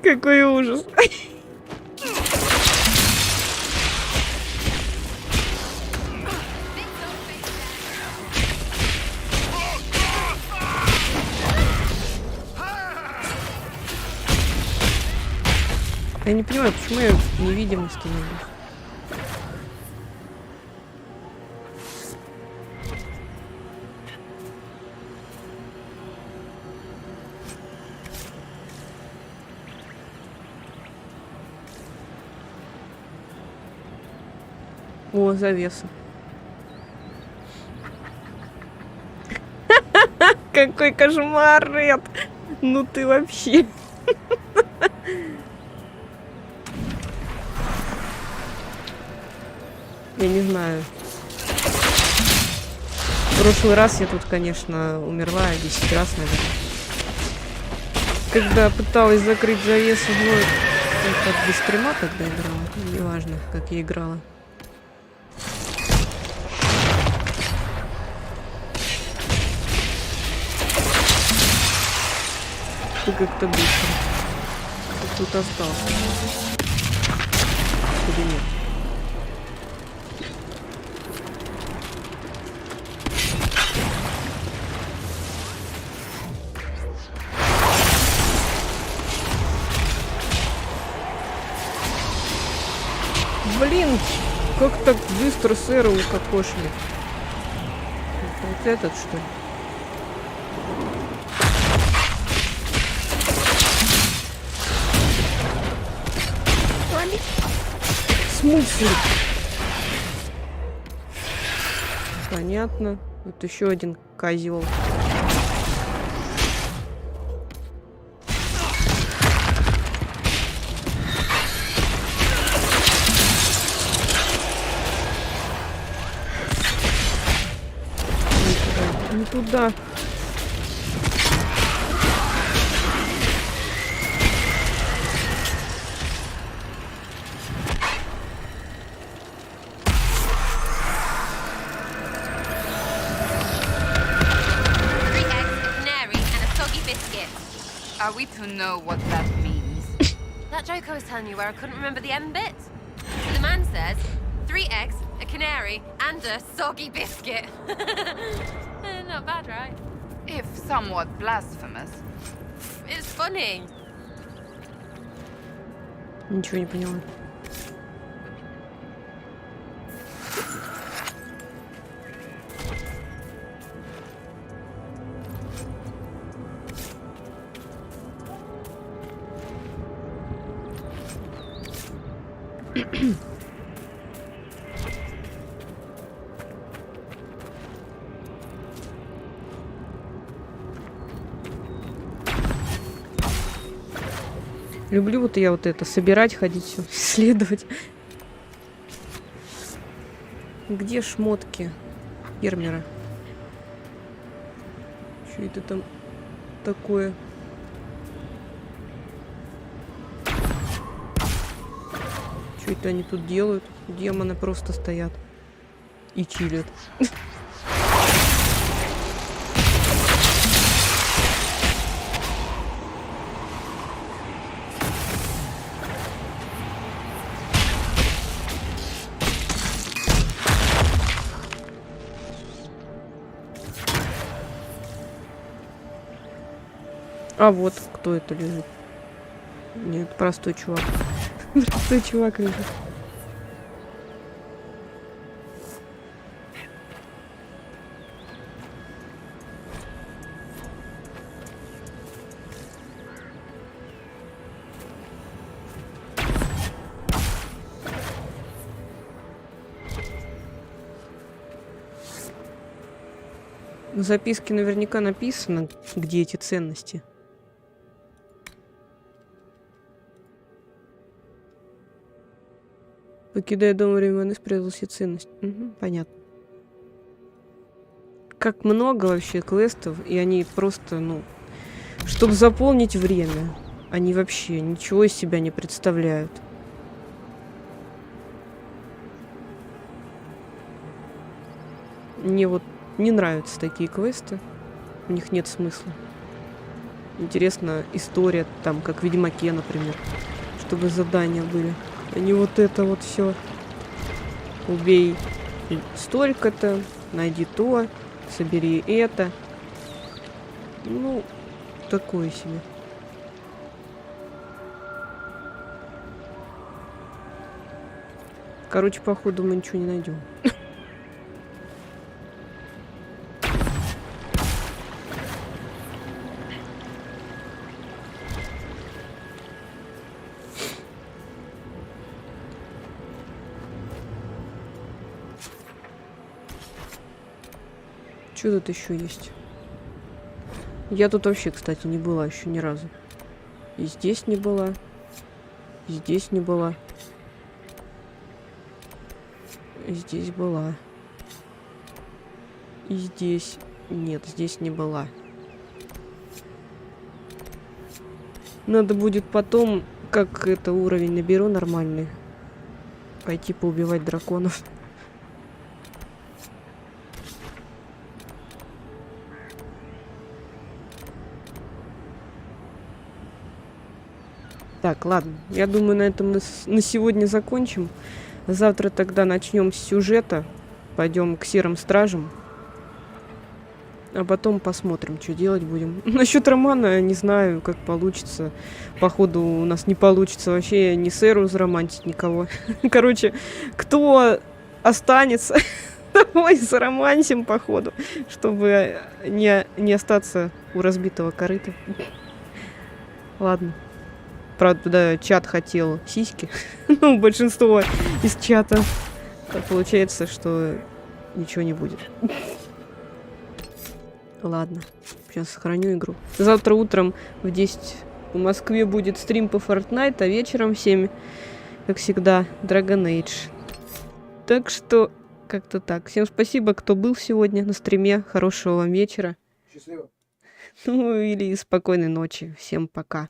Какой ужас. Я не понимаю, почему я невидимым становлюсь. О, завеса. Какой кошмар, Ред! Ну ты вообще. Я не знаю. В прошлый раз я тут, конечно, умерла 10 раз, наверное. Когда пыталась закрыть завесу, ну, это без стрима тогда играла. Неважно, как я играла. Ты как-то быстро. Ты тут остался. Или нет? Блин, как так быстро Сэра укокошили? Вот этот, что ли? В смысле? Понятно. Вот еще один козел. Не туда. Are we to know what that means? That joke I was telling you where I couldn't remember the end bit. The man says 3 eggs, a canary, and a soggy biscuit. Not bad, right? If somewhat blasphemous. It's funny. Ничего не поняла. Люблю вот я вот это, собирать, ходить, все, исследовать. Где шмотки фермера? Что это там такое? Что это они тут делают? Демоны просто стоят и чилят. А вот кто это лежит. Нет, простой чувак. Простой чувак лежит. В записке наверняка написано, где эти ценности. Покидая дом временно, спрятал все ценности. Угу, понятно. Как много вообще квестов, и они просто, ну, чтобы заполнить время, они вообще ничего из себя не представляют. Мне вот не нравятся такие квесты. У них нет смысла. Интересна история, там, как в Ведьмаке, например. Чтобы задания были. А не вот это вот все. Убей столько-то, найди то, собери это. Ну, такое себе. Короче, походу мы ничего не найдем. Что тут еще есть? Я тут вообще, кстати, не была еще ни разу. И здесь не была. И здесь не была. И здесь была. И здесь... Нет, здесь не была. Надо будет потом, как это уровень наберу нормальный, пойти поубивать драконов. Так, ладно. Я думаю, на этом мы на сегодня закончим. Завтра тогда начнем с сюжета. Пойдем к серым стражам. А потом посмотрим, что делать будем. Насчет романа, не знаю, как получится. Походу, у нас не получится вообще ни Сэру заромантить, никого. Короче, кто останется, того и заромантим, походу. Чтобы не остаться у разбитого корыта. Ладно. Правда, чат хотел сиськи. Ну, большинство из чата. Получается, что ничего не будет. Ладно. Сейчас сохраню игру. Завтра утром в 10 по Москве будет стрим по Fortnite, а вечером в 7, как всегда, Dragon Age. Так что, как-то так. Всем спасибо, кто был сегодня на стриме. Хорошего вам вечера. Счастливо. Ну, или спокойной ночи. Всем пока.